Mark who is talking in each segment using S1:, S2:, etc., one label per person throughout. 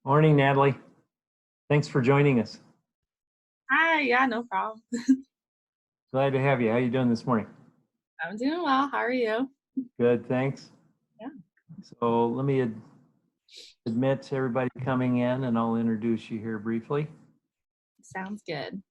S1: Morning, Natalie. Thanks for joining us.
S2: Hi, yeah, no problem.
S1: Glad to have you. How you doing this morning?
S2: I'm doing well. How are you?
S1: Good, thanks.
S2: Yeah,
S1: So let me admit to everybody coming in, and I'll introduce you here briefly.
S2: sounds good.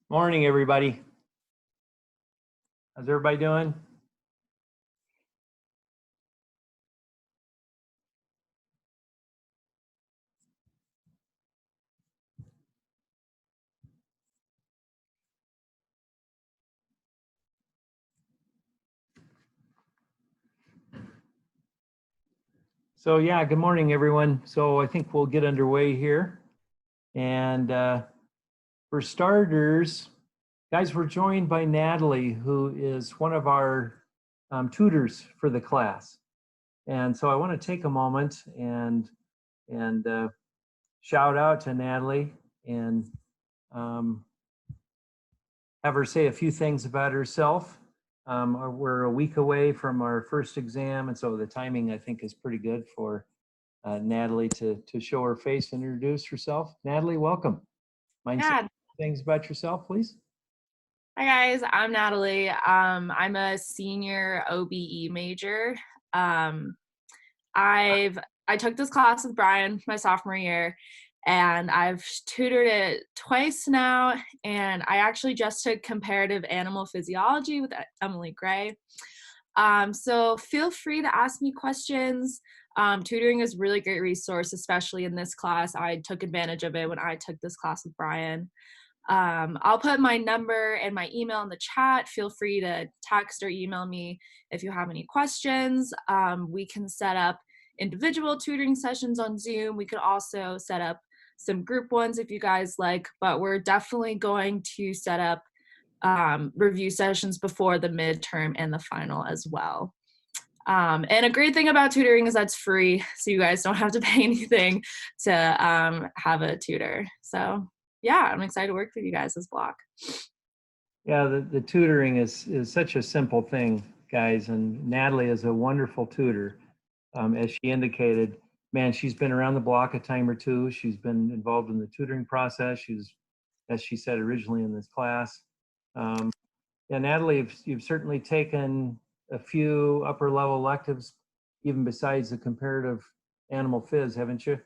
S1: Morning, everybody. How's everybody doing? So yeah, good morning, everyone. So I think we'll get underway here. And for starters, guys, we're joined by Natalie, who is one of our tutors for the class. And so I want to take a moment and shout out to Natalie and um, have her say a few things about herself. We're a week away from our first exam, and so the timing I think is pretty good for Natalie to show her face and introduce herself. Natalie, welcome. Mind saying
S2: Yeah.
S1: things about yourself, please?
S2: Hi guys, I'm Natalie. I'm a senior OBE major. Um, I took this class with Brian my sophomore year, and I've tutored it twice now. And I actually just took comparative animal physiology with Emily Gray. So feel free to ask me questions. Tutoring is a really great resource, especially in this class. I took advantage of it when I took this class with Brian. I'll put my number and my email in the chat. Feel free to text or email me if you have any questions. We can set up individual tutoring sessions on Zoom. We could also set up some group ones if you guys like, but we're definitely going to set up review sessions before the midterm and the final as well. And a great thing about tutoring is that's free, so you guys don't have to pay anything to have a tutor. So yeah, I'm excited to work with you guys this block.
S1: Yeah, the tutoring is such a simple thing, guys, and Natalie is a wonderful tutor. As she indicated, man, she's been around the block a time or two. She's been involved in the tutoring process. She's, as she said, originally in this class. Yeah, Natalie, you've certainly taken a few upper level electives, even besides the comparative animal phys, haven't you?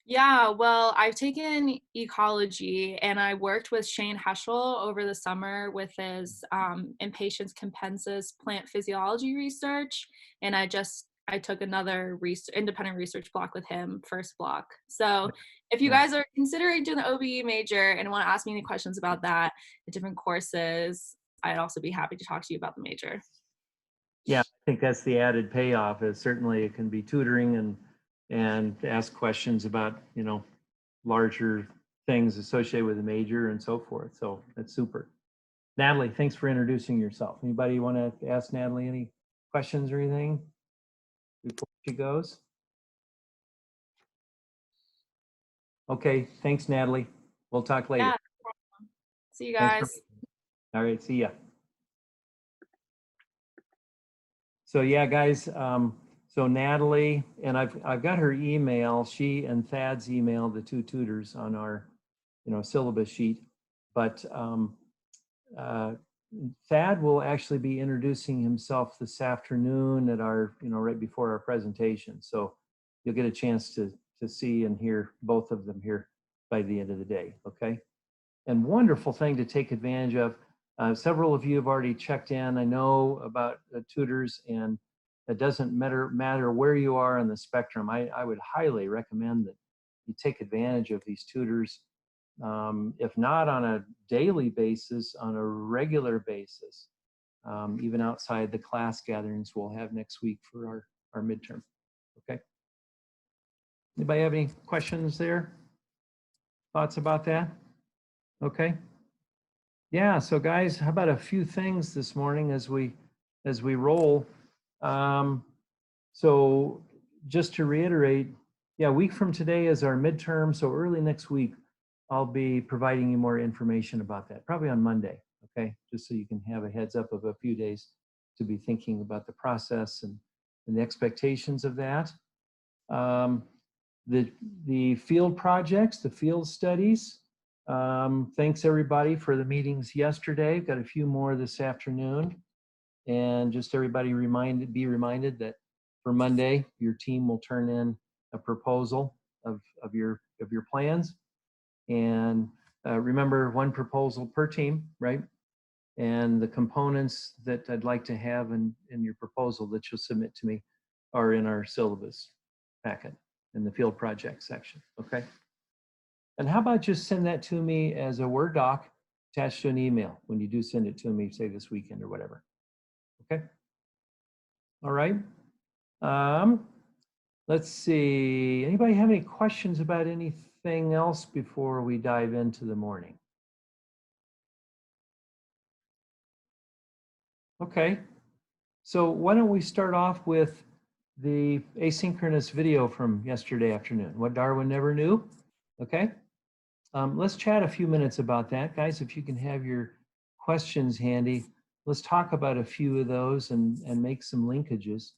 S2: Yeah, well, I've taken ecology and I worked with Shane Heschel over the summer with his impatiens compensis plant physiology research. And I took another independent research block with him, first block. So if you
S1: Yeah.
S2: guys are considering doing the OBE major and want to ask me any questions about that, the different courses, I'd also be happy to talk to you about the major.
S1: Yeah, I think that's the added payoff is certainly it can be tutoring and ask questions about, larger things associated with the major and so forth. So that's super. Natalie, thanks for introducing yourself. Anybody want to ask Natalie any questions or anything before she goes? Okay, thanks, Natalie. We'll talk later.
S2: Yeah, see you
S1: Thanks
S2: guys.
S1: all right, see ya. So yeah, guys, so Natalie, and I've got her email, she and Thad's email, the two tutors on our, syllabus sheet. But Thad will actually be introducing himself this afternoon at our, right before our presentation. So you'll get a chance to see and hear both of them here by the end of the day, okay? And wonderful thing to take advantage of. Several of you have already checked in. I know about tutors, and it doesn't matter where you are on the spectrum. I would highly recommend that you take advantage of these tutors, if not on a daily basis, on a regular basis. even outside the class gatherings we'll have next week for our midterm. Okay. Anybody have any questions there? Thoughts about that? Okay. Yeah, so guys, how about a few things this morning as we roll? So just to reiterate, yeah, a week from today is our midterm. So early next week, I'll be providing you more information about that, probably on Monday, okay? Just so you can have a heads up of a few days to be thinking about the process and the expectations of that. The field projects, the field studies, thanks everybody for the meetings yesterday. Got a few more this afternoon. And just everybody be reminded that for Monday, your team will turn in a proposal of your plans. And remember, one proposal per team, right? And the components that I'd like to have in your proposal that you'll submit to me are in our syllabus packet in the field project section, okay? And how about just send that to me as a Word doc attached to an email when you do send it to me, say this weekend or whatever, okay? All right. Let's see, anybody have any questions about anything else before we dive into the morning? Okay, so why don't we start off with the asynchronous video from yesterday afternoon, what Darwin never knew, okay? Let's chat a few minutes about that. Guys, if you can have your questions handy, let's talk about a few of those and make some linkages.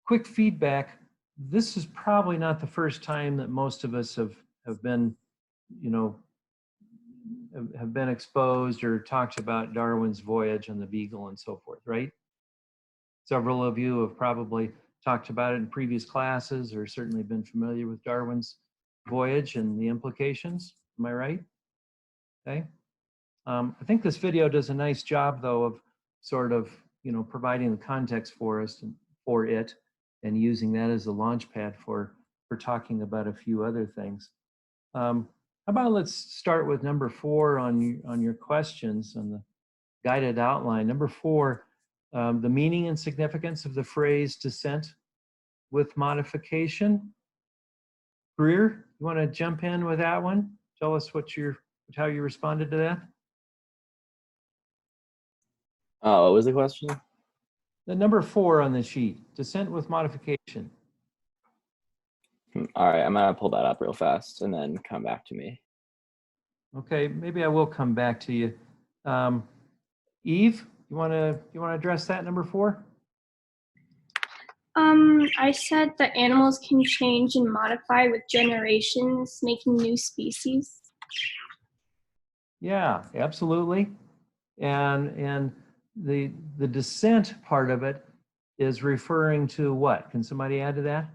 S1: Quick feedback, this is probably not the first time that most of us have been, you know, have been exposed or talked about Darwin's voyage on the Beagle and so forth, right? Several of you have probably talked about it in previous classes or certainly been familiar with Darwin's voyage and the implications. Am I right? Okay. I think this video does a nice job, though, of sort of, you know, providing the context for us and for it, and using that as a launch pad for talking about a few other things. How about let's start with number 4 on your questions on the guided outline. Number 4, the meaning and significance of the phrase descent with modification. Greer, you want to jump in with that one? Tell us how you responded to that.
S3: Oh, what was the question?
S1: The number 4 on the sheet, descent with modification.
S3: All right, I'm gonna pull that up real fast and then come back to me.
S1: Okay, maybe I will come back to you. Eve, you want to address that number 4?
S4: I said that animals can change and modify with generations, making new species.
S1: Yeah, absolutely. And the descent part of it is referring to what? Can somebody add to that?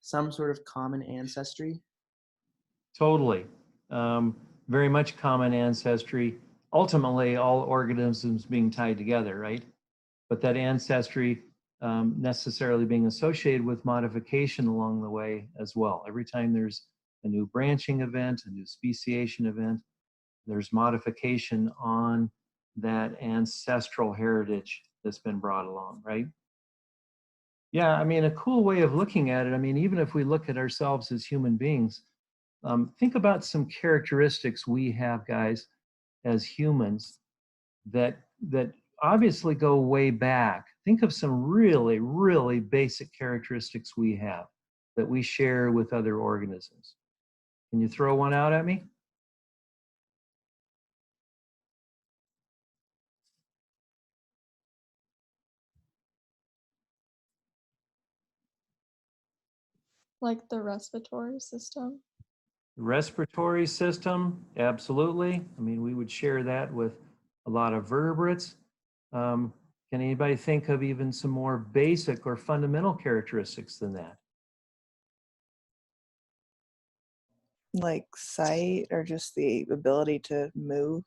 S5: Some sort of common ancestry.
S1: Totally. Very much common ancestry. Ultimately, all organisms being tied together, right? But that ancestry necessarily being associated with modification along the way as well. Every time there's a new branching event, a new speciation event, there's modification on that ancestral heritage that's been brought along, right? Yeah, I mean, a cool way of looking at it, I mean, even if we look at ourselves as human beings, think about some characteristics we have, guys, as humans that obviously go way back. Think of some really, really basic characteristics we have that we share with other organisms. Can you throw one out at me?
S6: Like the respiratory system.
S1: Respiratory system, absolutely. I mean, we would share that with a lot of vertebrates. Can anybody think of even some more basic or fundamental characteristics than that?
S7: Like sight or just the ability to move.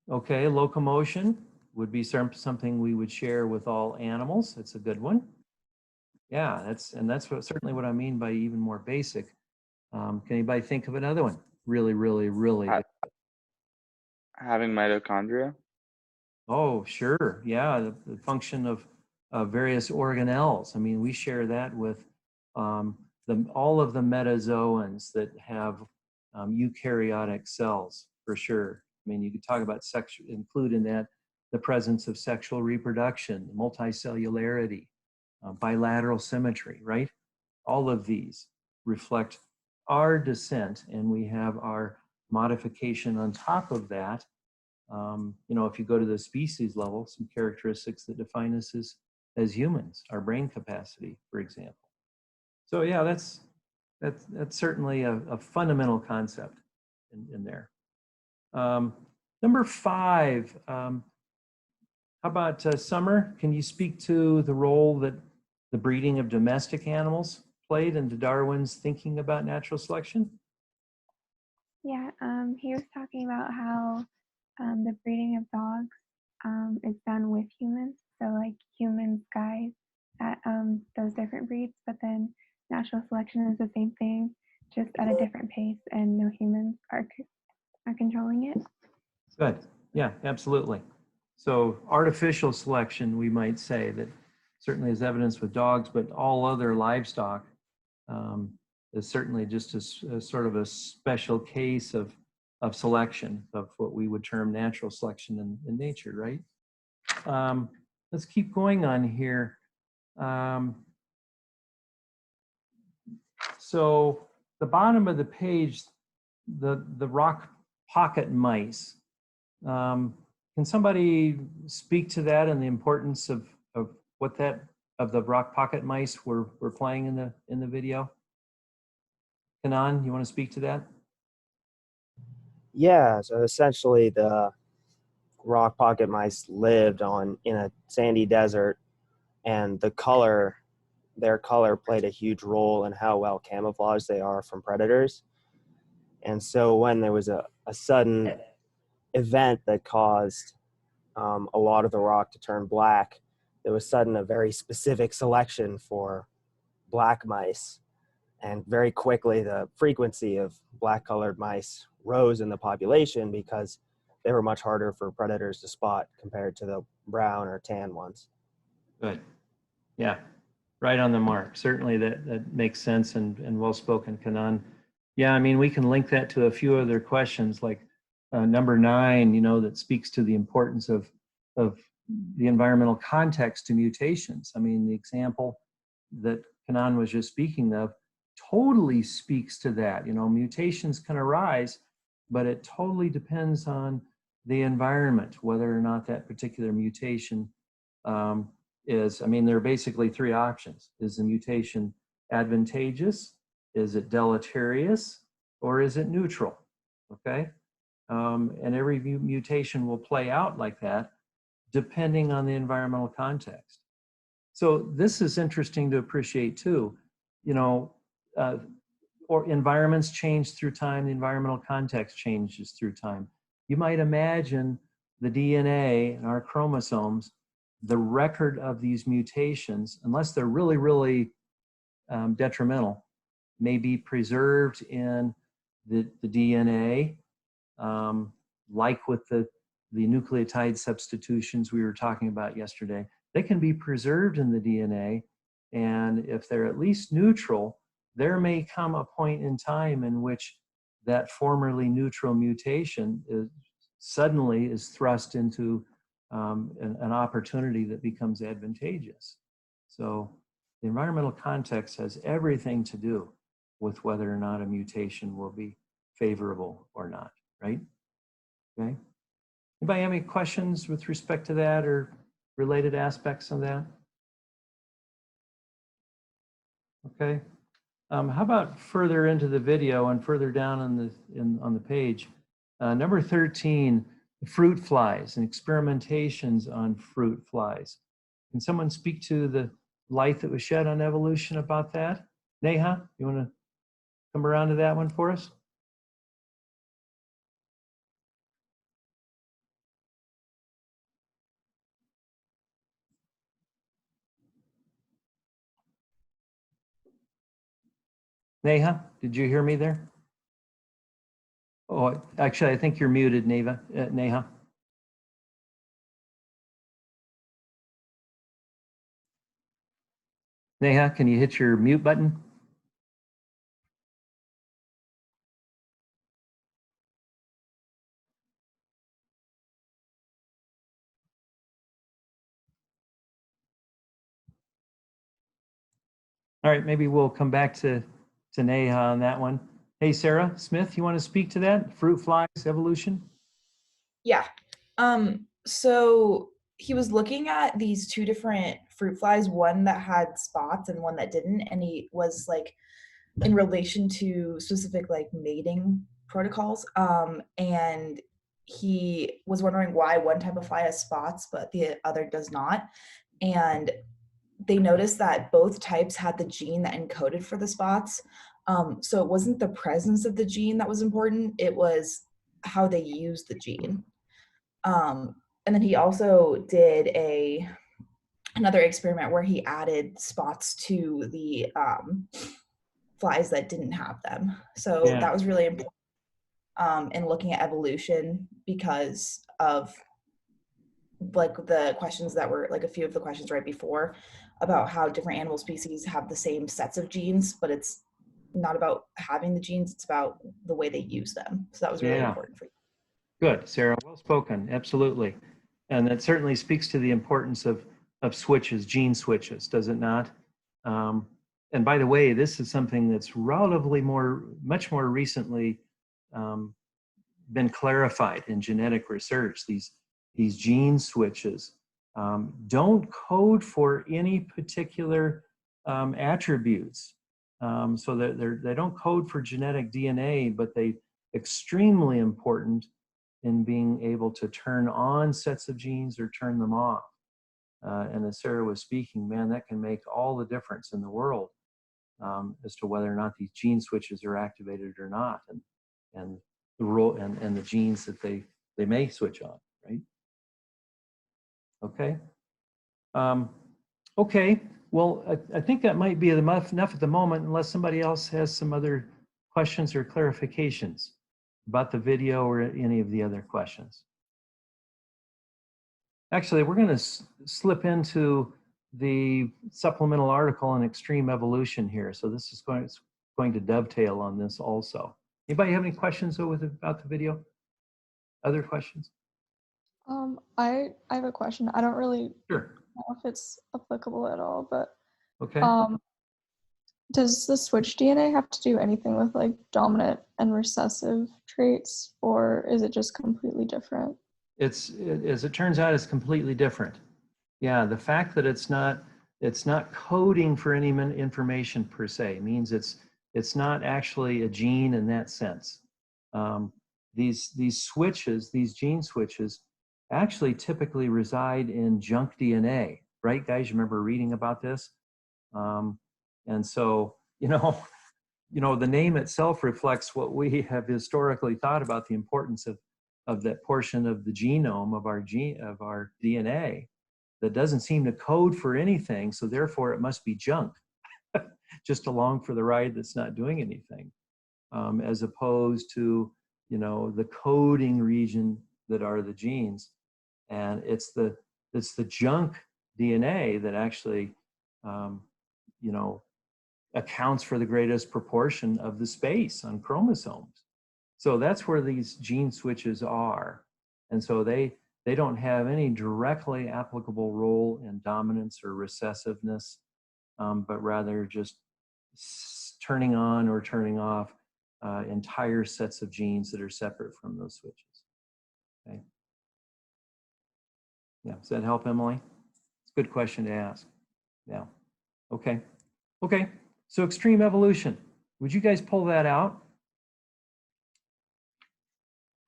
S1: Okay, locomotion would be something we would share with all animals. That's a good one. Yeah, that's certainly what I mean by even more basic. Can anybody think of another one? Really, really, really.
S8: Having mitochondria.
S1: Oh, sure. Yeah, the function of various organelles. I mean, we share that with all of the metazoans that have eukaryotic cells, for sure. I mean, you could talk about include in that the presence of sexual reproduction, multicellularity, bilateral symmetry, right? All of these reflect our descent, and we have our modification on top of that. You know, if you go to the species level, some characteristics that define us as humans, our brain capacity, for example. So yeah, that's certainly a fundamental concept in there. Number 5, how about Summer? Can you speak to the role that the breeding of domestic animals played into Darwin's thinking about natural selection?
S9: Yeah, he was talking about how the breeding of dogs is done with humans. So like humans guide at those different breeds, but then natural selection is the same thing, just at a different pace, and no humans are controlling it.
S1: Good. Yeah, absolutely. So artificial selection, we might say, that certainly is evidence with dogs, but all other livestock is certainly just a sort of a special case of selection, of what we would term natural selection in nature, right? Let's keep going on here. So the bottom of the page, the rock pocket mice. Can somebody speak to that and the importance of what the rock pocket mice were playing in the video? Kanan, you want to speak to that?
S10: Yeah, so essentially the rock pocket mice lived in a sandy desert, and their color played a huge role in how well camouflaged they are from predators. And so when there was a sudden event that caused a lot of the rock to turn black, there was a very specific selection for black mice. And very quickly, the frequency of black-colored mice rose in the population because they were much harder for predators to spot compared to the brown or tan ones.
S1: Good. Yeah, right on the mark. Certainly that makes sense and well spoken, Kanan. Yeah, I mean, we can link that to a few other questions like number 9, you know, that speaks to the importance of the environmental context to mutations. I mean, the example that Kanan was just speaking of totally speaks to that. You know, mutations can arise, but it totally depends on the environment, whether or not that particular mutation I mean, there are basically 3 options. Is the mutation advantageous? Is it deleterious? Or is it neutral? Okay. And every mutation will play out like that depending on the environmental context. So this is interesting to appreciate too. You know, or environments change through time, the environmental context changes through time. You might imagine the DNA and our chromosomes, the record of these mutations, unless they're really, really detrimental, may be preserved in the DNA, like with the nucleotide substitutions we were talking about yesterday. They can be preserved in the DNA, and if they're at least neutral, there may come a point in time in which that formerly neutral mutation suddenly is thrust into an opportunity that becomes advantageous. So the environmental context has everything to do with whether or not a mutation will be favorable or not, right? Okay. Anybody have any questions with respect to that or related aspects of that? Okay. How about further into the video and further down on the page? Number 13, fruit flies and experimentations on fruit flies. Can someone speak to the light that was shed on evolution about that? Neha, you want to come around to that one for us? Neha, did you hear me there? Oh, actually, I think you're muted, Neha. Neha, can you hit your mute button? All right, maybe we'll come back to Neha on that one. Hey, Sarah Smith, you want to speak to that? Fruit flies evolution?
S8: Yeah. So he was looking at these two different fruit flies, one that had spots and one that didn't, and he was like in relation to specific like mating protocols. And he was wondering why one type of fly has spots but the other does not. And they noticed that both types had the gene that encoded for the spots. So it wasn't the presence of the gene that was important, it was how they used the gene. And then he also did another experiment where he added spots to the flies that didn't have them. So
S1: Yeah.
S8: that was really important in looking at evolution because of like the questions that were like a few of the questions right before about how different animal species have the same sets of genes, but it's not about having the genes, it's about the way they use them. So that was really important for you.
S1: Good, Sarah, well spoken, absolutely. And that certainly speaks to the importance of switches, gene switches, does it not? And by the way, this is something that's relatively much more recently been clarified in genetic research. These gene switches don't code for any particular attributes. So they don't code for genetic DNA, but they extremely important in being able to turn on sets of genes or turn them off. And as Sarah was speaking, man, that can make all the difference in the world as to whether or not these gene switches are activated or not, and the role and the genes that they may switch on, right? Okay. Okay. Well, I think that might be enough at the moment, unless somebody else has some other questions or clarifications about the video or any of the other questions. Actually, we're going to slip into the supplemental article on extreme evolution here. So this is going to dovetail on this also. Anybody have any questions about the video? Other questions?
S6: I have a question. I don't really
S1: Sure.
S6: know if it's applicable at all, but
S1: Okay.
S6: does the switch DNA have to do anything with like dominant and recessive traits, or is it just completely different?
S1: As it turns out, it's completely different. Yeah, the fact that it's not coding for any information per se means it's not actually a gene in that sense. These switches, these gene switches, actually typically reside in junk DNA, right, guys? You remember reading about this? And so, you know, the name itself reflects what we have historically thought about the importance of that portion of the genome of our DNA that doesn't seem to code for anything, so therefore it must be junk, just along for the ride that's not doing anything, as opposed to, you know, the coding region that are the genes. And it's the junk DNA that actually, you know, accounts for the greatest proportion of the space on chromosomes. So that's where these gene switches are. And so they don't have any directly applicable role in dominance or recessiveness, but rather just turning on or turning off entire sets of genes that are separate from those switches. Okay. Yeah, does that help, Emily? It's a good question to ask. Yeah. Okay. Okay. So extreme evolution. Would you guys pull that out?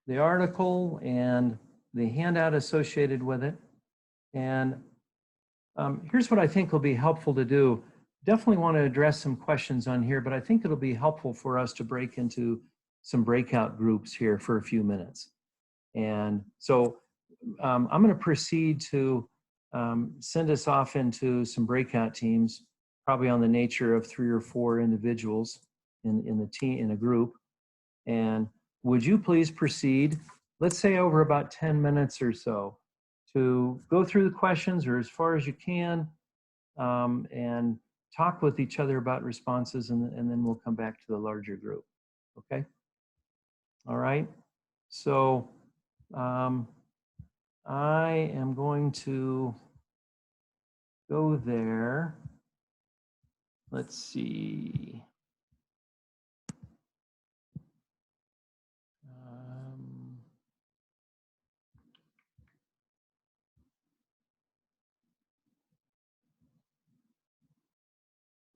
S1: The article and the handout associated with it. And here's what I think will be helpful to do. Definitely want to address some questions on here, but I think it'll be helpful for us to break into some breakout groups here for a few minutes. And so I'm going to proceed to send us off into some breakout teams, probably on the nature of 3 or 4 individuals in the team, in a group. And would you please proceed, let's say over about 10 minutes or so, to go through the questions or as far as you can, and talk with each other about responses, and then we'll come back to the larger group. Okay? All right. So I am going to go there. Let's see.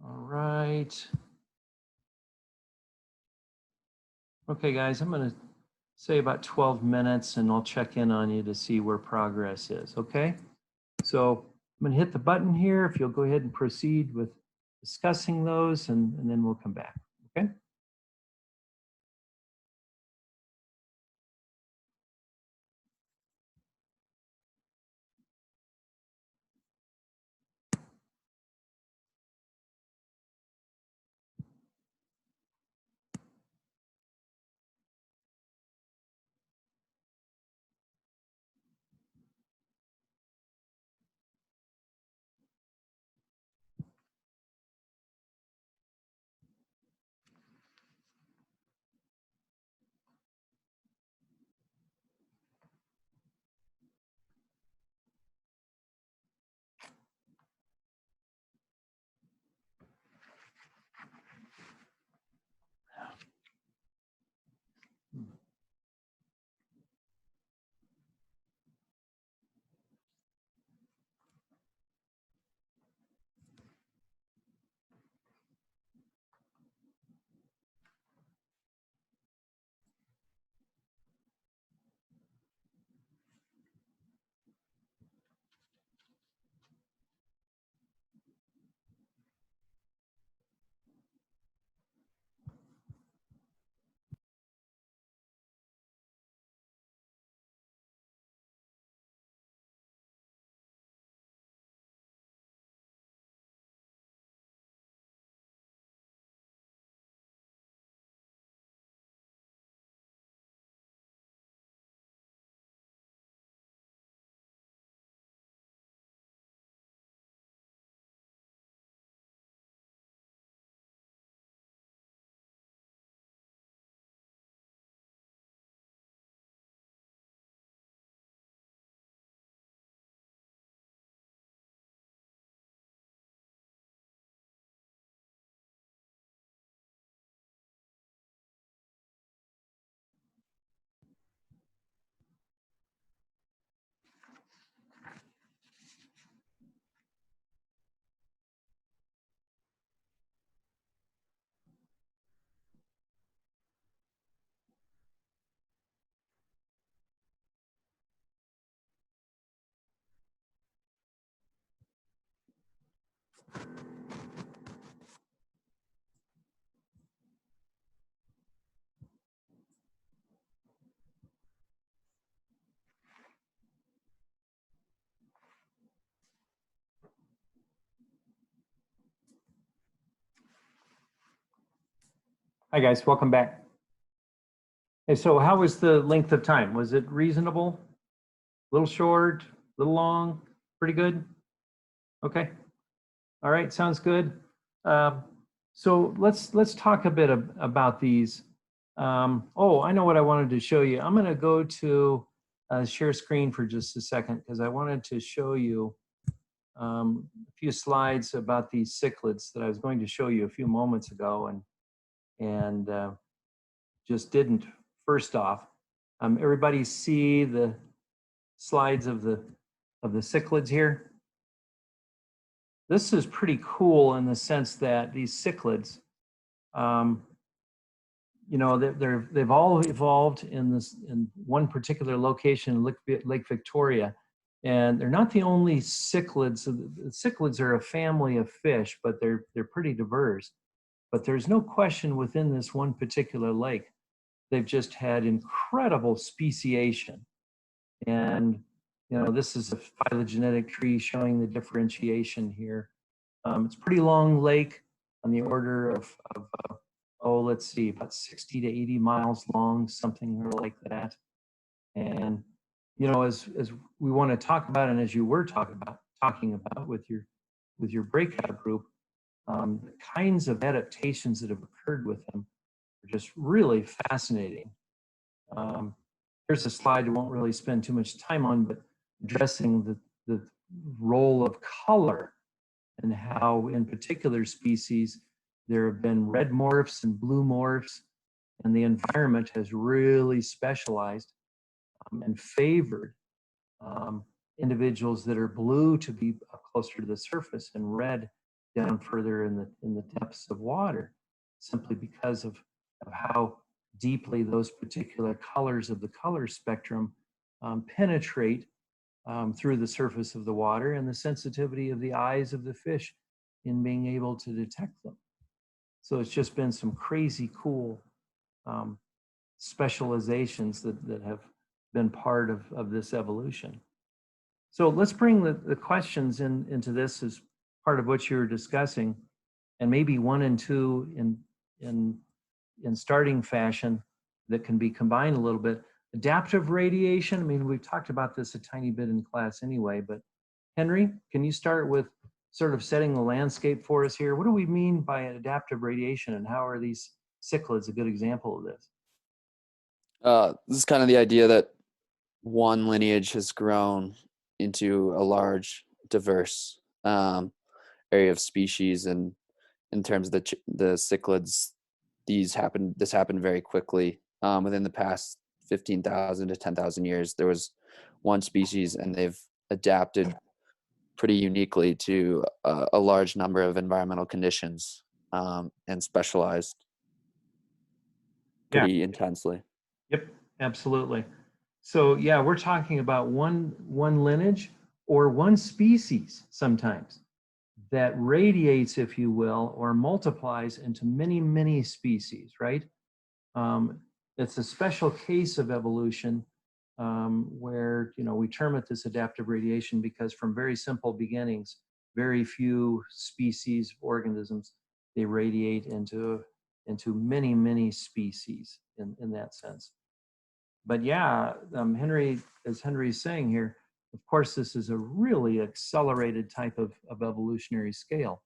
S1: All right. Okay, guys, I'm going to say about 12 minutes and I'll check in on you to see where progress is, okay? So I'm going to hit the button here. If you'll go ahead and proceed with discussing those, and then we'll come back, okay? Hi, guys, welcome back. Hey, so how was the length of time? Was it reasonable? A little short, a little long, pretty good? Okay. All right, sounds good. So let's talk a bit about these. Oh, I know what I wanted to show you. I'm going to go to share screen for just a second because I wanted to show you a few slides about these cichlids that I was going to show you a few moments ago and just didn't. First off, everybody see the slides of the cichlids here? This is pretty cool in the sense that these cichlids, you know, they've all evolved in one particular location, Lake Victoria, and they're not the only cichlids. The cichlids are a family of fish, but they're pretty diverse. But there's no question within this one particular lake, they've just had incredible speciation. And you know, this is a phylogenetic tree showing the differentiation here. It's a pretty long lake, on the order of oh, let's see, about 60 to 80 miles long, something like that. And, you know, as we want to talk about, and as you were talking about with your breakout group, the kinds of adaptations that have occurred with them are just really fascinating. Here's a slide I won't really spend too much time on, but addressing the role of color and how in particular species there have been red morphs and blue morphs, and the environment has really specialized and favored individuals that are blue to be up closer to the surface and red down further in the depths of water, simply because of how deeply those particular colors of the color spectrum penetrate through the surface of the water, and the sensitivity of the eyes of the fish in being able to detect them. So it's just been some crazy cool specializations that have been part of this evolution. So let's bring the questions into this as part of what you were discussing, and maybe 1 and 2 in starting fashion that can be combined a little bit. Adaptive radiation, I mean, we've talked about this a tiny bit in class anyway, but Henry, can you start with sort of setting the landscape for us here? What do we mean by adaptive radiation, and how are these cichlids a good example of this?
S3: This is kind of the idea that one lineage has grown into a large, diverse area of species, and in terms of the cichlids, this happened very quickly. Within the past 15,000 to 10,000 years, there was one species, and they've adapted pretty uniquely to a large number of environmental conditions and specialized pretty intensely.
S1: Yep, absolutely. So yeah, we're talking about one lineage or one species sometimes that radiates, if you will, or multiplies into many, many species, right? It's a special case of evolution where, you know, we term it this adaptive radiation because from very simple beginnings, very few species, organisms, they radiate into many, many species in that sense. But yeah, Henry, as Henry's saying here, of course, this is a really accelerated type of evolutionary scale.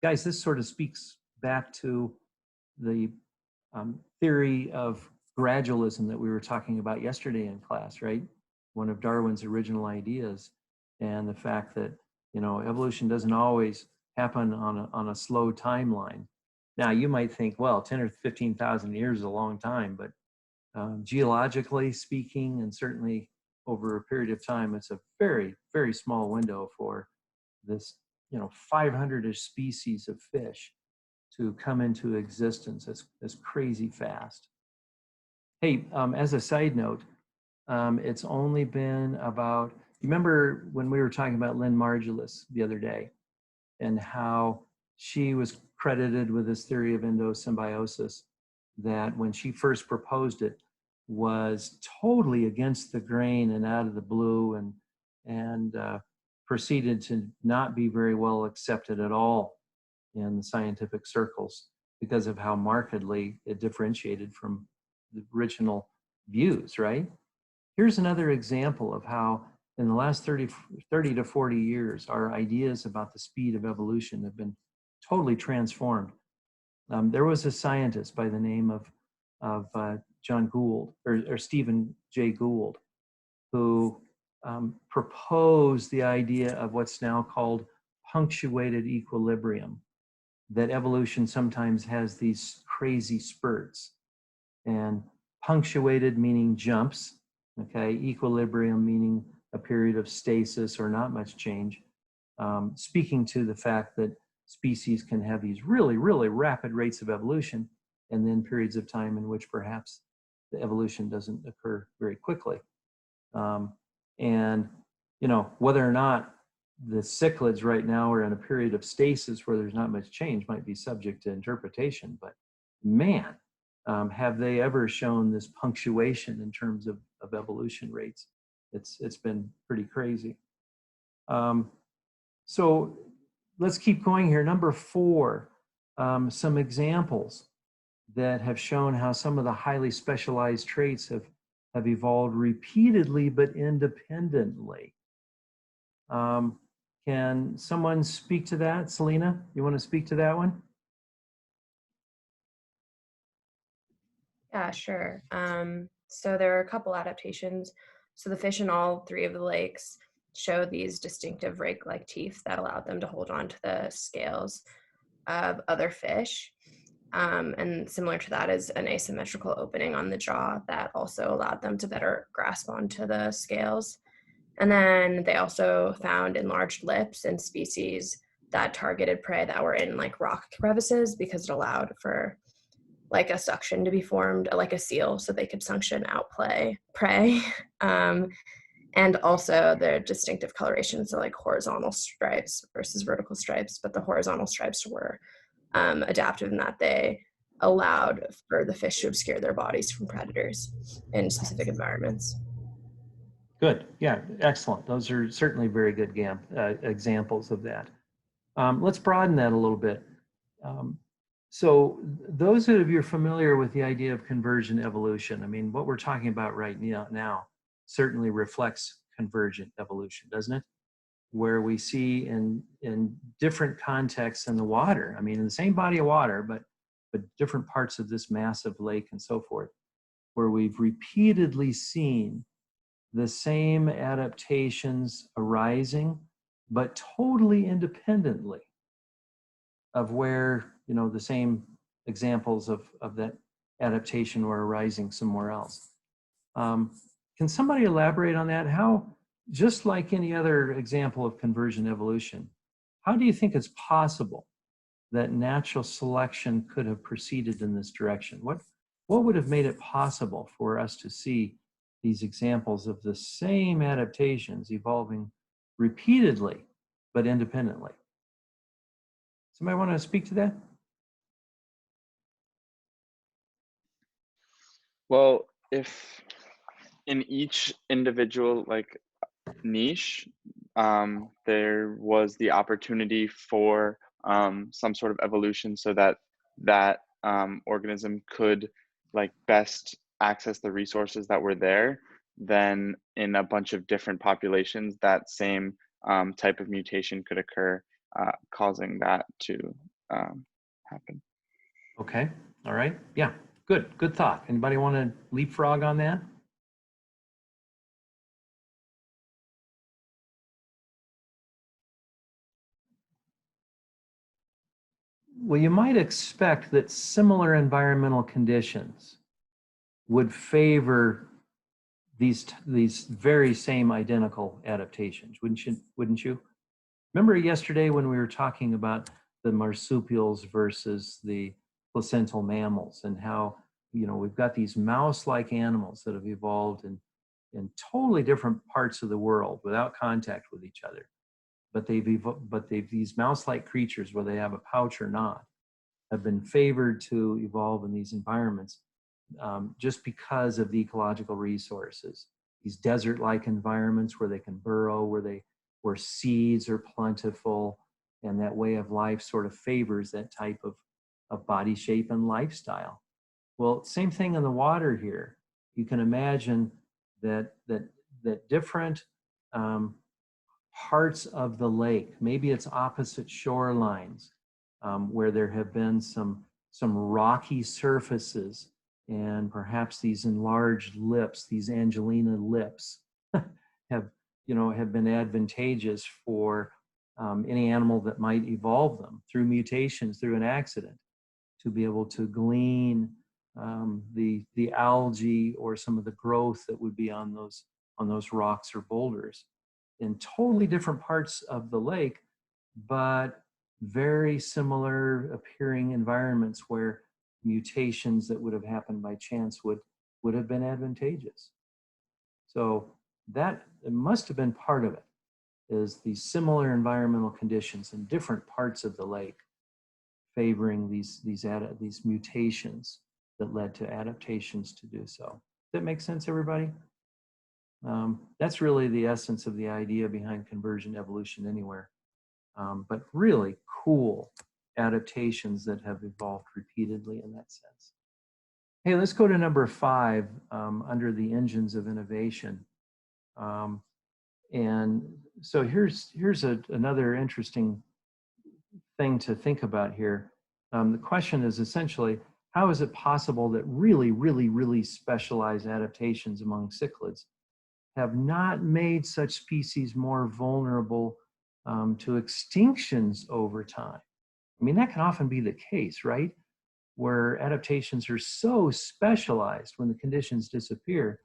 S1: Guys, this sort of speaks back to the theory of gradualism that we were talking about yesterday in class, right? One of Darwin's original ideas, and the fact that, you know, evolution doesn't always happen on a slow timeline. Now, you might think, well, 10 or 15,000 years is a long time, but geologically speaking, and certainly over a period of time, it's a very, very small window for this, you know, 500-ish species of fish to come into existence as crazy fast. Hey, as a side note, it's only been about, you remember when we were talking about Lynn Margulis the other day and how she was credited with this theory of endosymbiosis that when she first proposed it was totally against the grain and out of the blue, and proceeded to not be very well accepted at all in the scientific circles because of how markedly it differentiated from the original views, right? Here's another example of how in the last 30 to 40 years, our ideas about the speed of evolution have been totally transformed. There was a scientist by the name of John Gould, or Stephen Jay Gould, who proposed the idea of what's now called punctuated equilibrium, that evolution sometimes has these crazy spurts. And punctuated meaning jumps, okay? Equilibrium meaning a period of stasis or not much change, speaking to the fact that species can have these really, really rapid rates of evolution, and then periods of time in which perhaps the evolution doesn't occur very quickly. And, you know, whether or not the cichlids right now are in a period of stasis where there's not much change might be subject to interpretation, but man, have they ever shown this punctuation in terms of evolution rates. It's been pretty crazy. So let's keep going here. Number 4, some examples that have shown how some of the highly specialized traits have evolved repeatedly but independently. Can someone speak to that? Selena, you want to speak to that one?
S11: Yeah, sure. So there are a couple adaptations. So the fish in all three of the lakes show these distinctive rake-like teeth that allowed them to hold on to the scales of other fish. And similar to that is an asymmetrical opening on the jaw that also allowed them to better grasp onto the scales. And then they also found enlarged lips in species that targeted prey that were in like rock crevices because it allowed for like a suction to be formed, like a seal, so they could suction out prey. And also their distinctive coloration, so like horizontal stripes versus vertical stripes, but the horizontal stripes were adaptive in that they allowed for the fish to obscure their bodies from predators in specific environments.
S1: Good. Yeah, excellent. Those are certainly very good examples of that. Let's broaden that a little bit. So those of you are familiar with the idea of convergent evolution, I mean, what we're talking about right now certainly reflects convergent evolution, doesn't it? Where we see in different contexts in the water, I mean, in the same body of water, but different parts of this massive lake and so forth, where we've repeatedly seen the same adaptations arising, but totally independently of where, you know, the same examples of that adaptation were arising somewhere else. Can somebody elaborate on that? How, just like any other example of convergent evolution, how do you think it's possible that natural selection could have proceeded in this direction? What would have made it possible for us to see these examples of the same adaptations evolving repeatedly but independently? Somebody want to speak to that?
S12: Well, if in each individual like niche, there was the opportunity for some sort of evolution so that that organism could like best access the resources that were there, then in a bunch of different populations, that same type of mutation could occur, causing that to happen.
S1: Okay, all right, yeah, good thought. Anybody want to leapfrog on that? Well, you might expect that similar environmental conditions would favor these very same identical adaptations, wouldn't you? Remember yesterday when we were talking about the marsupials versus the placental mammals and how, you know, we've got these mouse-like animals that have evolved in totally different parts of the world without contact with each other. But these mouse-like creatures, whether they have a pouch or not, have been favored to evolve in these environments just because of the ecological resources. These desert-like environments where they can burrow, where seeds are plentiful, and that way of life sort of favors that type of body shape and lifestyle. Well, same thing in the water here. You can imagine that different parts of the lake, maybe it's opposite shorelines, where there have been some rocky surfaces and perhaps these enlarged lips, these Angelina lips, have been advantageous for any animal that might evolve them through mutations, through an accident, to be able to glean the algae or some of the growth that would be on those rocks or boulders in totally different parts of the lake, but very similar appearing environments where mutations that would have happened by chance would have been advantageous. So that it must have been part of it, is the similar environmental conditions in different parts of the lake favoring these mutations that led to adaptations to do so. Does that make sense, everybody? That's really the essence of the idea behind convergent evolution anywhere. But really cool adaptations that have evolved repeatedly in that sense. Hey, let's go to number 5 under the engines of innovation. And so here's another interesting thing to think about here. The question is essentially, how is it possible that really specialized adaptations among cichlids have not made such species more vulnerable to extinctions over time? I mean, that can often be the case, right? Where adaptations are so specialized, when the conditions disappear,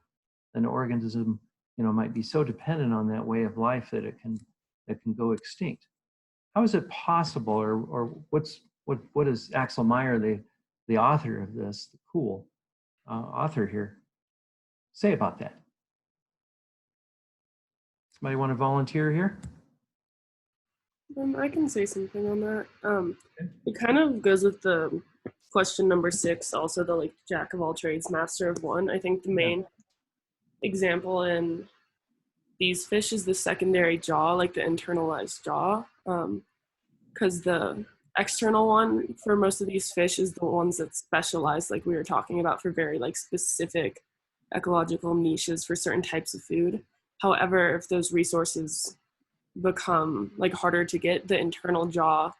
S1: an organism, might be so dependent on that way of life that it can go extinct. How is it possible, or what is Axel Meyer, the author of this, the cool author here, say about that? Somebody want to volunteer here?
S13: I can say something on that. It kind of goes with the question number 6, also the like jack of all trades, master of one. I think the main example in these fish is the secondary jaw, like the internalized jaw, because the external one for most of these fish is the ones that specialize, like we were talking about, for very like specific ecological niches for certain types of food. However, if those resources become like harder to get, the internal jaw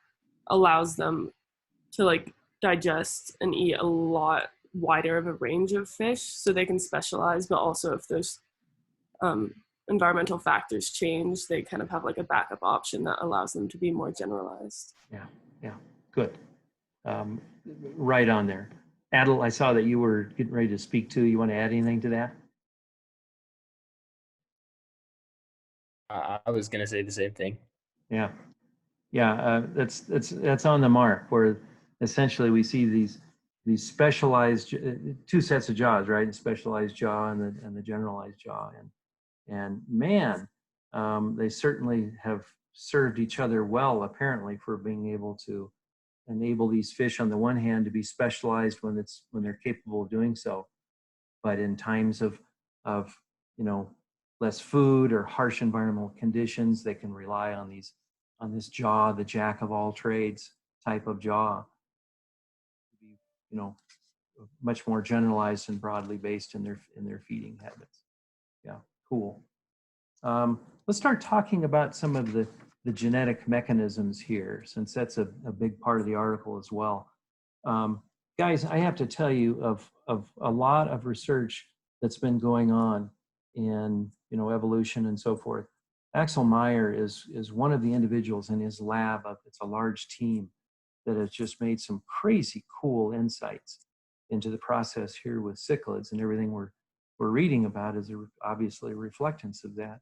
S13: allows them to like digest and eat a lot wider of a range of fish, so they can specialize. But also, if those environmental factors change, they kind of have like a backup option that allows them to be more generalized.
S1: Yeah, good. Right on there. Adel, I saw that you were getting ready to speak too. You want to add anything to that?
S14: I was gonna say the same thing.
S1: Yeah, that's on the mark, where essentially we see these specialized two sets of jaws, right? The specialized jaw and the generalized jaw, and man, they certainly have served each other well, apparently, for being able to enable these fish on the one hand to be specialized when they're capable of doing so, but in times of less food or harsh environmental conditions, they can rely on this jaw, the jack of all trades type of jaw, to be much more generalized and broadly based in their feeding habits. Yeah, cool. Let's start talking about some of the genetic mechanisms here, since that's a big part of the article as well. Guys, I have to tell you of a lot of research that's been going on in evolution and so forth. Axel Meyer is one of the individuals in his lab. It's a large team that has just made some crazy cool insights into the process here with cichlids, and everything we're reading about is obviously a reflectance of that.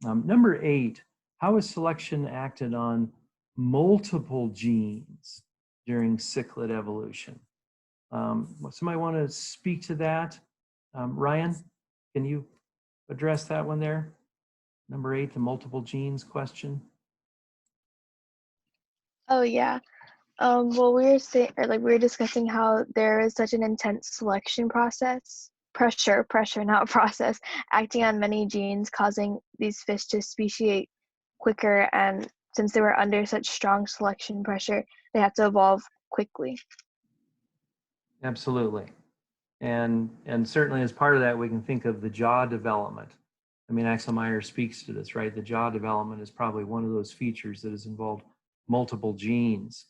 S1: Number 8, how has selection acted on multiple genes during cichlid evolution? Somebody want to speak to that? Ryan, can you address that one there? Number 8, the multiple genes question.
S6: Oh yeah. Well, we were discussing how there is such an intense selection pressure, not process, acting on many genes, causing these fish to speciate quicker. And since they were under such strong selection pressure, they had to evolve quickly.
S1: Absolutely. And certainly as part of that, we can think of the jaw development. I mean, Axel Meyer speaks to this, right? The jaw development is probably one of those features that has involved multiple genes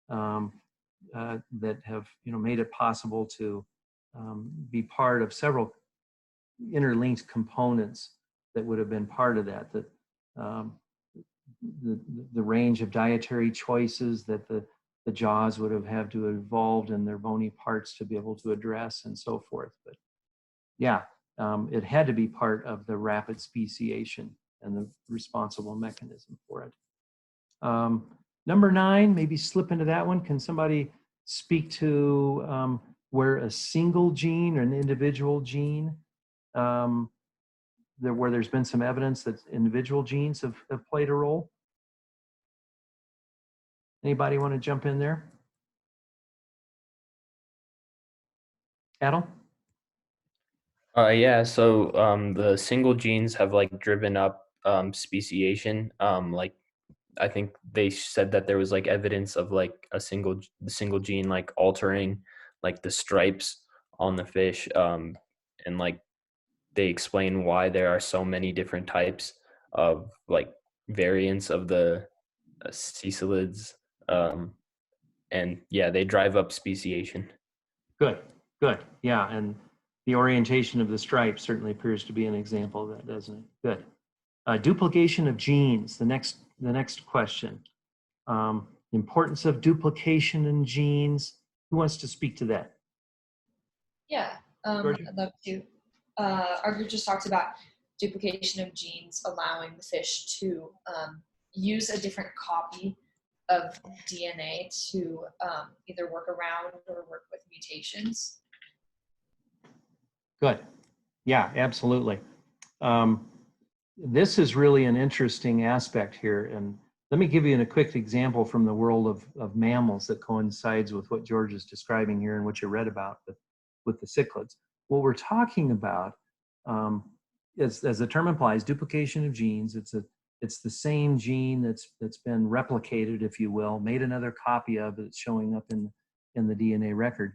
S1: that have made it possible to be part of several interlinked components that would have been part of that. The range of dietary choices that the jaws would have had to have evolved in their bony parts to be able to address, and so forth. But yeah, it had to be part of the rapid speciation and the responsible mechanism for it. Number 9, maybe slip into that one. Can somebody speak to where a single gene or an individual gene, where there's been some evidence that individual genes have played a role? Anybody want to jump in there? Adel?
S14: Yeah, so the single genes have like driven up speciation. Like I think they said that there was like evidence of like the single gene like altering like the stripes on the fish, and like they explain why there are so many different types of like variants of the cecilids, and yeah, they drive up speciation.
S1: Good, good. Yeah, and the orientation of the stripes certainly appears to be an example of that, doesn't it? Good. Duplication of genes, the next question. Importance of duplication in genes. Who wants to speak to that?
S15: Yeah,
S1: Georgia?
S15: I'd love to. Our group just talked about duplication of genes allowing the fish to use a different copy of DNA to either work around or work with mutations.
S1: Good. Yeah, absolutely. This is really an interesting aspect here. And let me give you a quick example from the world of mammals that coincides with what George is describing here and what you read about with the cichlids. What we're talking about, is, as the term implies, duplication of genes. It's the same gene that's been replicated, if you will, made another copy of it, showing up in the DNA record.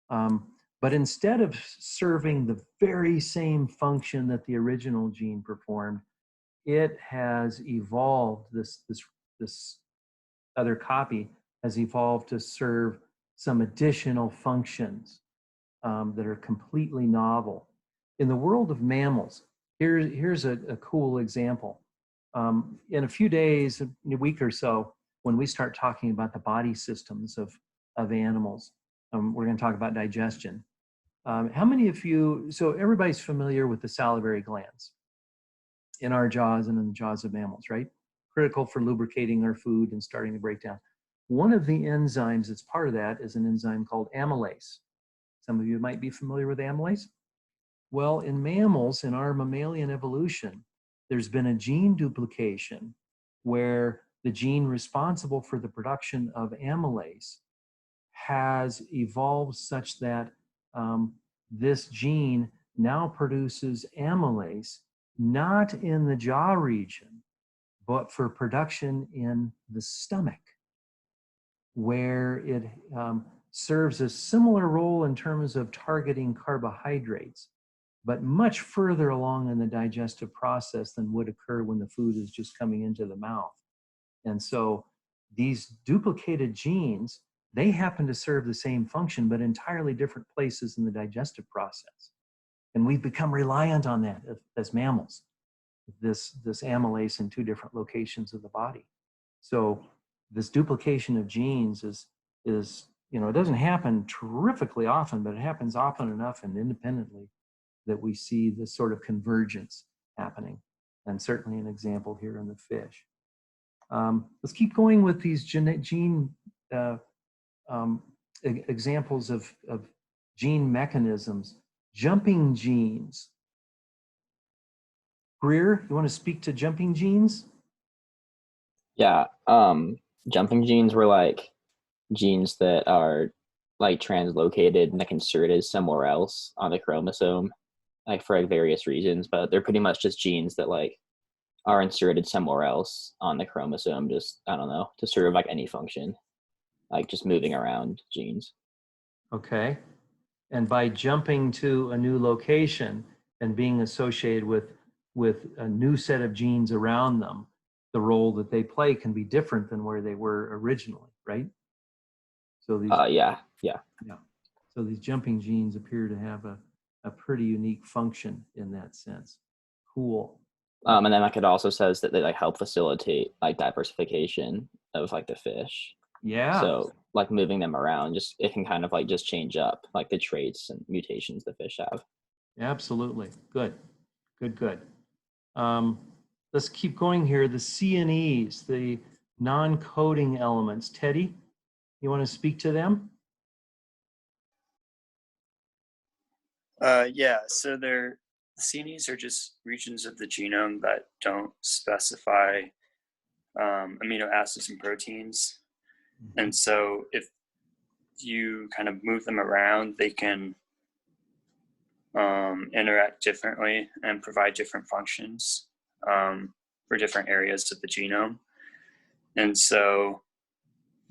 S1: But instead of serving the very same function that the original gene performed, it has evolved, this other copy has evolved to serve some additional functions that are completely novel. In the world of mammals, here's a cool example. In a few days, a week or so, when we start talking about the body systems of animals, we're going to talk about digestion. How many of you, so everybody's familiar with the salivary glands in our jaws and in the jaws of mammals, right? Critical for lubricating our food and starting to break down. One of the enzymes that's part of that is an enzyme called amylase. Some of you might be familiar with amylase. Well, in mammals, in our mammalian evolution, there's been a gene duplication where the gene responsible for the production of amylase has evolved such that this gene now produces amylase not in the jaw region, but for production in the stomach, where it serves a similar role in terms of targeting carbohydrates, but much further along in the digestive process than would occur when the food is just coming into the mouth. And so these duplicated genes, they happen to serve the same function, but entirely different places in the digestive process. And we've become reliant on that as mammals, this amylase in two different locations of the body. So this duplication of genes is, it doesn't happen terrifically often, but it happens often enough and independently that we see this sort of convergence happening. And certainly an example here in the fish. Let's keep going with these gene examples of gene mechanisms. Jumping genes. Greer, you want to speak to jumping genes?
S16: Yeah, jumping genes were like genes that are like translocated and like inserted somewhere else on the chromosome, like for like various reasons, but they're pretty much just genes that like are inserted somewhere else on the chromosome, just, I don't know, to serve like any function, like just moving around genes.
S1: Okay. And by jumping to a new location and being associated with a new set of genes around them, the role that they play can be different than where they were originally, right? So these
S16: yeah.
S1: So these jumping genes appear to have a pretty unique function in that sense. Cool.
S16: And then like it also says that they like help facilitate like diversification of like the fish.
S1: Yeah.
S16: So like moving them around, just it can kind of like just change up like the traits and mutations the fish have.
S1: Absolutely. Good. Let's keep going here. The CNEs, the non-coding elements. Teddy, you want to speak to them?
S17: Yeah, so the CNEs are just regions of the genome that don't specify amino acids and proteins. And so if you kind of move them around, they can interact differently and provide different functions for different areas of the genome. And so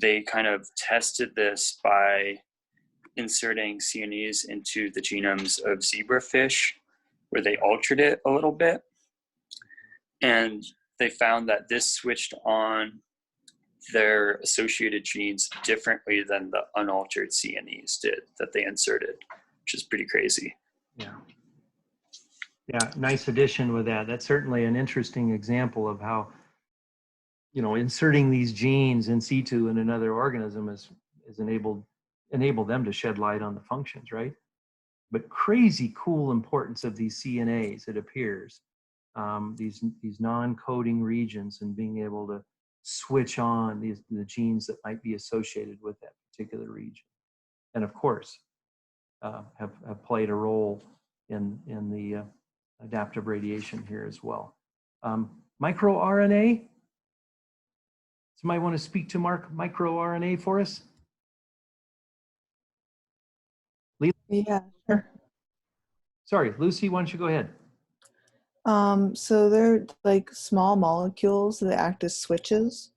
S17: they kind of tested this by inserting CNEs into the genomes of zebrafish, where they altered it a little bit. And they found that this switched on their associated genes differently than the unaltered CNEs did that they inserted, which is pretty crazy.
S1: Yeah. Yeah, nice addition with that. That's certainly an interesting example of how, you know, inserting these genes in situ in another organism is enable them to shed light on the functions, right? But crazy cool importance of these CNAs, it appears, these non-coding regions, and being able to switch on the genes that might be associated with that particular region, and of course have played a role in the adaptive radiation here as well. MicroRNA. Somebody want to speak to microRNA for us?
S7: Yeah, sure.
S1: Sorry, Lucy, why don't you go ahead?
S7: So they're like small molecules that act as switches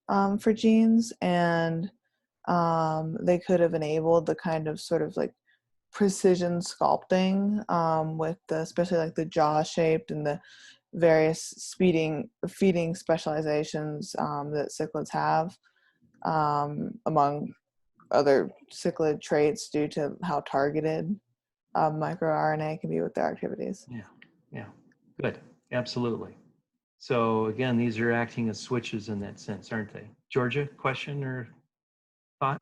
S7: for genes, and they could have enabled the kind of sort of like precision sculpting with the, especially like the jaw shaped and the various feeding specializations that cichlids have, among other cichlid traits due to how targeted microRNA can be with their activities.
S1: Yeah, good, absolutely. So again, these are acting as switches in that sense, aren't they? Georgia, question or thought?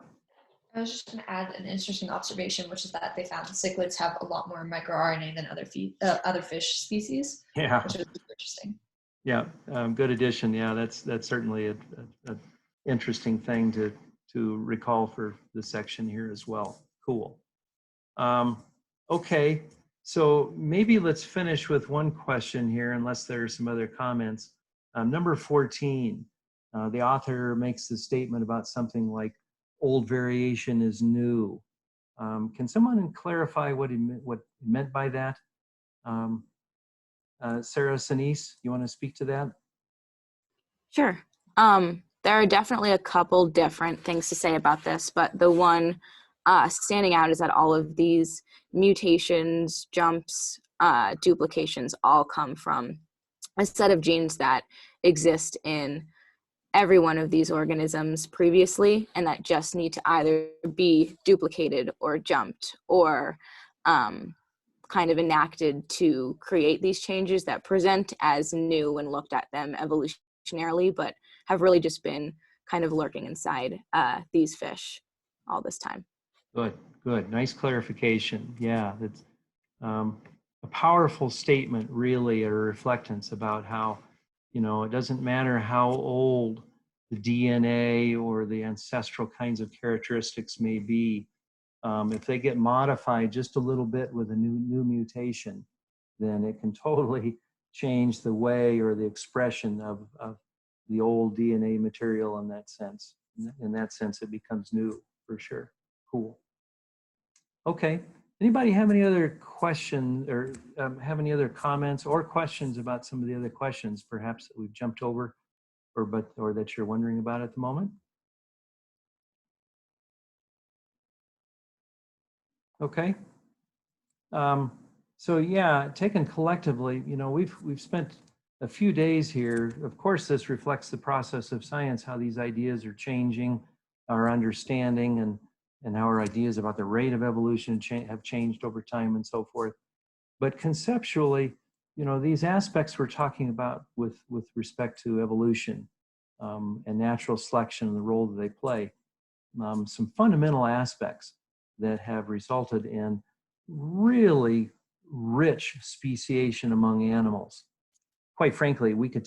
S15: I was just going to add an interesting observation, which is that they found cichlids have a lot more microRNA than other fish species.
S1: Yeah.
S15: Which was super interesting.
S1: Yeah, good addition. Yeah, that's certainly a interesting thing to recall for this section here as well. Cool. Okay, so maybe let's finish with one question here, unless there are some other comments. Number 14, the author makes the statement about something like old variation is new. Can someone clarify what he meant by that? Sarah Sinise, you want to speak to that?
S2: Sure. There are definitely a couple different things to say about this, but the one standing out is that all of these mutations, jumps, duplications all come from a set of genes that exist in every one of these organisms previously, and that just need to either be duplicated or jumped or kind of enacted to create these changes that present as new when looked at them evolutionarily, but have really just been kind of lurking inside these fish all this time.
S1: Good, good. Nice clarification. Yeah, that's a powerful statement, really, a reflectance about how, you know, it doesn't matter how old the DNA or the ancestral kinds of characteristics may be. If they get modified just a little bit with a new mutation, then it can totally change the way or the expression of the old DNA material in that sense. In that sense, it becomes new for sure. Cool. Okay. Anybody have any other questions or have any other comments or questions about some of the other questions perhaps that we've jumped over or that you're wondering about at the moment? Okay. So yeah, taken collectively, you know, we've spent a few days here. Of course, this reflects the process of science, how these ideas are changing, our understanding, and how our ideas about the rate of evolution have changed over time and so forth. But conceptually, you know, these aspects we're talking about with respect to evolution and natural selection and the role that they play, some fundamental aspects that have resulted in really rich speciation among animals. Quite frankly, we could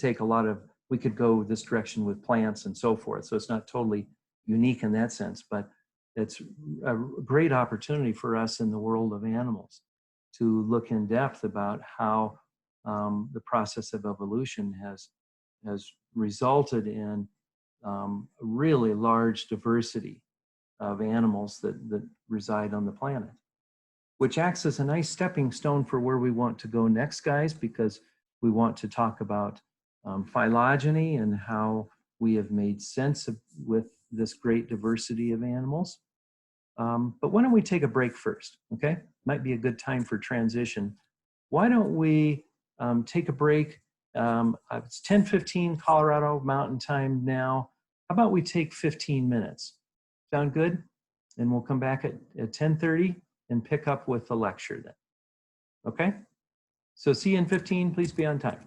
S1: go this direction with plants and so forth. So it's not totally unique in that sense, but it's a great opportunity for us in the world of animals to look in depth about how the process of evolution has resulted in really large diversity of animals that reside on the planet, which acts as a nice stepping stone for where we want to go next, guys, because we want to talk about phylogeny and how we have made sense with this great diversity of animals. But why don't we take a break first, okay? Might be a good time for transition. Why don't we take a break? It's 10:15 Colorado Mountain Time now. How about we take 15 minutes? Sound good? And we'll come back at 10:30 and pick up with the lecture then. Okay? So see you in 15. Please be on time.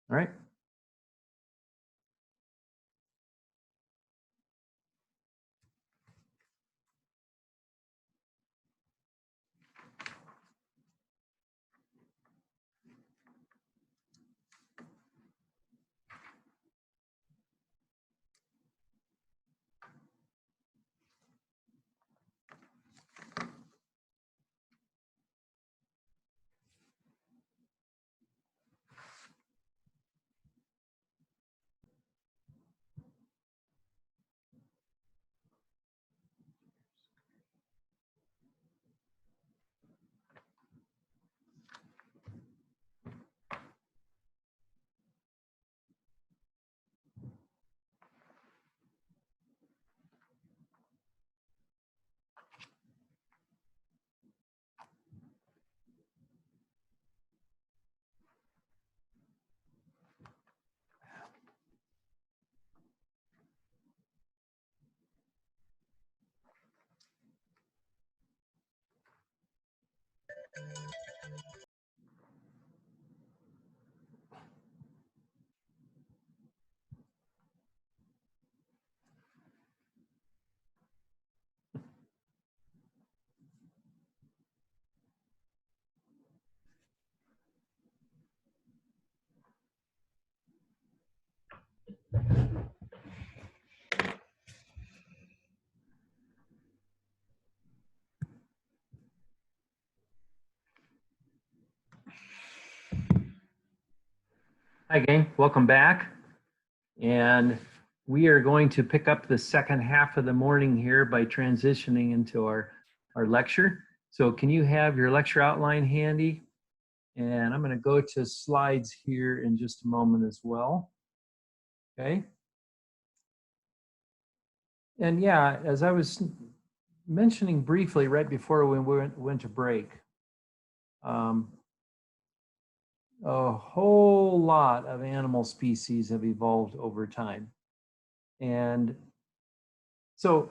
S1: All right? Hi, gang. Welcome back. And we are going to pick up the second half of the morning here by transitioning into our lecture. So can you have your lecture outline handy? And I'm going to go to slides here in just a moment as well. Okay. And yeah, as I was mentioning briefly right before we went to break, a whole lot of animal species have evolved over time. And so,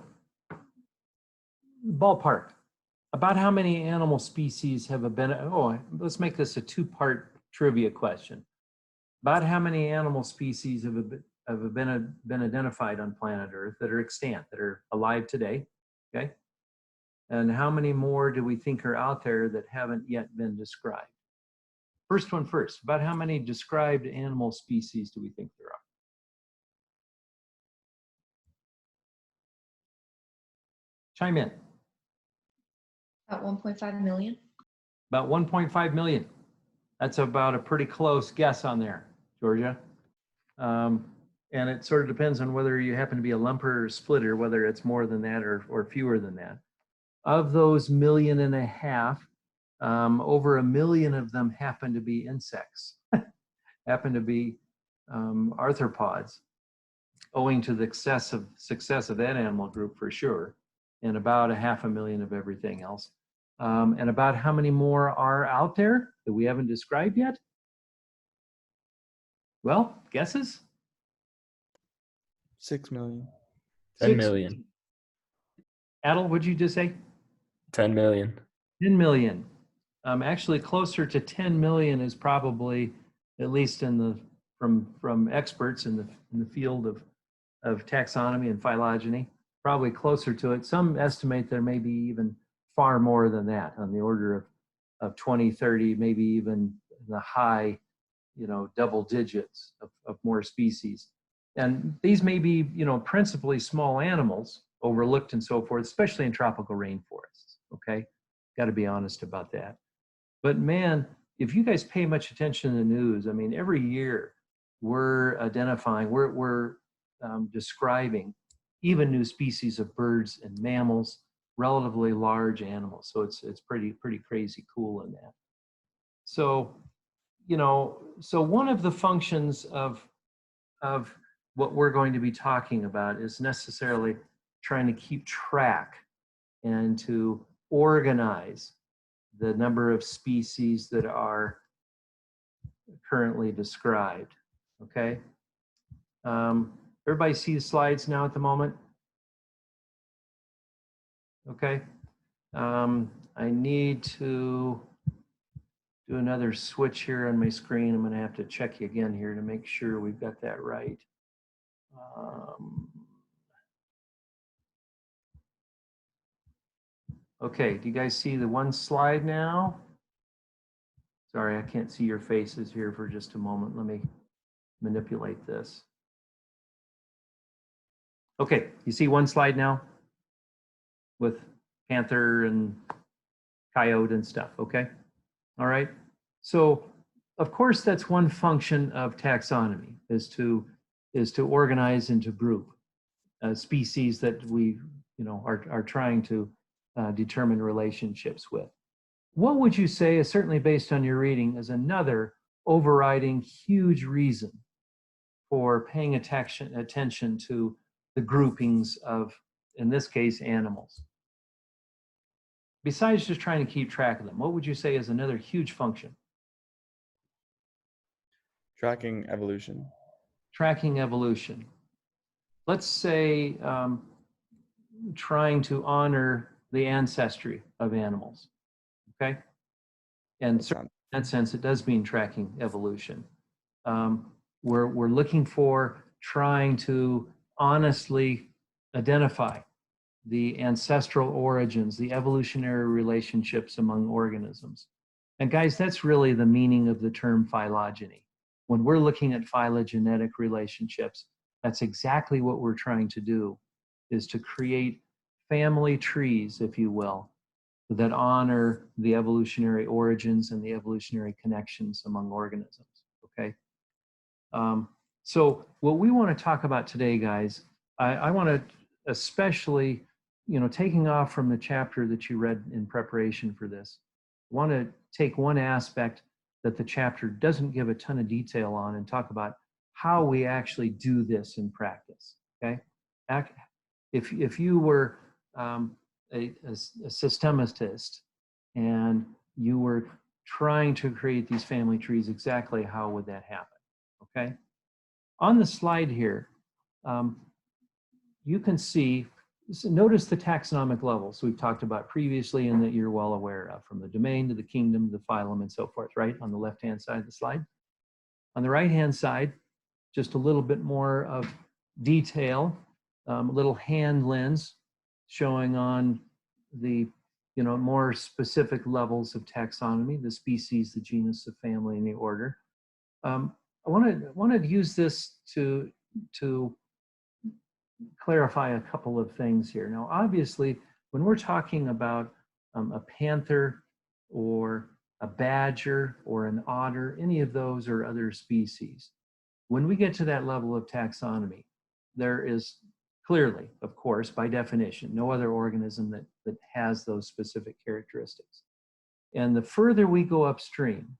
S1: ballpark, about how many animal species have been, let's make this a two-part trivia question. About how many animal species have been identified on planet Earth that are extant, that are alive today, okay? And how many more do we think are out there that haven't yet been described? First one first, about how many described animal species do we think there are? Chime in.
S15: About 1.5 million.
S1: About 1.5 million. That's about a pretty close guess on there, Georgia. And it sort of depends on whether you happen to be a lumper or splitter, whether it's more than that or fewer than that. Of those 1.5 million, over 1 million of them happen to be insects, happen to be arthropods, owing to the success of that animal group for sure, and about 500,000 of everything else. And about how many more are out there that we haven't described yet? Well, guesses?
S5: 6 million.
S14: 10 million.
S1: Adel, what'd you just say?
S14: 10 million.
S1: 10 million. Actually, closer to 10 million is probably, at least in the from experts in the field of taxonomy and phylogeny, probably closer to it. Some estimate there may be even far more than that, on the order of 20, 30, maybe even the high, double digits of more species. And these may be, principally small animals, overlooked and so forth, especially in tropical rainforests, okay? Got to be honest about that. But man, if you guys pay much attention to the news, I mean, every year we're identifying, we're describing even new species of birds and mammals, relatively large animals. So it's pretty crazy cool in that. So, so one of the functions of what we're going to be talking about is necessarily trying to keep track and to organize the number of species that are currently described, okay? Everybody see the slides now at the moment? Okay. I need to do another switch here on my screen. I'm going to have to check you again here to make sure we've got that right. Okay, do you guys see the one slide now? Sorry, I can't see your faces here for just a moment. Let me manipulate this. Okay, you see one slide now with panther and coyote and stuff, okay? All right, so of course that's one function of taxonomy is to organize and to group species that we are trying to determine relationships with. What would you say is, certainly based on your reading, is another overriding huge reason for paying attention to the groupings of, in this case, animals? Besides just trying to keep track of them, what would you say is another huge function?
S12: Tracking evolution.
S1: Tracking evolution. Let's say trying to honor the ancestry of animals, okay? And in that sense, it does mean tracking evolution. We're looking for trying to honestly identify the ancestral origins, the evolutionary relationships among organisms. And guys, that's really the meaning of the term phylogeny. When we're looking at phylogenetic relationships, that's exactly what we're trying to do, is to create family trees, if you will, that honor the evolutionary origins and the evolutionary connections among organisms, okay? So what we want to talk about today, guys, I want to especially, taking off from the chapter that you read in preparation for this, I want to take one aspect that the chapter doesn't give a ton of detail on and talk about how we actually do this in practice, okay? If you were a systematist and you were trying to create these family trees, exactly how would that happen, okay? On the slide here, you can see, notice the taxonomic levels we've talked about previously and that you're well aware of, from the domain to the kingdom, the phylum, and so forth, right? On the left-hand side of the slide. On the right-hand side, just a little bit more of detail, a little hand lens showing on the more specific levels of taxonomy, the species, the genus, the family, and the order. I wanted to use this to clarify a couple of things here. Now, obviously, when we're talking about a panther or a badger or an otter, any of those or other species, when we get to that level of taxonomy, there is clearly, of course, by definition, no other organism that has those specific characteristics. And the further we go upstream,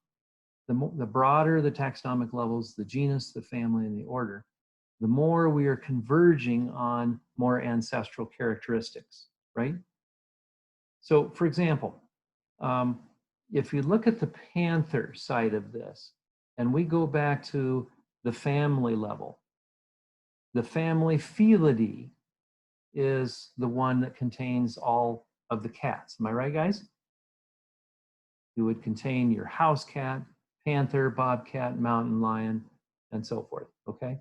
S1: the broader the taxonomic levels, the genus, the family, and the order, the more we are converging on more ancestral characteristics, right? So, for example, if you look at the panther side of this, and we go back to the family level, the family Phylogeny is the one that contains all of the cats. Am I right, guys? It would contain your house cat, panther, bobcat, mountain lion, and so forth, okay?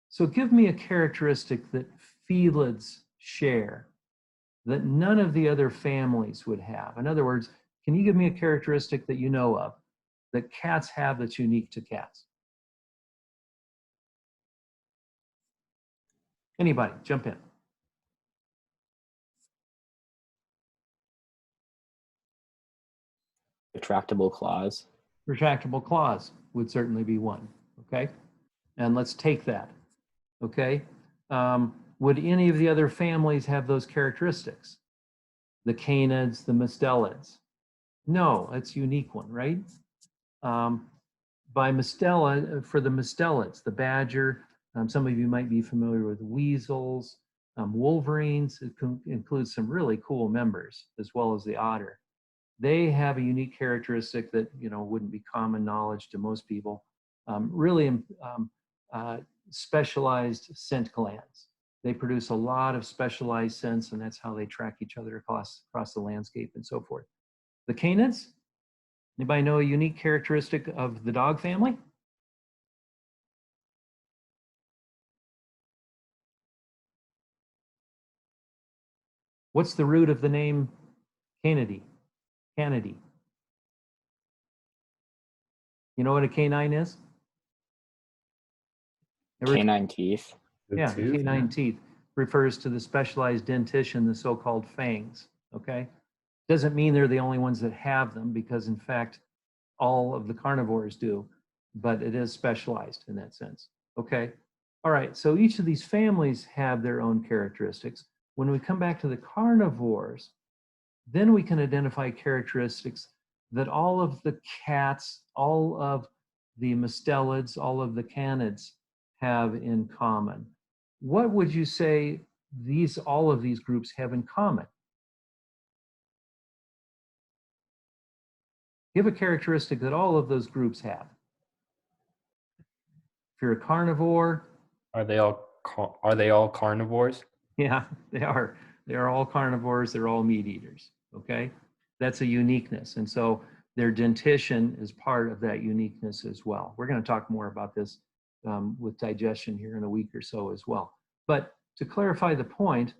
S1: So give me a characteristic that felids share that none of the other families would have. In other words, can you give me a characteristic that you know of that cats have that's unique to cats? Anybody, jump in.
S16: Retractable claws.
S1: Retractable claws would certainly be one, okay? And let's take that, okay? Would any of the other families have those characteristics? The canids, the mustelids? No, it's a unique one, right? By mustela, for the mustelids, the badger, some of you might be familiar with weasels, wolverines. It includes some really cool members, as well as the otter. They have a unique characteristic that wouldn't be common knowledge to most people. Really specialized scent glands. They produce a lot of specialized scents, and that's how they track each other across the landscape and so forth. The canids, anybody know a unique characteristic of the dog family? What's the root of the name canidy? Canidy. You know what a canine is?
S16: Canine teeth.
S1: Yeah, canine teeth refers to the specialized dentition, the so-called fangs, okay? Doesn't mean they're the only ones that have them, because in fact, all of the carnivores do, but it is specialized in that sense, okay? All right, so each of these families have their own characteristics. When we come back to the carnivores, then we can identify characteristics that all of the cats, all of the mustelids, all of the canids have in common. What would you say all of these groups have in common? Give a characteristic that all of those groups have. If you're a carnivore,
S14: Are they all carnivores?
S1: yeah, they are. They are all carnivores. They're all meat eaters. Okay, that's a uniqueness, and so their dentition is part of that uniqueness as well. We're going to talk more about this with digestion here in a week or so as well. But to clarify the point,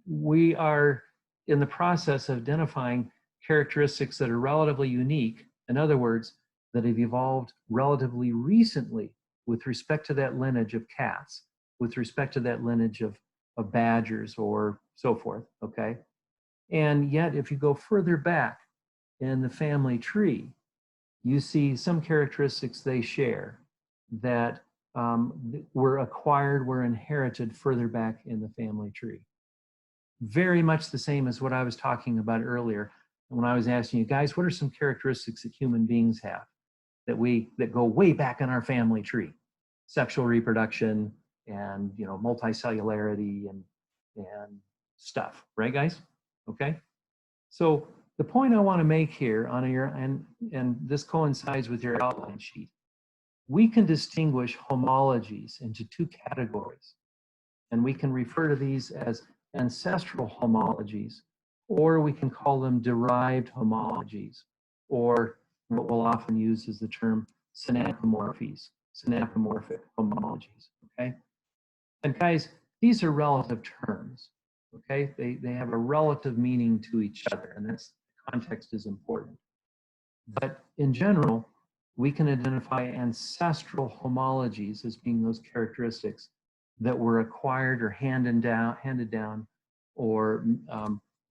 S1: we are in the process of identifying characteristics that are relatively unique. In other words, that have evolved relatively recently with respect to that lineage of cats, with respect to that lineage of badgers or so forth, okay? And yet, if you go further back in the family tree, you see some characteristics they share that were acquired, were inherited further back in the family tree. Very much the same as what I was talking about earlier when I was asking you guys, what are some characteristics that human beings have that go way back in our family tree? Sexual reproduction and multicellularity and stuff, right, guys? Okay. So the point I want to make here on and this coincides with your outline sheet. We can distinguish homologies into two categories, and we can refer to these as ancestral homologies, or we can call them derived homologies, or what we'll often use is the term synapomorphies, synapomorphic homologies, okay? And guys, these are relative terms, okay? They have a relative meaning to each other, and that's context is important. But in general, we can identify ancestral homologies as being those characteristics that were acquired or handed down or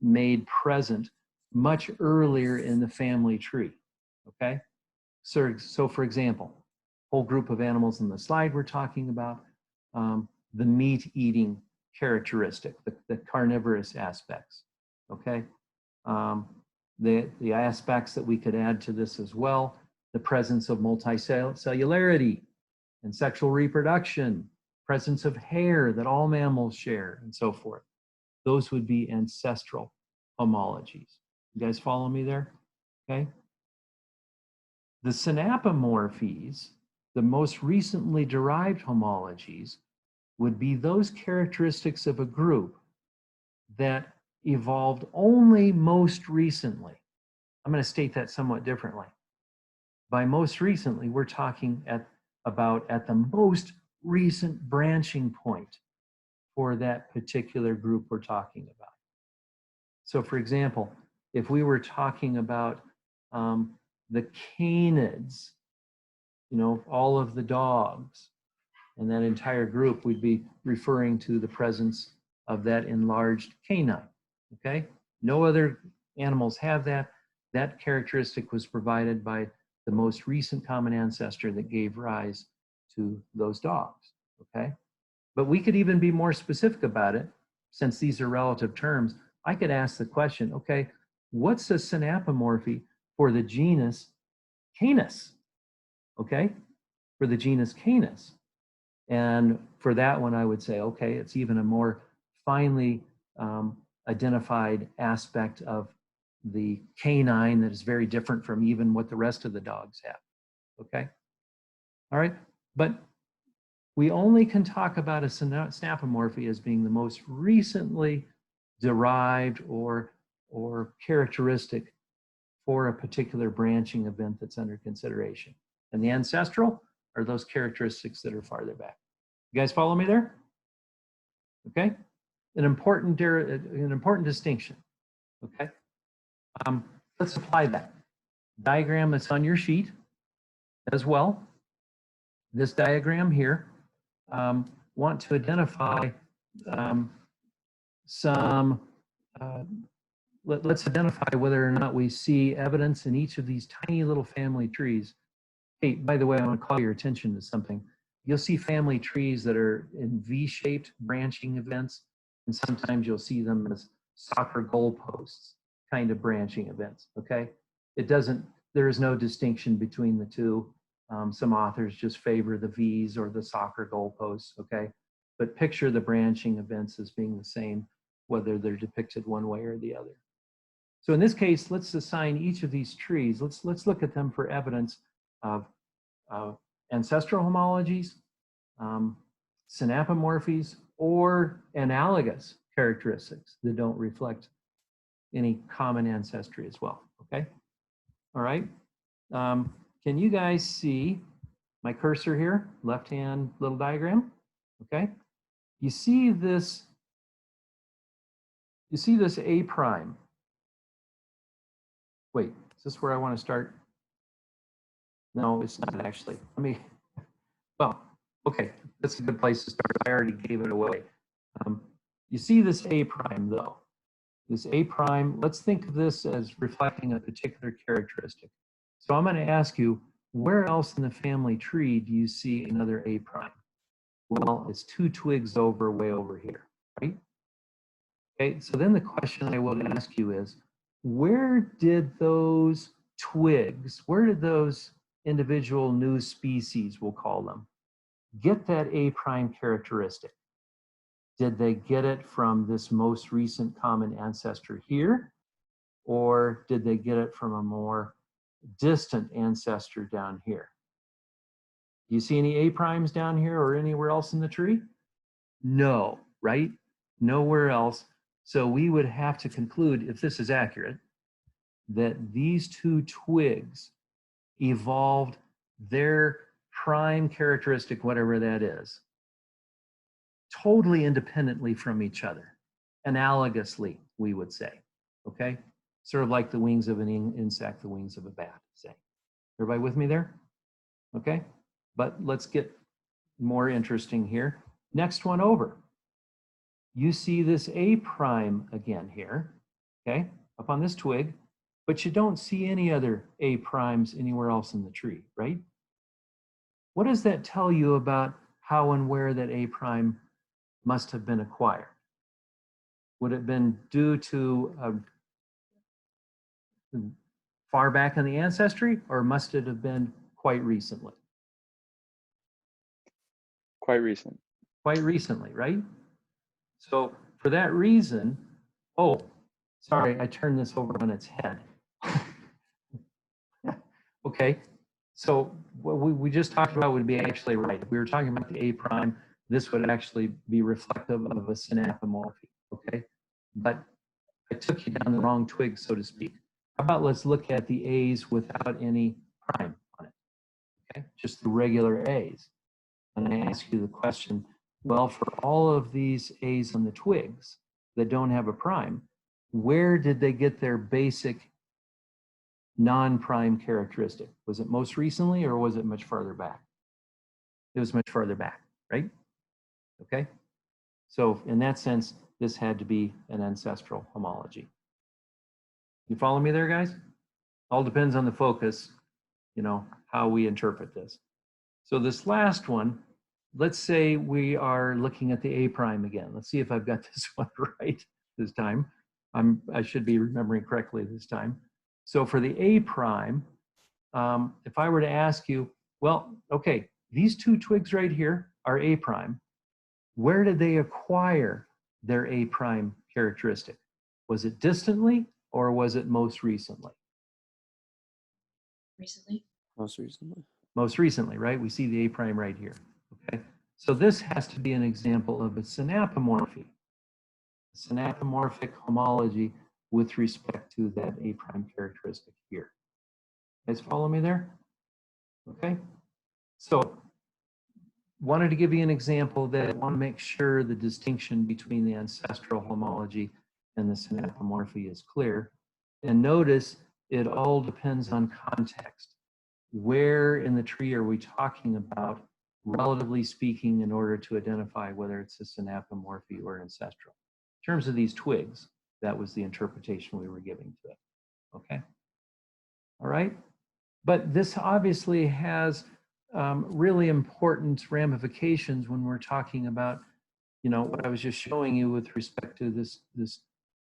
S1: made present much earlier in the family tree, okay? So for example, whole group of animals in the slide we're talking about, the meat-eating characteristic, the carnivorous aspects, okay? The aspects that we could add to this as well, the presence of multicellularity and sexual reproduction, presence of hair that all mammals share, and so forth. Those would be ancestral homologies. You guys follow me there? Okay. The synapomorphies, the most recently derived homologies, would be those characteristics of a group that evolved only most recently. I'm going to state that somewhat differently. By most recently, we're talking about at the most recent branching point for that particular group we're talking about. So for example, if we were talking about the canids, all of the dogs, and that entire group, we'd be referring to the presence of that enlarged canine, okay? No other animals have that. That characteristic was provided by the most recent common ancestor that gave rise to those dogs, okay? But we could even be more specific about it, since these are relative terms. I could ask the question, okay, what's a synapomorphy for the genus Canis, okay? For the genus Canis. And for that one, I would say, okay, it's even a more finely identified aspect of the canine that is very different from even what the rest of the dogs have, okay? All right, but we only can talk about a synapomorphy as being the most recently derived or characteristic for a particular branching event that's under consideration. And the ancestral are those characteristics that are farther back. You guys follow me there? Okay, an important distinction. Okay, let's apply that diagram that's on your sheet as well. This diagram here, want to identify let's identify whether or not we see evidence in each of these tiny little family trees. Hey, by the way, I want to call your attention to something. You'll see family trees that are in V-shaped branching events, and sometimes you'll see them as soccer goalposts kind of branching events, okay? There is no distinction between the two. Some authors just favor the V's or the soccer goalposts, okay? But picture the branching events as being the same, whether they're depicted one way or the other. So in this case, let's assign each of these trees, let's look at them for evidence of ancestral homologies, synapomorphies, or analogous characteristics that don't reflect any common ancestry as well, okay? All right, can you guys see my cursor here, left-hand little diagram, okay? You see this A prime. Wait, is this where I want to start? No, it's not actually. Well, okay, that's a good place to start. I already gave it away. You see this A prime though. This A prime, let's think of this as reflecting a particular characteristic. So I'm going to ask you, where else in the family tree do you see another A prime? Well, it's 2 twigs over, way over here, right? Okay, so then the question I will ask you is, where did those twigs, where did those individual new species, we'll call them, get that A prime characteristic? Did they get it from this most recent common ancestor here? Or did they get it from a more distant ancestor down here? Do you see any A primes down here or anywhere else in the tree? No, right? Nowhere else. So we would have to conclude, if this is accurate, that these 2 twigs evolved their prime characteristic, whatever that is, totally independently from each other, analogously, we would say, okay? Sort of like the wings of an insect, the wings of a bat, say. Everybody with me there? Okay, but let's get more interesting here. Next one over. You see this A prime again here, okay, up on this twig, but you don't see any other A primes anywhere else in the tree, right? What does that tell you about how and where that A prime must have been acquired? Would it have been due to far back in the ancestry, or must it have been quite recently?
S12: Quite recent.
S1: Quite recently, right? So for that reason, oh, sorry, I turned this over on its head. Okay, so what we just talked about would be actually right. If we were talking about the A prime, this would actually be reflective of a synapomorphy, okay? But I took you down the wrong twig, so to speak. How about let's look at the A's without any prime on it, okay? Just the regular A's. And I ask you the question, well, for all of these A's on the twigs that don't have a prime, where did they get their basic non-prime characteristic? Was it most recently or was it much farther back? It was much farther back, right? Okay, so in that sense, this had to be an ancestral homology. You follow me there, guys? All depends on the focus, you know, how we interpret this. So this last one, let's say we are looking at the A prime again. Let's see if I've got this one right this time. I should be remembering correctly this time. So for the A prime, if I were to ask you, well, okay, these 2 twigs right here, are A prime. Where did they acquire their A prime characteristic? Was it distantly or was it most recently?
S15: Recently.
S3: Most recently.
S1: Most recently, right? We see the A prime right here. Okay. So this has to be an example of a synapomorphy. Synapomorphic homology with respect to that A prime characteristic here. You guys follow me there? Okay. So wanted to give you an example that I want to make sure the distinction between the ancestral homology and the synapomorphy is clear. And notice it all depends on context. Where in the tree are we talking about, relatively speaking, in order to identify whether it's a synapomorphy or ancestral? In terms of these twigs, that was the interpretation we were giving to it. Okay. All right. But this obviously has really important ramifications when we're talking about, what I was just showing you with respect to this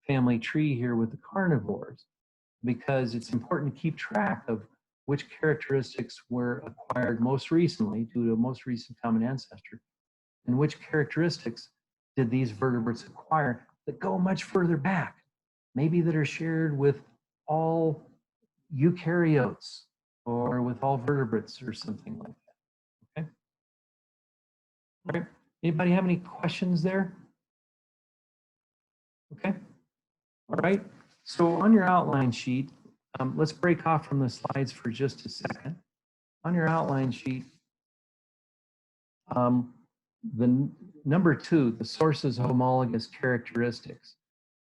S1: family tree here with the carnivores, because it's important to keep track of which characteristics were acquired most recently due to a most recent common ancestor, and which characteristics did these vertebrates acquire that go much further back, maybe that are shared with all eukaryotes or with all vertebrates or something like that. Okay. All right. Anybody have any questions there? Okay. All right. So on your outline sheet, let's break off from the slides for just a second. On your outline sheet, the number 2, the sources homologous characteristics.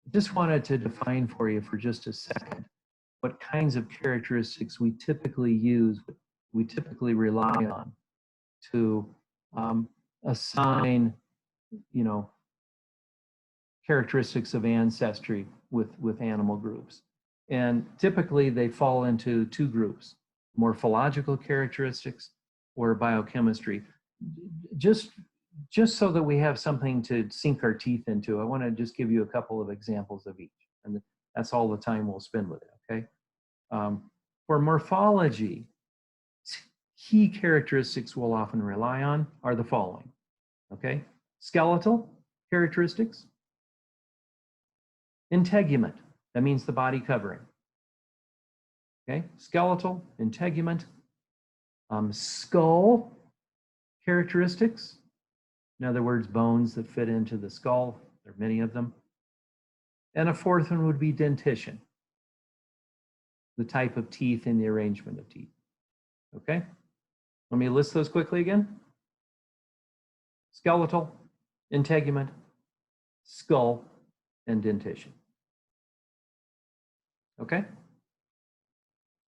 S1: I just wanted to define for you for just a second what kinds of characteristics we typically use, we typically rely on to assign, characteristics of ancestry with animal groups. And typically they fall into 2 groups, morphological characteristics or biochemistry. Just so that we have something to sink our teeth into, I want to just give you a couple of examples of each. And that's all the time we'll spend with it, okay? For morphology, key characteristics we'll often rely on are the following, okay? Skeletal characteristics, integument, that means the body covering, okay? Skeletal, integument, skull characteristics, in other words, bones that fit into the skull, there are many of them. And a fourth one would be dentition, the type of teeth and the arrangement of teeth, okay? Let me list those quickly again. Skeletal, integument, skull, and dentition. Okay?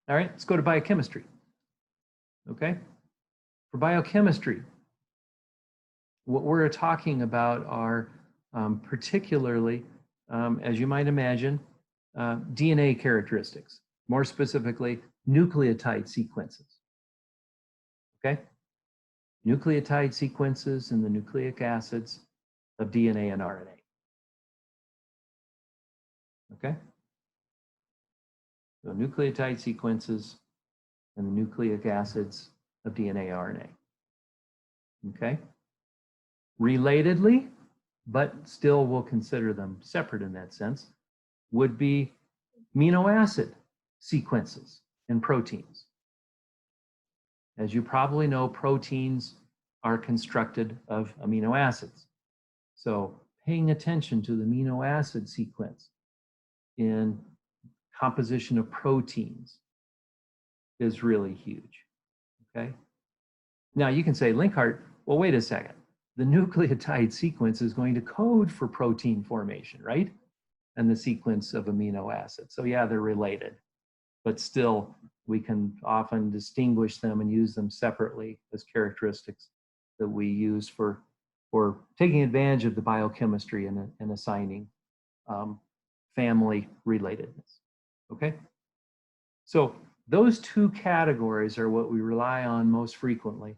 S1: All right, let's go to biochemistry. Okay? For biochemistry, what we're talking about are particularly, as you might imagine, DNA characteristics, more specifically, nucleotide sequences. Okay? Nucleotide sequences and the nucleic acids of DNA and RNA. Okay? So nucleotide sequences and the nucleic acids of DNA, RNA. Okay? Relatedly, but still we'll consider them separate in that sense, would be amino acid sequences in proteins. As you probably know, proteins are constructed of amino acids. So paying attention to the amino acid sequence in composition of proteins is really huge, okay? Now you can say, Linkhart, well, wait a second. The nucleotide sequence is going to code for protein formation, right? And the sequence of amino acids. So yeah, they're related, but still we can often distinguish them and use them separately as characteristics that we use for taking advantage of the biochemistry and assigning family relatedness, okay? So those 2 categories are what we rely on most frequently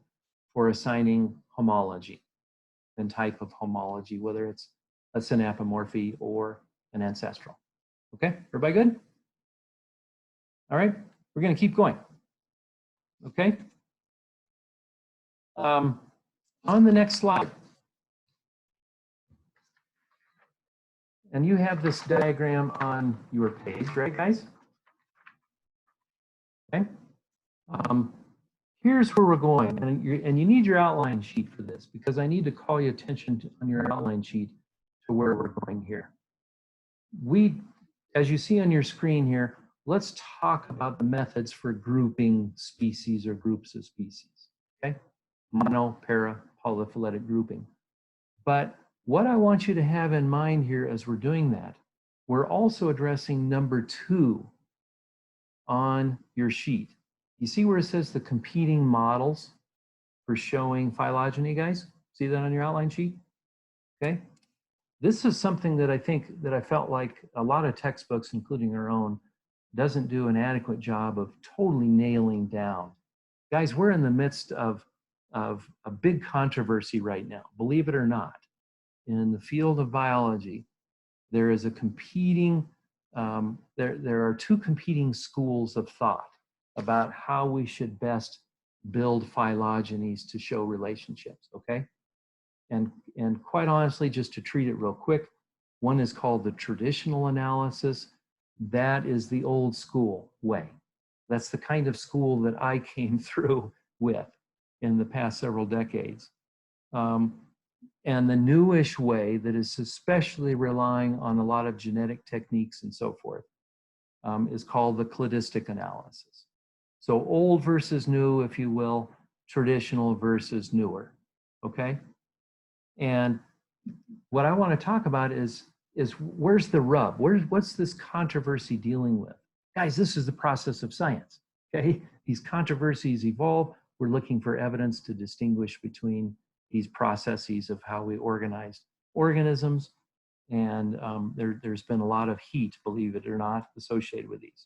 S1: for assigning homology and type of homology, whether it's a synapomorphy or an ancestral. Okay, everybody good? All right, we're gonna keep going, okay? On the next slide. And you have this diagram on your page, right, guys? Okay. Here's where we're going, and you need your outline sheet for this, because I need to call your attention on your outline sheet to where we're going here. As you see on your screen here, let's talk about the methods for grouping species or groups of species, okay? Mono, para, polyphyletic grouping. But what I want you to have in mind here as we're doing that, we're also addressing number 2 on your sheet. You see where it says the competing models for showing phylogeny, guys? See that on your outline sheet? Okay. This is something that I felt like a lot of textbooks, including our own, doesn't do an adequate job of totally nailing down. Guys, we're in the midst of a big controversy right now, believe it or not. In the field of biology, there is a competing, there are 2 competing schools of thought about how we should best build phylogenies to show relationships, okay? And quite honestly, just to treat it real quick, one is called the traditional analysis. That is the old school way. That's the kind of school that I came through with in the past several decades. And the newish way that is especially relying on a lot of genetic techniques and so forth is called the cladistic analysis. So old versus new, if you will, traditional versus newer, okay? And what I want to talk about is where's the rub? What's this controversy dealing with? Guys, this is the process of science, okay? These controversies evolve. We're looking for evidence to distinguish between these processes of how we organize organisms. And there's been a lot of heat, believe it or not, associated with these.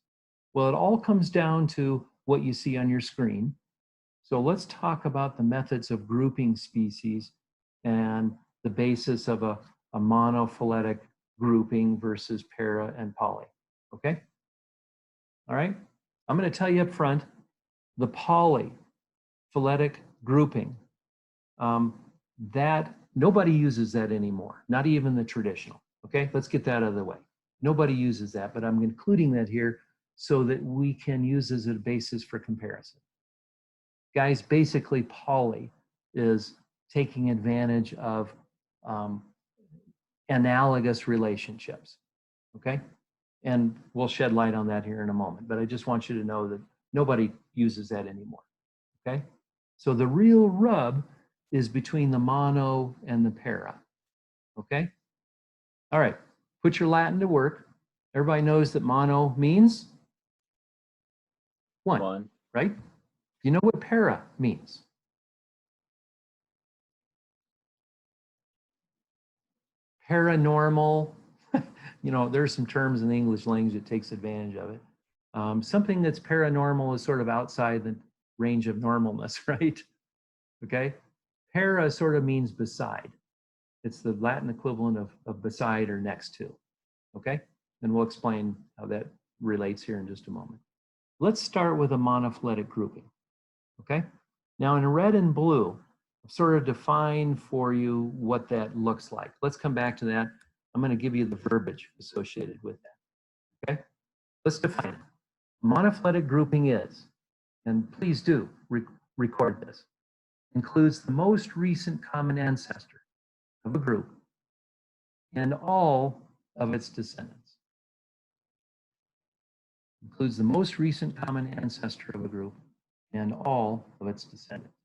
S1: Well, it all comes down to what you see on your screen. So let's talk about the methods of grouping species and the basis of a monophyletic grouping versus para and poly, okay? All right, I'm gonna tell you up front, the polyphyletic grouping, that nobody uses that anymore, not even the traditional, okay? Let's get that out of the way. Nobody uses that, but I'm including that here so that we can use as a basis for comparison. Guys, basically poly is taking advantage of analogous relationships, okay? And we'll shed light on that here in a moment, but I just want you to know that nobody uses that anymore, okay? So the real rub is between the mono and the para, okay? All right, put your Latin to work. Everybody knows that mono means one, right? You know what para means? Paranormal. You know, there's some terms in the English language that takes advantage of it. Something that's paranormal is sort of outside the range of normalness, right? Okay. Para sort of means beside. It's the Latin equivalent of beside or next to. Okay. And we'll explain how that relates here in just a moment. Let's start with a monophyletic grouping. Okay. Now in red and blue, I've sort of defined for you what that looks like. Let's come back to that. I'm going to give you the verbiage associated with that. Okay. Let's define it. Monophyletic grouping is, and please do record this, includes the most recent common ancestor of a group and all of its descendants. Includes the most recent common ancestor of a group and all of its descendants.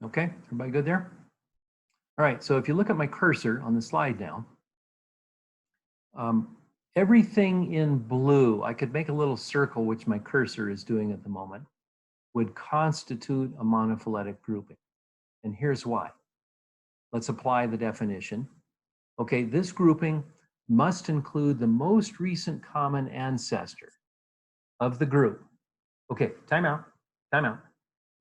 S1: Okay, everybody good there? All right, so if you look at my cursor on the slide now, everything in blue, I could make a little circle, which my cursor is doing at the moment, would constitute a monophyletic grouping. And here's why. Let's apply the definition. Okay, this grouping must include the most recent common ancestor of the group. Okay, time out, time out.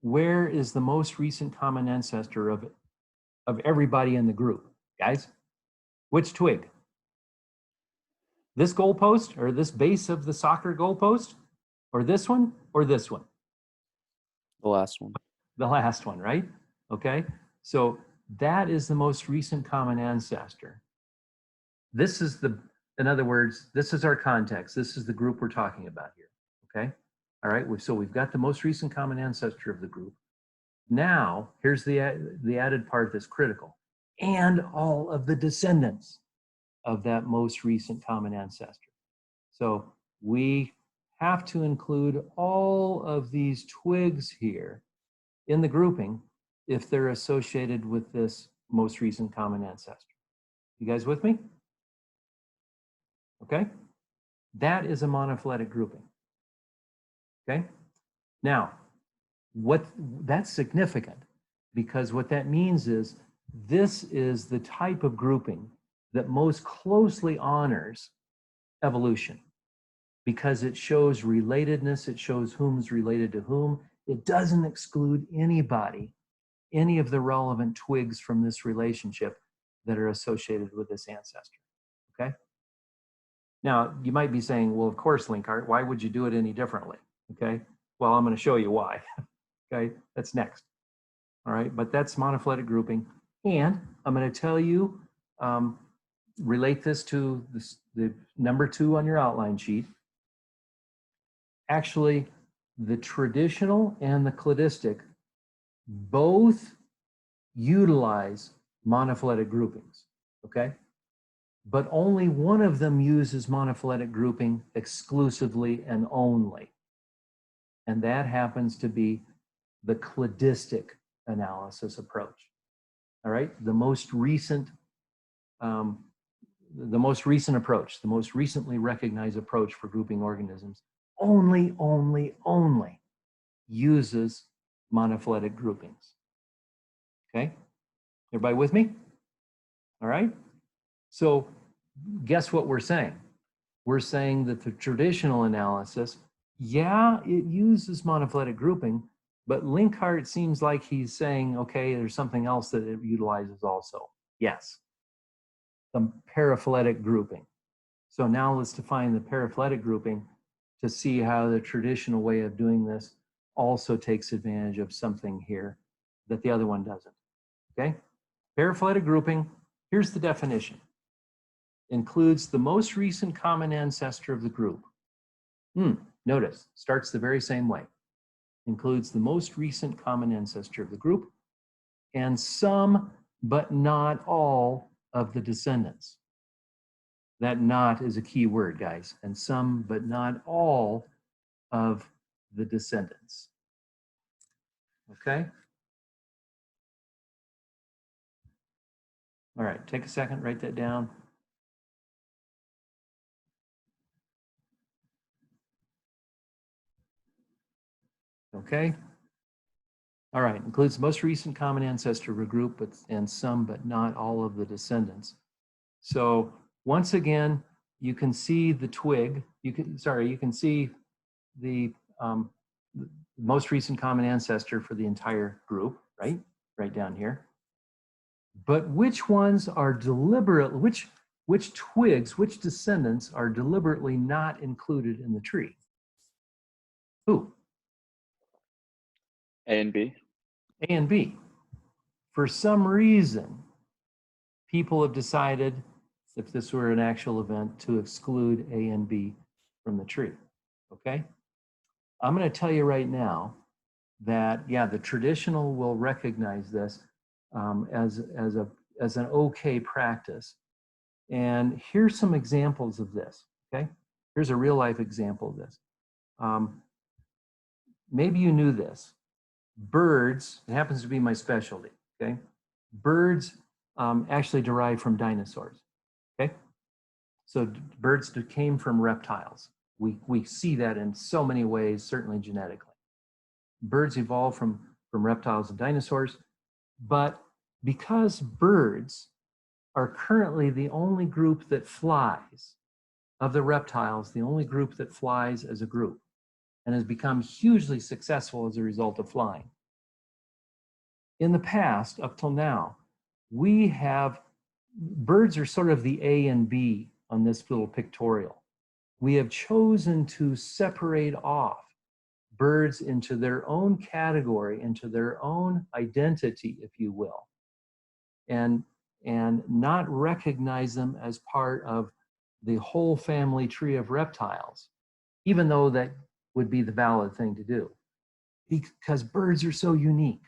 S1: Where is the most recent common ancestor of of everybody in the group? Guys, which twig? This goalpost or this base of the soccer goalpost? Or this one or this one?
S3: The last one.
S1: The last one, right? Okay, so that is the most recent common ancestor. This is the, in other words, this is our context. This is the group we're talking about here, okay? All right, so we've got the most recent common ancestor of the group. Now, here's the added part that's critical. And all of the descendants of that most recent common ancestor. So we have to include all of these twigs here in the grouping if they're associated with this most recent common ancestor. You guys with me? Okay, that is a monophyletic grouping. Okay, now that's significant because what that means is this is the type of grouping that most closely honors evolution because it shows relatedness, it shows whom's related to whom. It doesn't exclude anybody, any of the relevant twigs from this relationship that are associated with this ancestor, okay? Now, you might be saying, well, of course, Linkart, why would you do it any differently, okay? Well, I'm gonna show you why, okay? That's next, all right? But that's monophyletic grouping. And I'm gonna tell you, relate this to the number 2 on your outline sheet. Actually, the traditional and the cladistic both utilize monophyletic groupings, okay? But only one of them uses monophyletic grouping exclusively and only. And that happens to be the cladistic analysis approach, all right? The most recent approach, the most recently recognized approach for grouping organisms only uses monophyletic groupings. Okay, everybody with me? All right, so guess what we're saying? We're saying that the traditional analysis, yeah, it uses monophyletic grouping, but Linkart seems like he's saying, okay, there's something else that it utilizes also. Yes, the paraphyletic grouping. So now let's define the paraphyletic grouping to see how the traditional way of doing this also takes advantage of something here that the other one doesn't, okay? Paraphyletic grouping, here's the definition. Includes the most recent common ancestor of the group. Notice, starts the very same way. Includes the most recent common ancestor of the group and some, but not all, of the descendants. That "not" is a key word, guys. And some, but not all, of the descendants. Okay? All right, take a second, write that down. Okay? All right, includes the most recent common ancestor of a group and some, but not all, of the descendants. So once again, you can see the twig, you can see the most recent common ancestor for the entire group, right? Right down here. But which ones are deliberate, which twigs, which descendants are deliberately not included in the tree? Who?
S12: A and B.
S1: A and B. For some reason, people have decided, if this were an actual event, to exclude A and B from the tree, okay? I'm gonna tell you right now that, yeah, the traditional will recognize this as an okay practice. And here's some examples of this, okay? Here's a real life example of this. Maybe you knew this. Birds, it happens to be my specialty, okay? Birds actually derive from dinosaurs, okay? So birds came from reptiles. We see that in so many ways, certainly genetically. Birds evolved from reptiles and dinosaurs, but because birds are currently the only group that flies, of the reptiles, the only group that flies as a group and has become hugely successful as a result of flying. In the past, up till now, we have, birds are sort of the A and B on this little pictorial. We have chosen to separate off birds into their own category, into their own identity, if you will, and not recognize them as part of the whole family tree of reptiles, even though that would be the valid thing to do, because birds are so unique.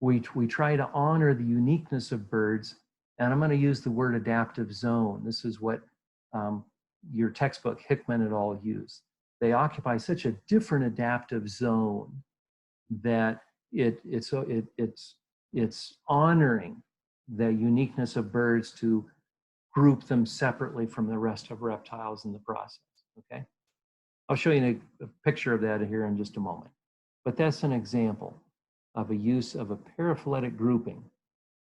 S1: We try to honor the uniqueness of birds, and I'm going to use the word adaptive zone. This is what your textbook Hickman et al. Used. They occupy such a different adaptive zone that it's honoring the uniqueness of birds to group them separately from the rest of reptiles in the process, okay? I'll show you a picture of that here in just a moment. But that's an example of a use of a paraphyletic grouping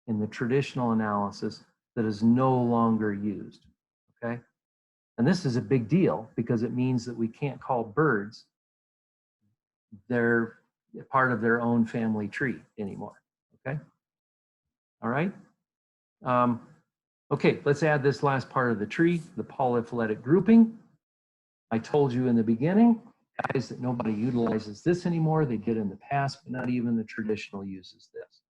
S1: in the traditional analysis that is no longer used, okay? And this is a big deal because it means that we can't call birds they're part of their own family tree anymore, okay? All right? Okay, let's add this last part of the tree, the polyphyletic grouping. I told you in the beginning, guys, that nobody utilizes this anymore. They did in the past, but not even the traditional uses this.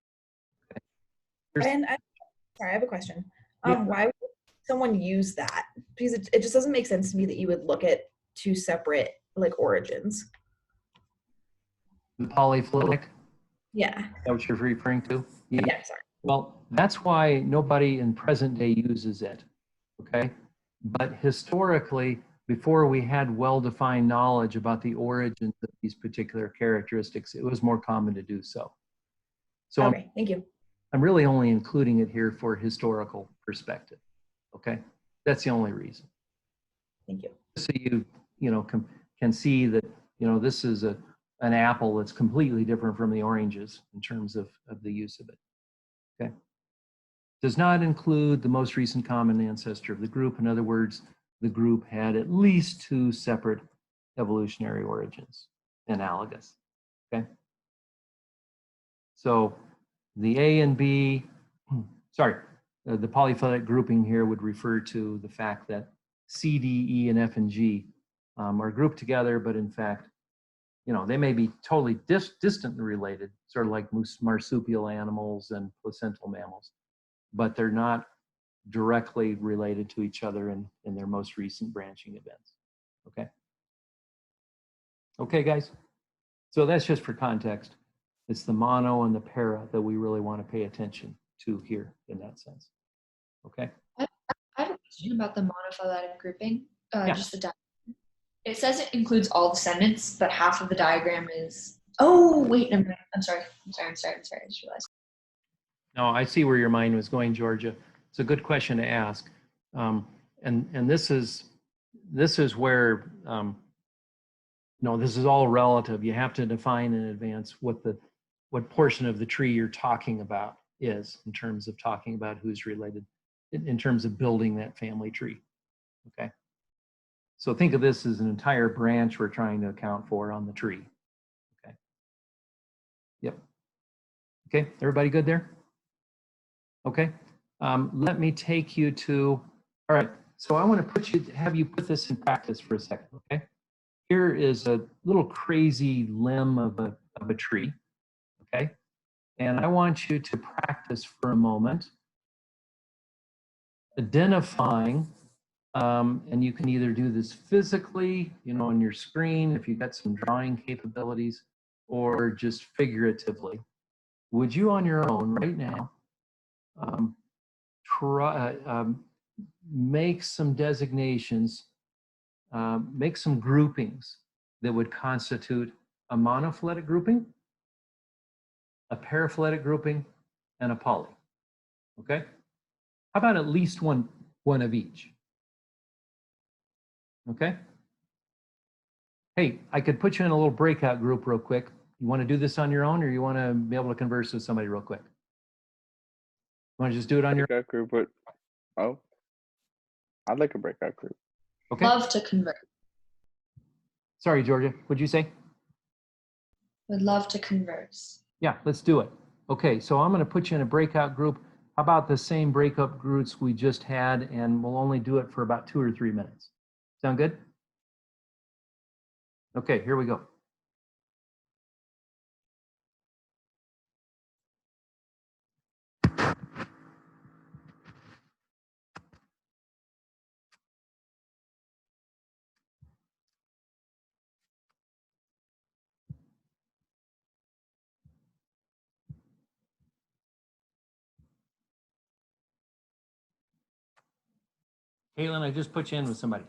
S1: Okay.
S8: And sorry, I have a question. Why would someone use that? Because it just doesn't make sense to me that you would look at two separate like origins.
S1: The polyphyletic?
S8: Yeah.
S1: Is that what you're referring to?
S8: Yeah, sorry.
S1: Well, that's why nobody in present day uses it, okay? But historically, before we had well-defined knowledge about the origins of these particular characteristics, it was more common to do so. So
S8: okay, thank you.
S1: I'm really only including it here for historical perspective, okay? That's the only reason.
S8: Thank you.
S1: So you can see that, this is an apple that's completely different from the oranges in terms of the use of it. Okay. Does not include the most recent common ancestor of the group. In other words, the group had at least two separate evolutionary origins, analogous. Okay. So the A and B, sorry, the polyphyletic grouping here would refer to the fact that C, D, E, and F and G are grouped together, but in fact, they may be totally distantly related, sort of like marsupial animals and placental mammals, but they're not directly related to each other in their most recent branching events. Okay. Okay, guys. So that's just for context. It's the mono and the para that we really want to pay attention to here in that sense. Okay.
S15: I have a question about the monophyletic grouping.
S1: Yeah.
S15: Just the diagram. It says it includes all descendants, but half of the diagram is. Oh wait, I'm sorry. I just realized.
S1: No, I see where your mind was going, Georgia. It's a good question to ask, and this is where this is all relative. You have to define in advance what portion of the tree you're talking about is in terms of talking about who's related, in terms of building that family tree. Okay. So think of this as an entire branch we're trying to account for on the tree. Okay. Yep. Okay, everybody good there? Okay. Let me take you to, all right, so I want to have you put this in practice for a second, okay? Here is a little crazy limb of a tree, okay? And I want you to practice for a moment identifying, and you can either do this physically, on your screen if you've got some drawing capabilities, or just figuratively. Would you on your own right now make some designations, make some groupings that would constitute a monophyletic grouping, a paraphyletic grouping, and a poly. Okay? How about at least one of each? Okay? Hey, I could put you in a little breakout group real quick. You want to do this on your own, or you want to be able to converse with somebody real quick? You want to just do it on your
S12: breakout group? But I'd like a breakout group.
S1: Okay.
S15: Love to convert.
S1: Sorry, Georgia. What'd you say?
S15: Would love to converse.
S1: Yeah, let's do it. Okay, so I'm going to put you in a breakout group. How about the same breakup groups we just had, and we'll only do it for about 2 or 3 minutes. Sound good? Okay, here we go. Caitlin, I just put you in with somebody.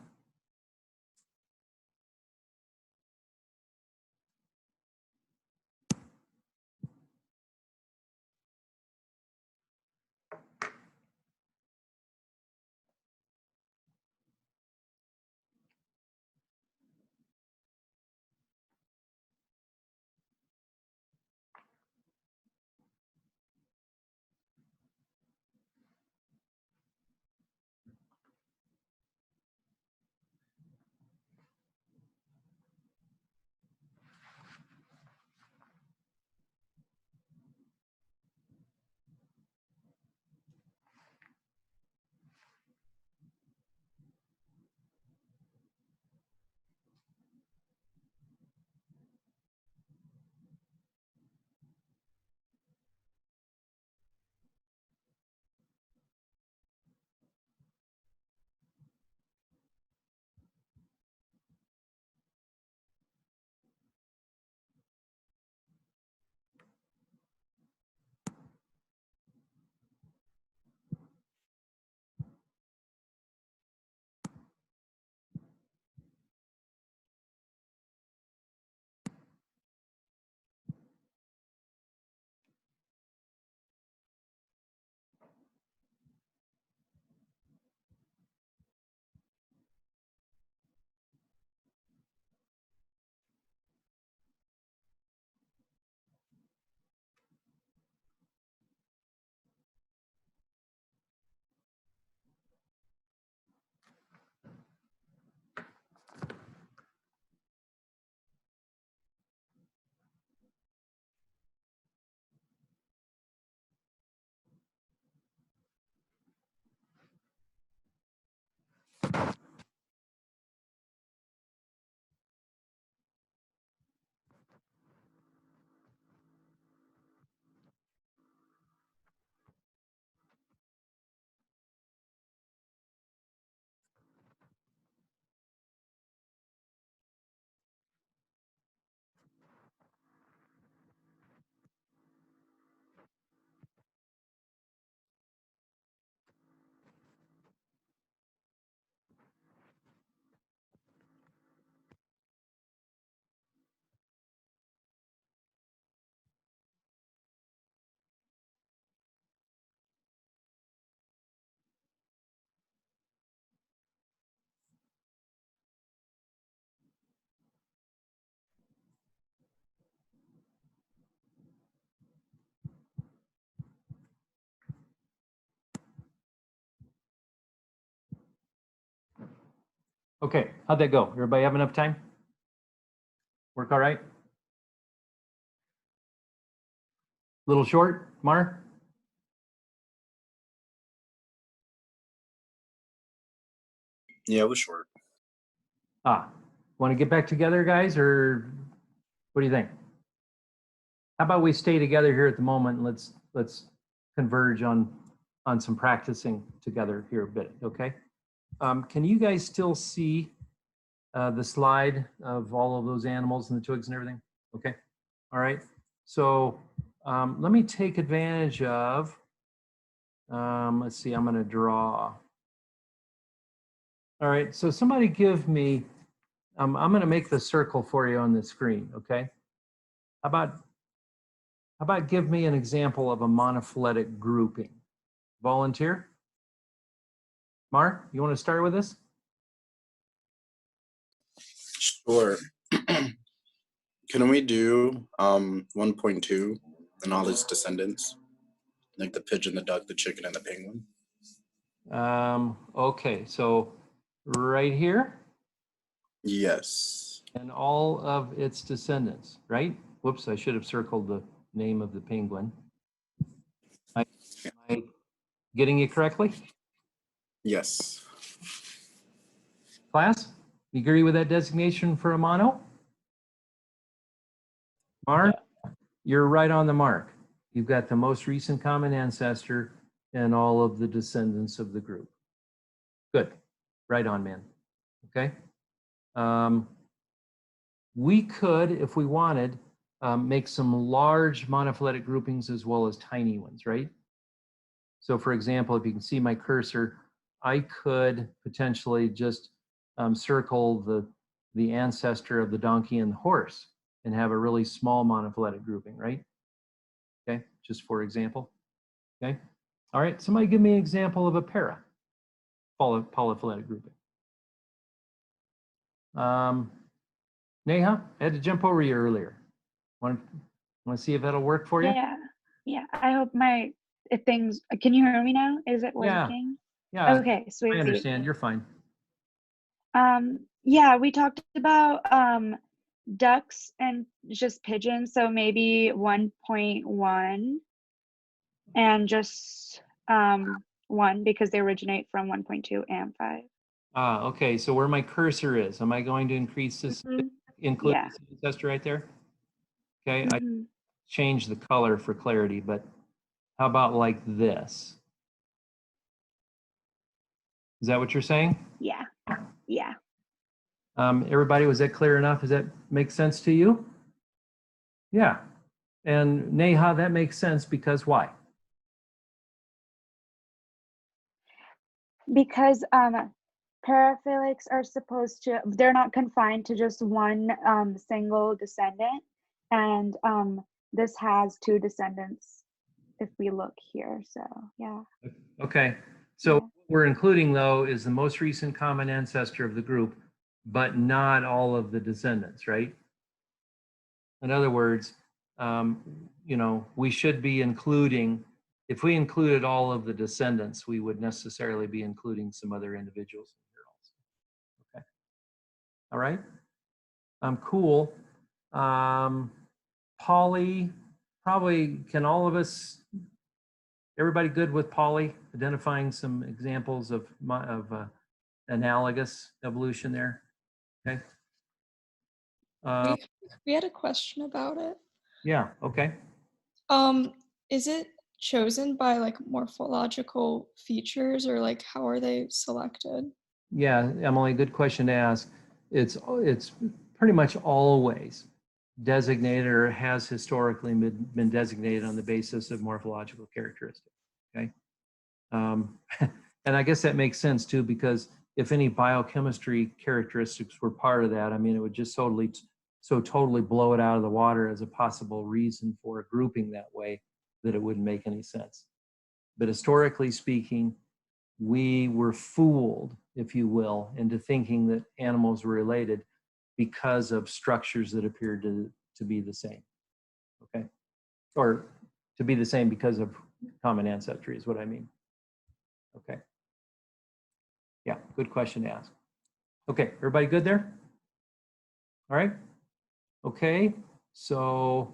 S1: Okay, how'd that go? Everybody have enough time? Work all right? Little short, Mar?
S18: Yeah, it was short.
S1: Want to get back together, guys, or what do you think? How about we stay together here at the moment and let's converge on some practicing together here a bit, okay? Can you guys still see the slide of all of those animals and the twigs and everything? Okay, all right. So let me take advantage of, let's see, I'm gonna draw. All right, so somebody give me, I'm gonna make the circle for you on the screen, okay? How about give me an example of a monophyletic grouping? Volunteer? Mark, you want to start with this?
S18: Sure. Can we do 1.2 and all its descendants? Like the pigeon, the duck, the chicken, and the penguin?
S1: Okay, so right here?
S18: Yes.
S1: And all of its descendants, right? Whoops, I should have circled the name of the penguin. Getting it correctly?
S18: Yes.
S1: Class, you agree with that designation for a mono? Mark, you're right on the mark. You've got the most recent common ancestor and all of the descendants of the group. Good. Right on, man. Okay. We could, if we wanted, make some large monophyletic groupings as well as tiny ones, right? So for example, if you can see my cursor, I could potentially just circle the ancestor of the donkey and the horse and have a really small monophyletic grouping, right? Okay, just for example. Okay. All right, somebody give me an example of a polyphyletic grouping. Neha, I had to jump over you earlier. Want to see if that'll work for you?
S19: Yeah. I hope if things, can you hear me now? Is it working?
S1: Yeah.
S19: Okay, sweet.
S1: I understand. You're fine.
S19: Yeah, we talked about ducks and just pigeons, so maybe 1.1 and just 1 because they originate from 1.2 and 5.
S1: Okay, so where my cursor is, am I going to increase this, include
S19: Yeah.
S1: this ancestor right there? Okay, I changed the color for clarity, but how about like this? Is that what you're saying?
S19: Yeah.
S1: Everybody, was that clear enough? Does that make sense to you? Yeah. And Neha, that makes sense because why?
S19: Because paraphilics are supposed to, they're not confined to just one single descendant. And this has 2 descendants if we look here, so yeah.
S1: Okay, so what we're including though is the most recent common ancestor of the group, but not all of the descendants, right? In other words, we should be including, if we included all of the descendants, we would necessarily be including some other individuals here also. Okay. All right. Cool. Poly, probably, can all of us, everybody good with poly, identifying some examples of analogous evolution there? Okay.
S20: We had a question about it.
S1: Yeah, okay.
S20: Is it chosen by like morphological features or like how are they selected?
S1: Yeah, Emily, good question to ask. It's pretty much always designated or has historically been designated on the basis of morphological characteristics, okay? And I guess that makes sense too, because if any biochemistry characteristics were part of that, I mean, it would just totally blow it out of the water as a possible reason for a grouping that way that it wouldn't make any sense. But historically speaking, we were fooled, if you will, into thinking that animals were related because of structures that appeared to be the same, okay? Or to be the same because of common ancestry is what I mean. Okay. Yeah, good question to ask. Okay, everybody good there? All right. Okay, so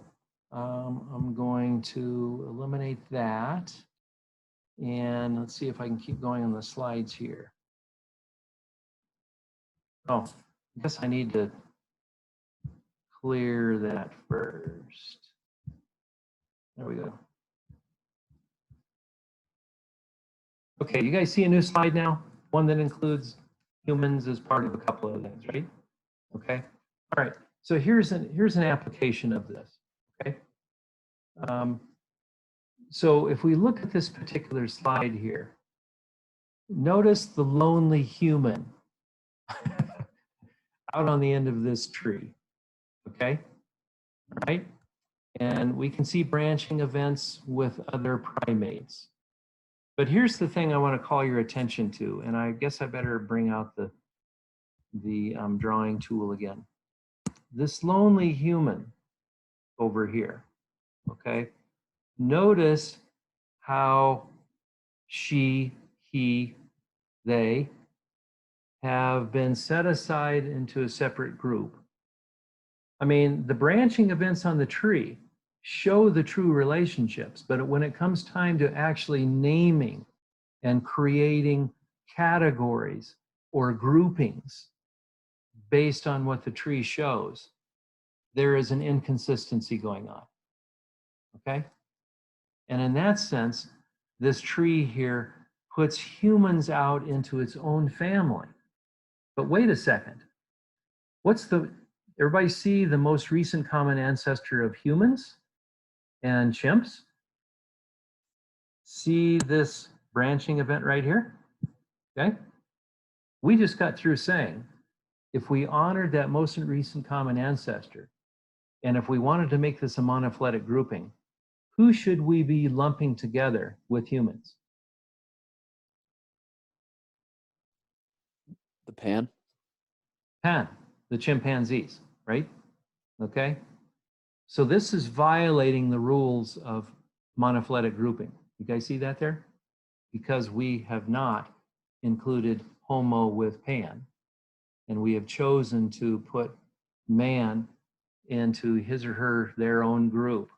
S1: I'm going to eliminate that. And let's see if I can keep going on the slides here. Oh, I guess I need to clear that first. There we go. Okay, you guys see a new slide now? One that includes humans as part of a couple of things, right? Okay. All right. So here's an application of this. Okay. So if we look at this particular slide here, notice the lonely human out on the end of this tree. Okay. All right. And we can see branching events with other primates. But here's the thing I want to call your attention to, and I guess I better bring out the drawing tool again. This lonely human over here, okay? Notice how she, he, they have been set aside into a separate group. I mean, the branching events on the tree show the true relationships, but when it comes time to actually naming and creating categories or groupings based on what the tree shows, there is an inconsistency going on. Okay? And in that sense, this tree here puts humans out into its own family. But wait a second. Everybody see the most recent common ancestor of humans and chimps? See this branching event right here? Okay? We just got through saying, if we honored that most recent common ancestor, and if we wanted to make this a monophyletic grouping, who should we be lumping together with humans?
S3: The pan.
S1: Pan, the chimpanzees, right? Okay? So this is violating the rules of monophyletic grouping. You guys see that there? Because we have not included Homo with Pan, and we have chosen to put man into his or her, their own group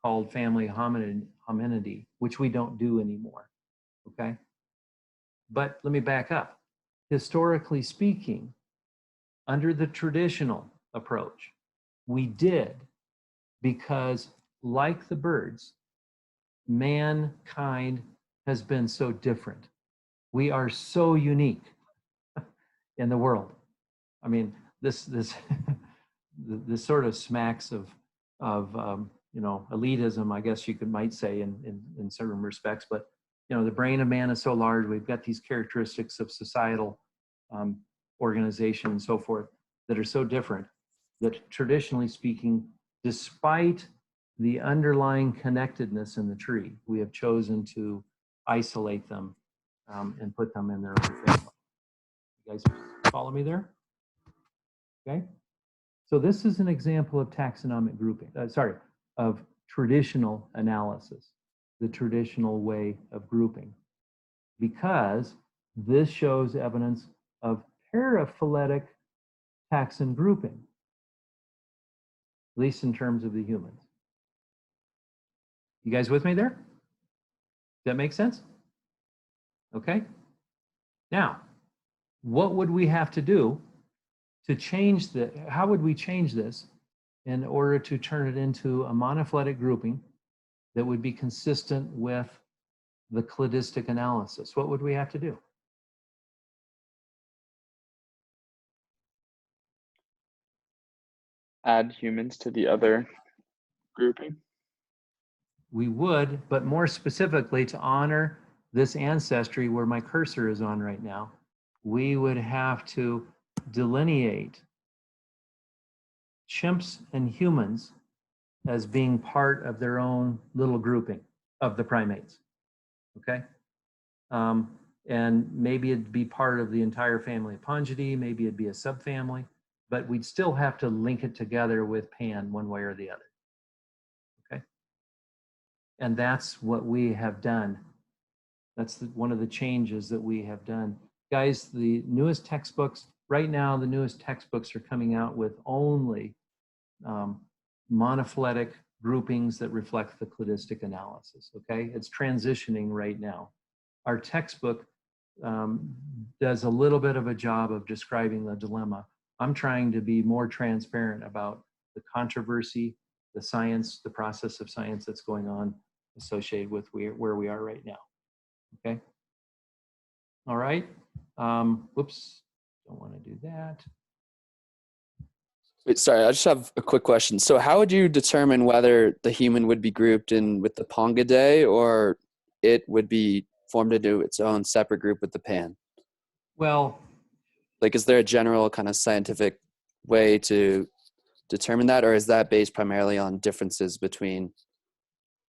S1: called family hominidae, which we don't do anymore, okay? But let me back up. Historically speaking, under the traditional approach, we did, because like the birds, mankind has been so different. We are so unique in the world. I mean, this this sort of smacks of elitism, I guess you might say in certain respects. But the brain of man is so large. We've got these characteristics of societal organization and so forth that are so different that, traditionally speaking, despite the underlying connectedness in the tree, we have chosen to isolate them and put them in their own family. You guys follow me there? Okay. So this is an example of taxonomic grouping, of traditional analysis, the traditional way of grouping, because this shows evidence of paraphyletic taxon grouping, at least in terms of the humans. You guys with me there? Does that make sense? Okay. Now, what would we have to do to change how would we change this in order to turn it into a monophyletic grouping that would be consistent with the cladistic analysis? What would we have to do?
S12: Add humans to the other grouping.
S1: We would, but more specifically, to honor this ancestry where my cursor is on right now, we would have to delineate chimps and humans as being part of their own little grouping of the primates, okay? And maybe it'd be part of the entire family of Pongidae, maybe it'd be a subfamily, but we'd still have to link it together with Pan one way or the other, okay? And that's what we have done. That's one of the changes that we have done. Guys, the newest textbooks, right now, the newest textbooks are coming out with only monophyletic groupings that reflect the cladistic analysis, okay? It's transitioning right now. Our textbook does a little bit of a job of describing the dilemma. I'm trying to be more transparent about the controversy, the science, the process of science that's going on associated with where we are right now, okay? All right, whoops, don't want to do that.
S3: Wait, sorry, I just have a quick question. So how would you determine whether the human would be grouped in with the Pongidae or it would be formed into its own separate group with the Pan?
S1: Well,
S3: like, is there a general kind of scientific way to determine that, or is that based primarily on differences between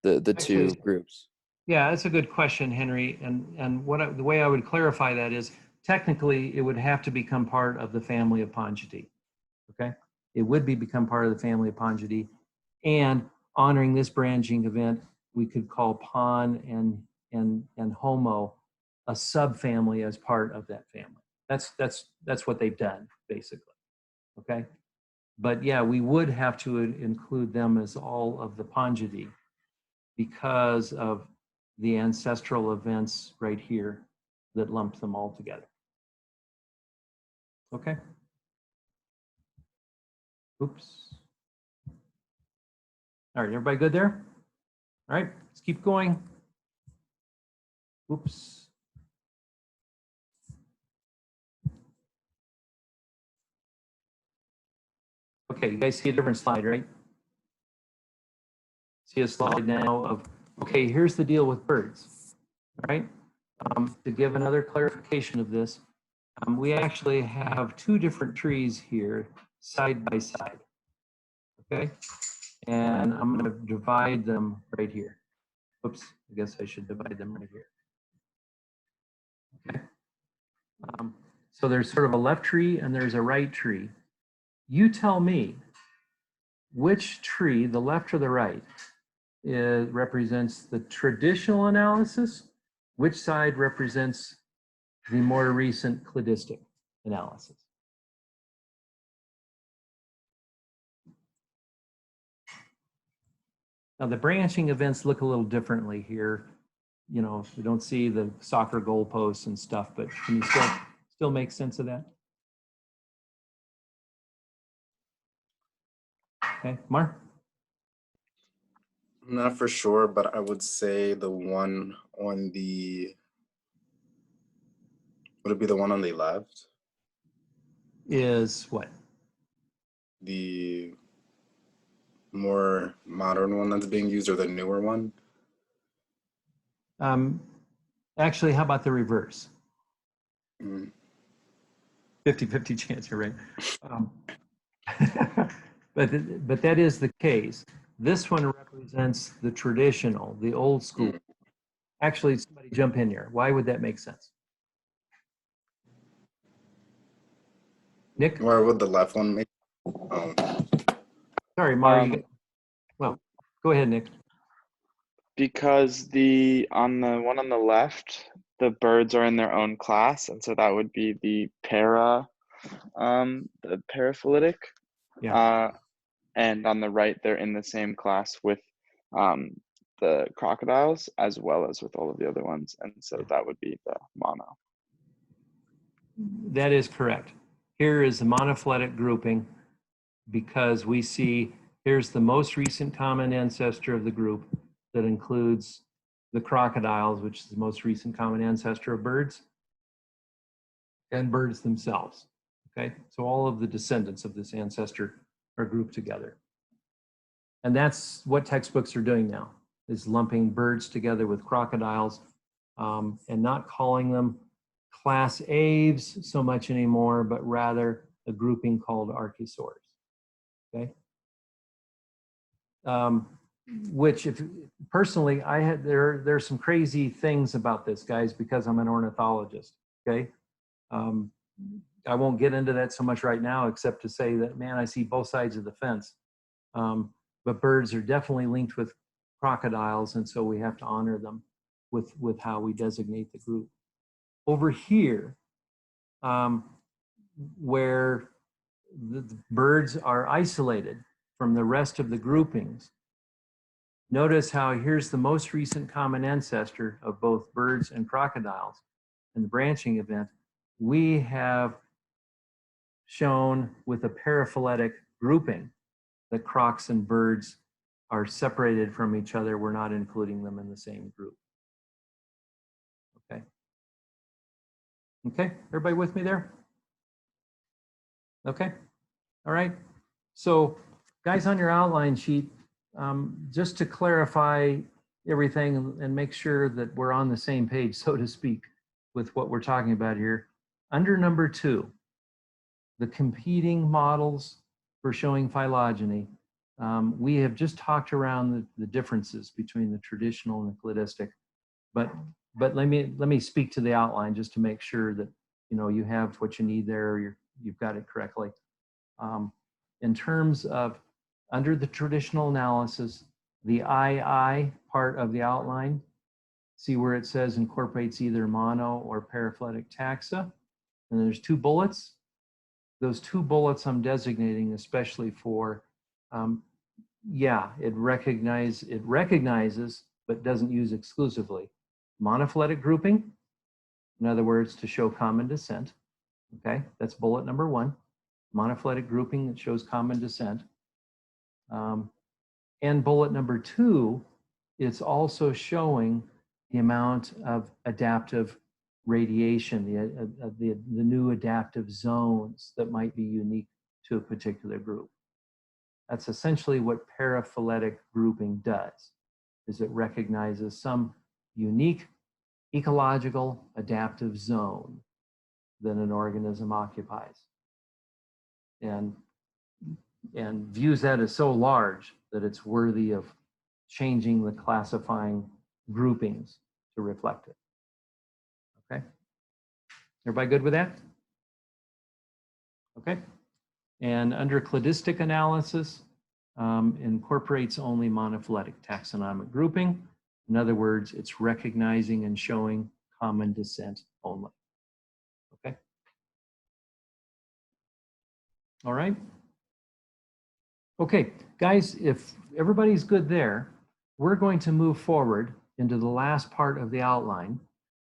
S3: the two groups?
S1: Yeah, that's a good question, Henry. And the way I would clarify that is, technically, it would have to become part of the family of Pongidae, okay? It would become part of the family of Pongidae, and honoring this branching event, we could call Pon and Homo a subfamily as part of that family. That's what they've done, basically, okay? But yeah, we would have to include them as all of the Pongidae because of the ancestral events right here that lump them all together. Okay. Oops. All right, everybody good there? All right, let's keep going. Oops. Okay, you guys see a different slide, right? See a slide now of, okay, here's the deal with birds, all right? To give another clarification of this, we actually have two different trees here side by side, okay? And I'm gonna divide them right here. Oops, I guess I should divide them right here. Okay. So there's sort of a left tree and there's a right tree. You tell me which tree, the left or the right, represents the traditional analysis, which side represents the more recent cladistic analysis. Now the branching events look a little differently here. You know, we don't see the soccer goalposts and stuff, but can you still make sense of that? Okay, Mar?
S18: I'm not for sure, but I would say the one on the, would it be the one on the left?
S1: Is what?
S18: The more modern one that's being used or the newer one?
S1: Actually, how about the reverse?
S18: Mm.
S1: 50-50 chance you're right. But that is the case. This one represents the traditional, the old school. Actually, somebody jump in here. Why would that make sense? Nick?
S18: Where would the left one make?
S1: Sorry, Mari. Well, go ahead, Nick.
S12: Because on the one on the left, the birds are in their own class, and so that would be the paraphyletic.
S1: Yeah.
S12: And on the right, they're in the same class with the crocodiles as well as with all of the other ones, and so that would be the mono.
S1: That is correct. Here is the monophyletic grouping because we see here's the most recent common ancestor of the group that includes the crocodiles, which is the most recent common ancestor of birds, and birds themselves. Okay, so all of the descendants of this ancestor are grouped together. And that's what textbooks are doing now, is lumping birds together with crocodiles and not calling them class aves so much anymore, but rather a grouping called archosaurs. Okay. Which, if personally, there's some crazy things about this, guys, because I'm an ornithologist. Okay. I won't get into that so much right now, except to say that, man, I see both sides of the fence. But birds are definitely linked with crocodiles, and so we have to honor them with how we designate the group. Over here, where the birds are isolated from the rest of the groupings, notice how here's the most recent common ancestor of both birds and crocodiles. In the branching event, we have shown with a paraphyletic grouping that crocs and birds are separated from each other. We're not including them in the same group. Okay. Okay, everybody with me there? Okay, all right. So guys, on your outline sheet, just to clarify everything and make sure that we're on the same page, so to speak, with what we're talking about here. Under number 2, the competing models for showing phylogeny, we have just talked around the differences between the traditional and the cladistic, but let me speak to the outline just to make sure that you have what you need there, you've got it correctly. In terms of under the traditional analysis, the II part of the outline, see where it says incorporates either mono or paraphyletic taxa, and there's 2 bullets. Those 2 bullets I'm designating especially for, yeah, it recognizes but doesn't use exclusively. Monophyletic grouping, in other words, to show common descent. Okay, that's bullet number 1. Monophyletic grouping that shows common descent. And bullet number 2, it's also showing the amount of adaptive radiation, the new adaptive zones that might be unique to a particular group. That's essentially what paraphyletic grouping does, is it recognizes some unique ecological adaptive zone that an organism occupies and views that as so large that it's worthy of changing the classifying groupings to reflect it. Okay, everybody good with that? Okay, and under cladistic analysis, incorporates only monophyletic taxonomic grouping. In other words, it's recognizing and showing common descent only. Okay. All right. Okay, guys, if everybody's good there, we're going to move forward into the last part of the outline.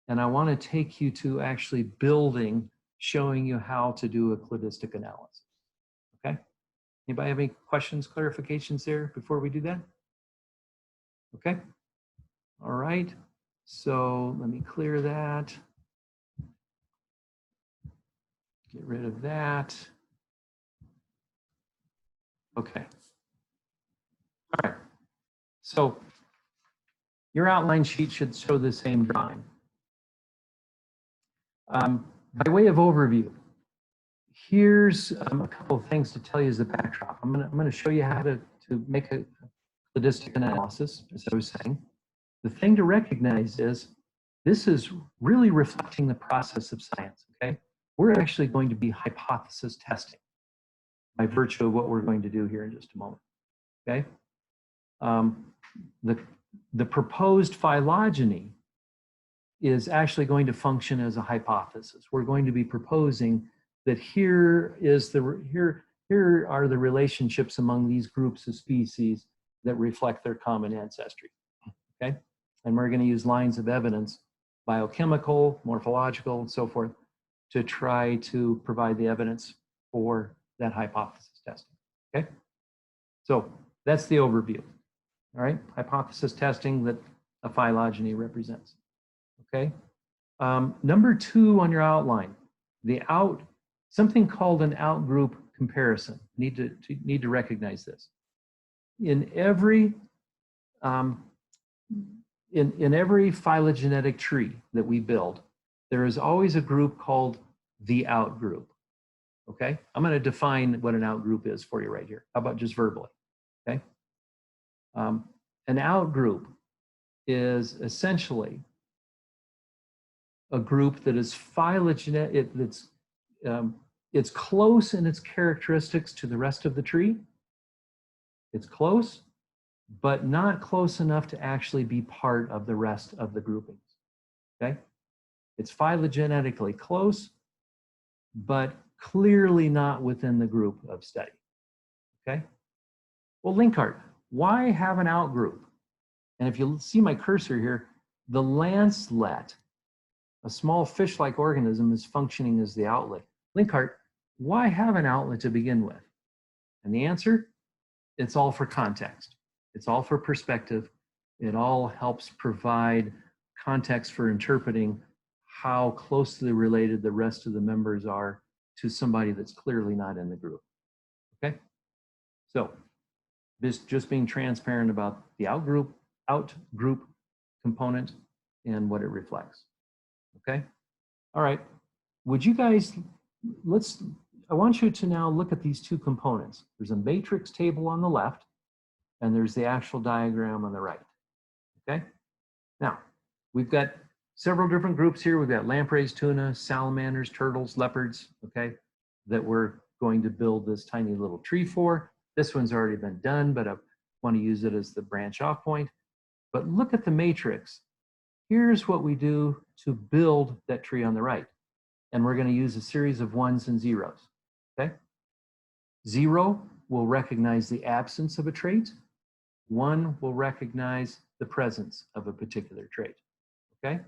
S1: And I want to take you to actually building, showing you how to do a cladistic analysis. Okay. Anybody have any questions, clarifications there before we do that? Okay. All right. So let me clear that. Get rid of that. Okay. All right. So your outline sheet should show the same drawing. By way of overview, here's a couple of things to tell you as a backdrop. I'm gonna show you how to make a cladistic analysis, as I was saying. The thing to recognize is this is really reflecting the process of science, okay? We're actually going to be hypothesis testing by virtue of what we're going to do here in just a moment, okay? The proposed phylogeny is actually going to function as a hypothesis. We're going to be proposing that here are the relationships among these groups of species that reflect their common ancestry, okay? And we're going to use lines of evidence, biochemical, morphological, and so forth, to try to provide the evidence for that hypothesis testing, okay? So that's the overview, all right? Hypothesis testing that a phylogeny represents, okay? Number 2 on your outline, something called an outgroup comparison. Need to recognize this. In every phylogenetic tree that we build, there is always a group called the outgroup. Okay, I'm going to define what an outgroup is for you right here. How about just verbally? Okay, an outgroup is essentially a group that is phylogenetic. It's close in its characteristics to the rest of the tree. It's close, but not close enough to actually be part of the rest of the groupings, okay? It's phylogenetically close, but clearly not within the group of study, okay? Well, Linkart, why have an outgroup? And if you see my cursor here, the lancelet, a small fish-like organism, is functioning as the outlet. Linkart, why have an outlet to begin with? And the answer, it's all for context. It's all for perspective. It all helps provide context for interpreting how closely related the rest of the members are to somebody that's clearly not in the group, okay? So this just being transparent about the outgroup component and what it reflects, okay? All right, would you guys, I want you to now look at these 2 components. There's a matrix table on the left, and there's the actual diagram on the right, okay? Now, we've got several different groups here. We've got lampreys, tuna, salamanders, turtles, leopards, okay, that we're going to build this tiny little tree for. This one's already been done, but I want to use it as the branch off point. But look at the matrix. Here's what we do to build that tree on the right. And we're going to use a series of 1s and 0s, okay? 0 will recognize the absence of a trait. one will recognize the presence of a particular trait, okay?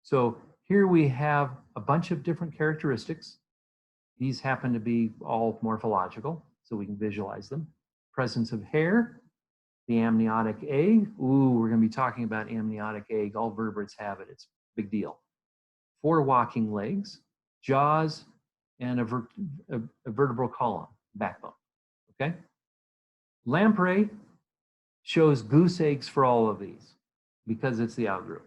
S1: So here we have a bunch of different characteristics. These happen to be all morphological, so we can visualize them. Presence of hair, the amniotic egg. Ooh, we're going to be talking about amniotic egg. All vertebrates have it. It's a big deal. 4 walking legs, jaws, and a vertebral column, backbone, okay? Lamprey shows goose eggs for all of these because it's the outgroup,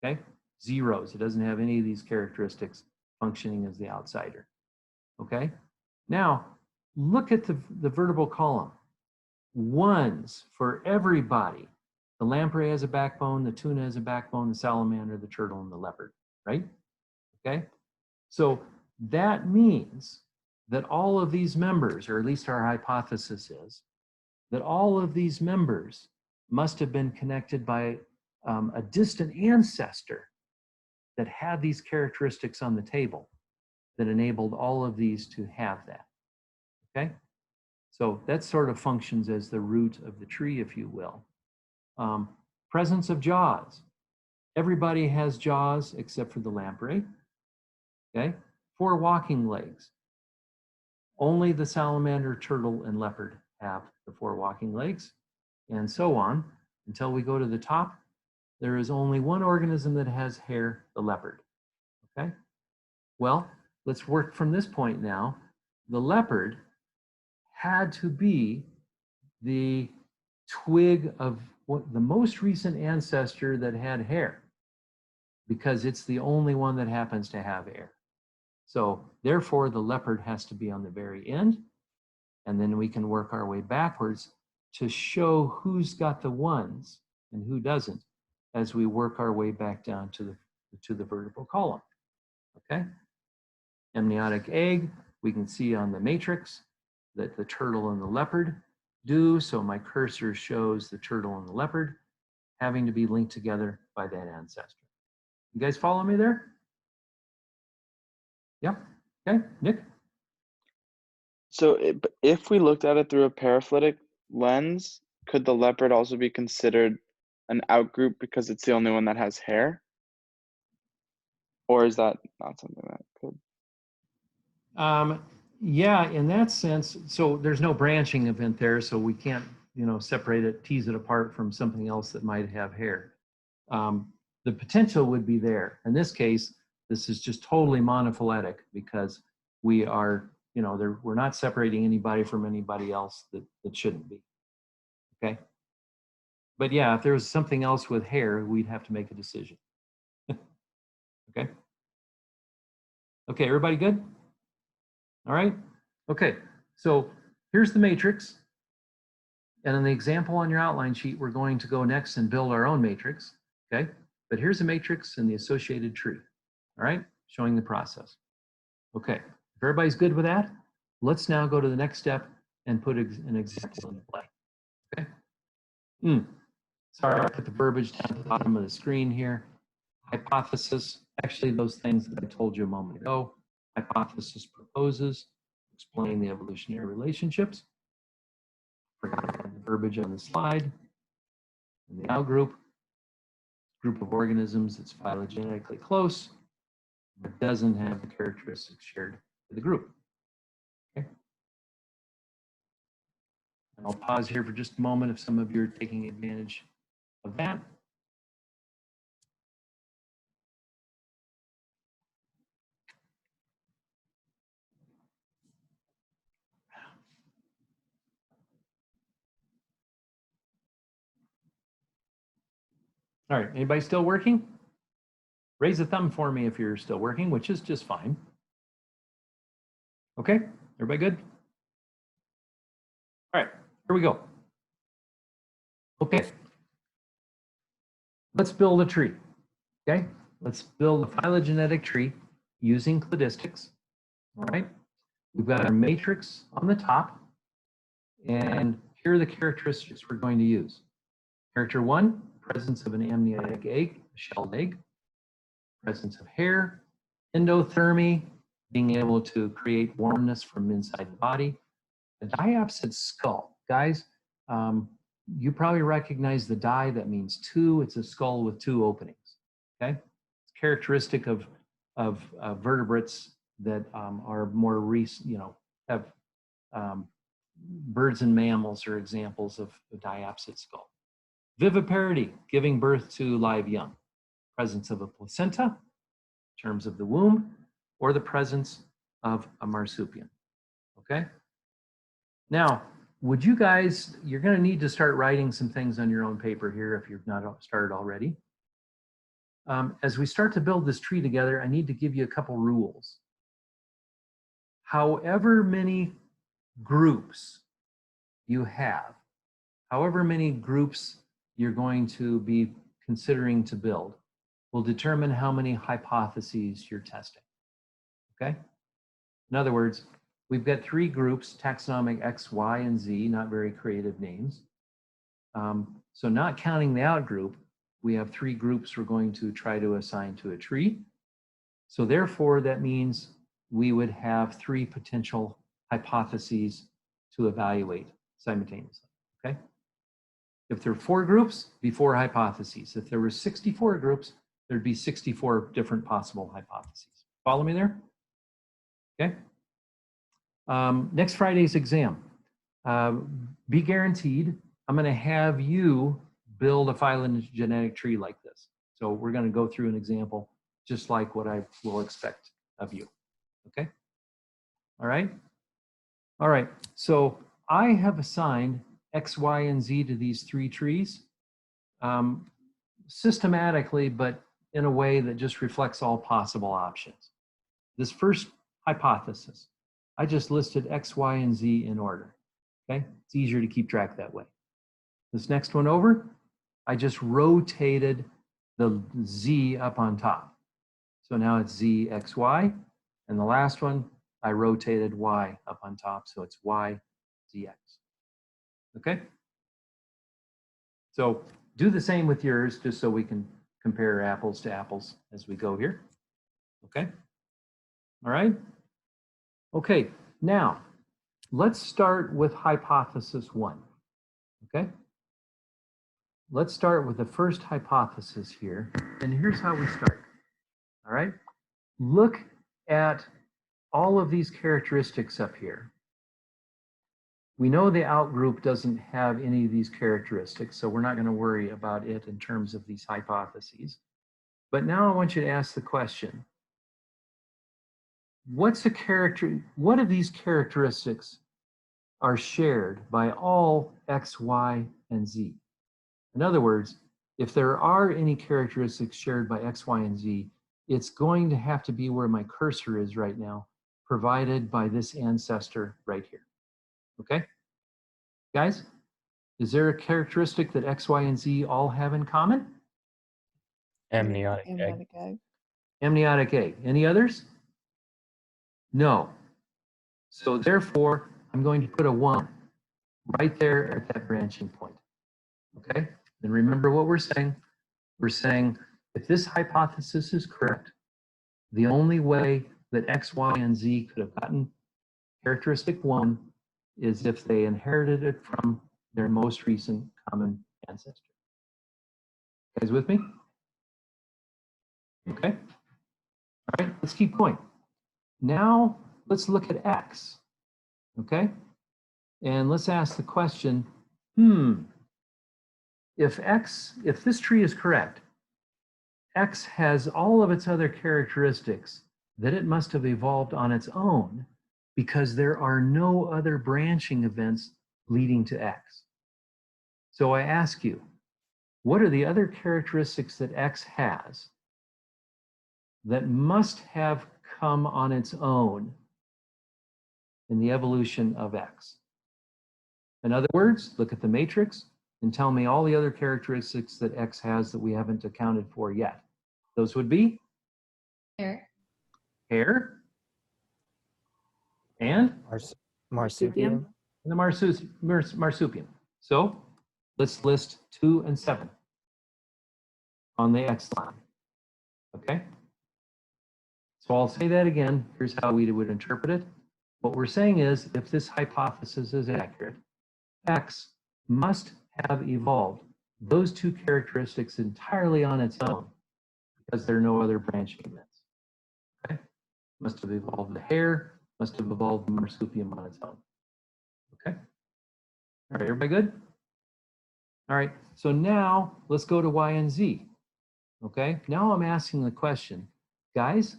S1: okay? Zeros. It doesn't have any of these characteristics functioning as the outsider, okay? Now, look at the vertebral column. 1s for everybody. The lamprey has a backbone, the tuna has a backbone, the salamander, the turtle, and the leopard, right? Okay? So that means that all of these members, or at least our hypothesis is, that all of these members must have been connected by a distant ancestor that had these characteristics on the table that enabled all of these to have that, okay? So that sort of functions as the root of the tree, if you will. Presence of jaws. Everybody has jaws except for the lamprey, okay? 4 walking legs. Only the salamander, turtle, and leopard have the 4 walking legs, and so on until we go to the top. There is only one organism that has hair, the leopard, okay? Well, let's work from this point now. The leopard had to be the twig of the most recent ancestor that had hair, because it's the only one that happens to have hair. So therefore, the leopard has to be on the very end, and then we can work our way backwards to show who's got the 1s and who doesn't as we work our way back down to the vertebral column, okay? Amniotic egg, we can see on the matrix that the turtle and the leopard do, so my cursor shows the turtle and the leopard having to be linked together by that ancestor. You guys follow me there? Yeah, okay, Nick?
S12: So if we looked at it through a paraphyletic lens, could the leopard also be considered an outgroup because it's the only one that has hair? Or is that not something that could?
S1: Yeah, in that sense, so there's no branching event there, so we can't, separate it, tease it apart from something else that might have hair. The potential would be there. In this case, this is just totally monophyletic because we are, we're not separating anybody from anybody else that shouldn't be, okay? But yeah, if there was something else with hair, we'd have to make a decision. Okay? Okay, everybody good? All right, okay, so here's the matrix. And in the example on your outline sheet, we're going to go next and build our own matrix, okay? But here's a matrix and the associated tree, all right? Showing the process. Okay, if everybody's good with that, let's now go to the next step and put an example in play, okay? Sorry, I put the verbiage down at the bottom of the screen here. Hypothesis, actually those things that I told you a moment ago. Hypothesis proposes, explain the evolutionary relationships. Forgot to add the verbiage on the slide. And the outgroup, group of organisms that's phylogenetically close, but doesn't have the characteristics shared with the group. Okay. And I'll pause here for just a moment if some of you are taking advantage of that. All right, anybody still working? Raise a thumb for me if you're still working, which is just fine. Okay, everybody good? All right, here we go. Okay, let's build a tree, okay? Let's build a phylogenetic tree using cladistics, all right? We've got our matrix on the top, and here are the characteristics we're going to use. Character 1, presence of an amniotic egg, a shelled egg, presence of hair, endothermy, being able to create warmness from inside the body, a diapsid skull. Guys, you probably recognize the die. That means 2. It's a skull with 2 openings. Okay, it's characteristic of vertebrates that are more recent. You know, have birds and mammals are examples of a diapsid skull. Viviparity, giving birth to live young. Presence of a placenta, in terms of the womb, or the presence of a marsupial. Okay? Now, would you guys, you're going to need to start writing some things on your own paper here if you've not started already. As we start to build this tree together, I need to give you a couple rules. However many groups you have, however many groups you're going to be considering to build, will determine how many hypotheses you're testing. Okay? In other words, we've got 3 groups, taxonomic X, Y, and Z, not very creative names. So not counting the outgroup, we have 3 groups we're going to try to assign to a tree. So therefore, that means we would have 3 potential hypotheses to evaluate simultaneously, okay? If there are 4 groups, be 4 hypotheses. If there were 64 groups, there'd be 64 different possible hypotheses. Follow me there? Okay. Next Friday's exam. Be guaranteed, I'm going to have you build a phylogenetic tree like this. So we're going to go through an example just like what I will expect of you. Okay. All right. All right. So I have assigned X, Y, and Z to these 3 trees systematically, but in a way that just reflects all possible options. This first hypothesis, I just listed X, Y, and Z in order. Okay, it's easier to keep track that way. This next one over, I just rotated the Z up on top. So now it's Z, X, Y. And the last one, I rotated Y up on top. So it's Y, Z, X. Okay? So do the same with yours, just so we can compare apples to apples as we go here. Okay? All right? Okay, now let's start with hypothesis 1. Okay? Let's start with the first hypothesis here. And here's how we start. All right? Look at all of these characteristics up here. We know the outgroup doesn't have any of these characteristics, so we're not going to worry about it in terms of these hypotheses. But now I want you to ask the question, what of these characteristics are shared by all X, Y, and Z? In other words, if there are any characteristics shared by X, Y, and Z, it's going to have to be where my cursor is right now, provided by this ancestor right here. Okay? Guys, is there a characteristic that X, Y, and Z all have in common?
S14: Amniotic egg.
S1: Amniotic egg. Any others? No. So therefore, I'm going to put a 1 right there at that branching point. Okay? And remember what we're saying. We're saying if this hypothesis is correct, the only way that X, Y, and Z could have gotten characteristic 1 is if they inherited it from their most recent common ancestor. You guys with me? Okay. All right, let's keep going. Now let's look at X. Okay? And let's ask the question, if this tree is correct, X has all of its other characteristics that it must have evolved on its own because there are no other branching events leading to X. So I ask you, what are the other characteristics that X has that must have come on its own in the evolution of X? In other words, look at the matrix and tell me all the other characteristics that X has that we haven't accounted for yet. Those would be?
S15: Hair.
S1: Hair. And?
S10: Marsupium.
S1: And the marsupium. So let's list 2 and 7 on the X line. Okay? So I'll say that again. Here's how we would interpret it. What we're saying is, if this hypothesis is accurate, X must have evolved those two characteristics entirely on its own because there are no other branching events. Okay? Must have evolved the hair, must have evolved the marsupium on its own. Okay? All right, everybody good? All right, so now let's go to Y and Z. Okay, now I'm asking the question, guys,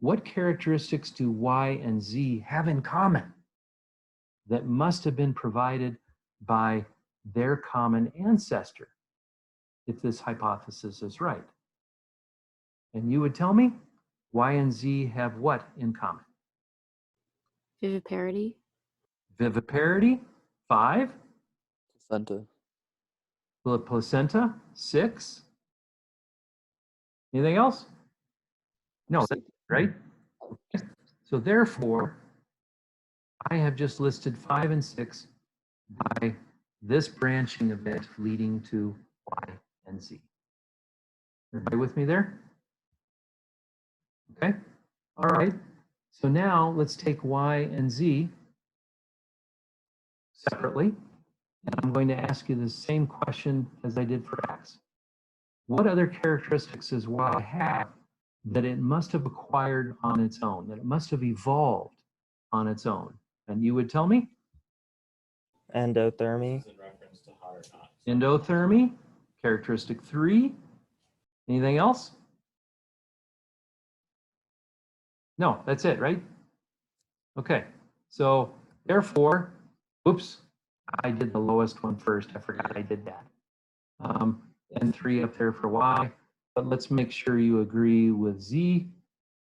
S1: what characteristics do Y and Z have in common that must have been provided by their common ancestor, if this hypothesis is right? And you would tell me Y and Z have what in common?
S21: Viviparity.
S1: Viviparity, 5.
S3: Placenta.
S1: Placenta, 6. Anything else? No, that's right. So therefore, I have just listed 5 and 6 by this branching event leading to Y and Z. Everybody with me there? Okay. All right. So now let's take Y and Z separately. And I'm going to ask you the same question as I did for X. What other characteristics does Y have that it must have acquired on its own, that it must have evolved on its own? And you would tell me?
S10: Endothermy.
S1: Endothermy, characteristic 3. Anything else? No, that's it, right? Okay, so therefore, oops, I did the lowest one first. I forgot I did that. And 3 up there for Y, but let's make sure you agree with Z.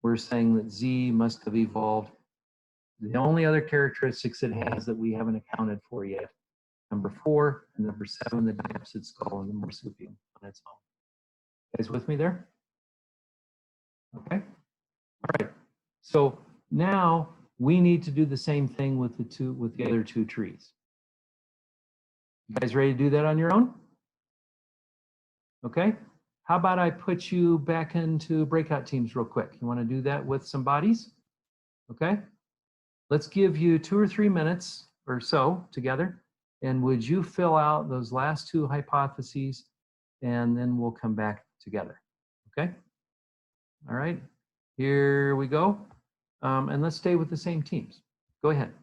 S1: We're saying that Z must have evolved. The only other characteristics it has that we haven't accounted for yet, number 4 and number 7, the diapsid skull and the marsupium on its own. You guys with me there? Okay. All right. So now we need to do the same thing with the other 2 trees. You guys ready to do that on your own? Okay. How about I put you back into breakout teams real quick? You want to do that with some bodies? Okay. Let's give you 2 or 3 minutes or so together. And would you fill out those last 2 hypotheses, and then we'll come back together. Okay. All right. Here we go. And let's stay with the same teams. Go ahead.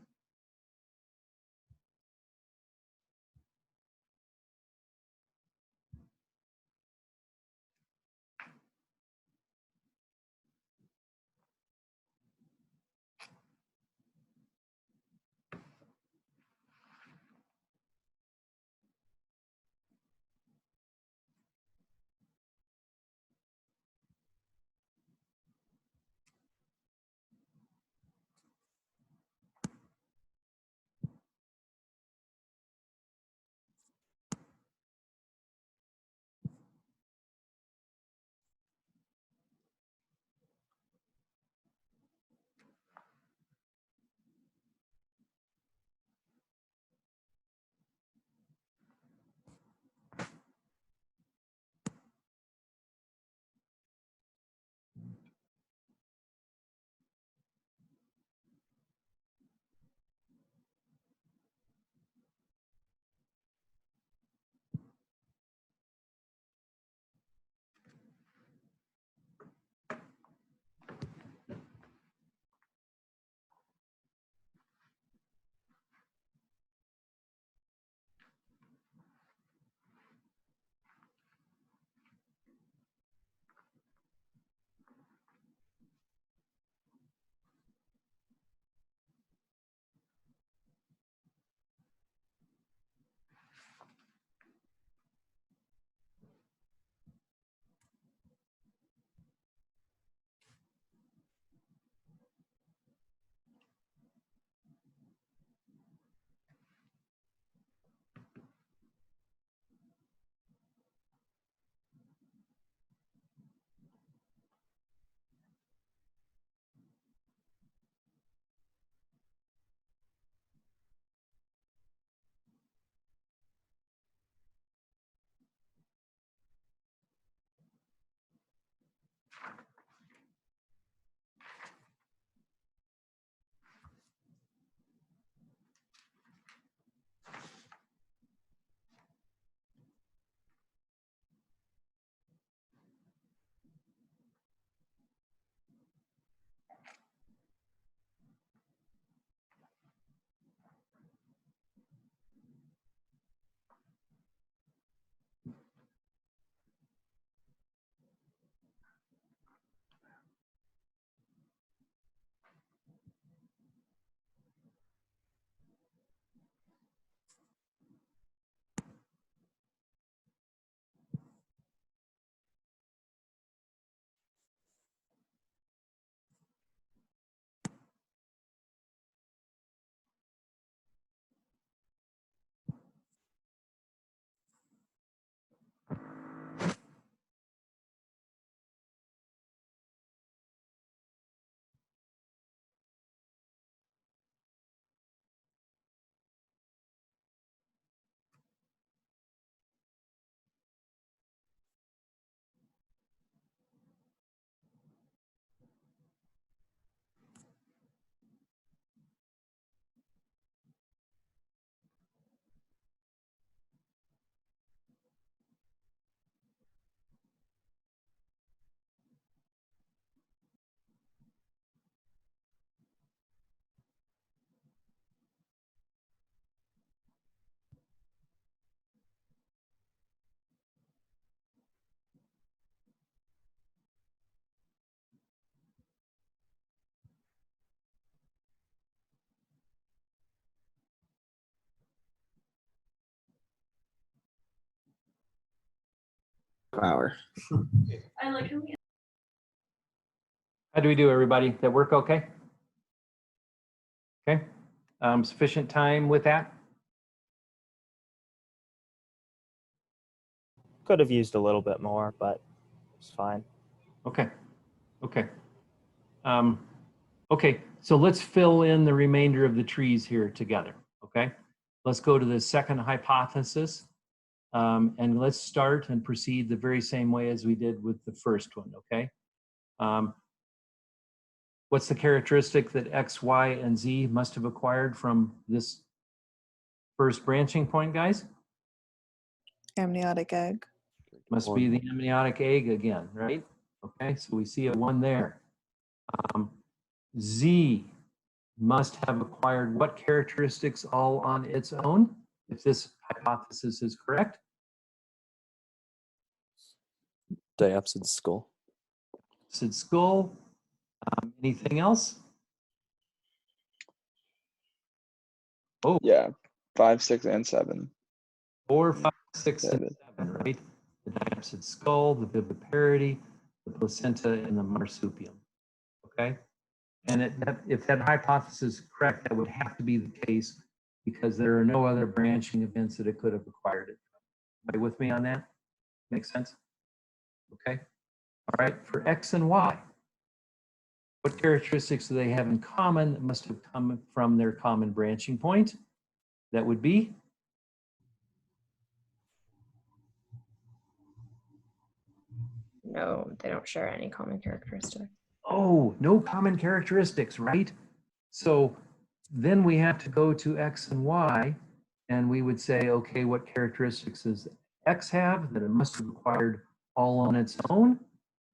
S10: power.
S2: I like how we
S1: How do we do, everybody? That work okay? Okay. Sufficient time with that?
S10: Could have used a little bit more, but it's fine.
S1: Okay. Okay. Okay, so let's fill in the remainder of the trees here together, okay? Let's go to the second hypothesis, and let's start and proceed the very same way as we did with the first one, okay? What's the characteristic that X, Y, and Z must have acquired from this first branching point, guys?
S7: Amniotic egg.
S1: Must be the amniotic egg again, right? Okay, so we see a 1 there. Z must have acquired what characteristics all on its own, if this hypothesis is correct?
S3: Diapsid skull.
S1: Diapsid skull. Anything else? Oh.
S12: Yeah, 5, 6, and 7.
S1: 4, 5, 6, and 7, right? The diapsid skull, the viviparity, the placenta, and the marsupium. Okay? And if that hypothesis is correct, that would have to be the case because there are no other branching events that it could have acquired it from. Are you with me on that? Makes sense? Okay. All right. For X and Y, what characteristics do they have in common that must have come from their common branching point? That would be?
S11: No, they don't share any common characteristic.
S1: Oh, no common characteristics, right? So then we have to go to X and Y, and we would say, okay, what characteristics does X have that it must have acquired all on its own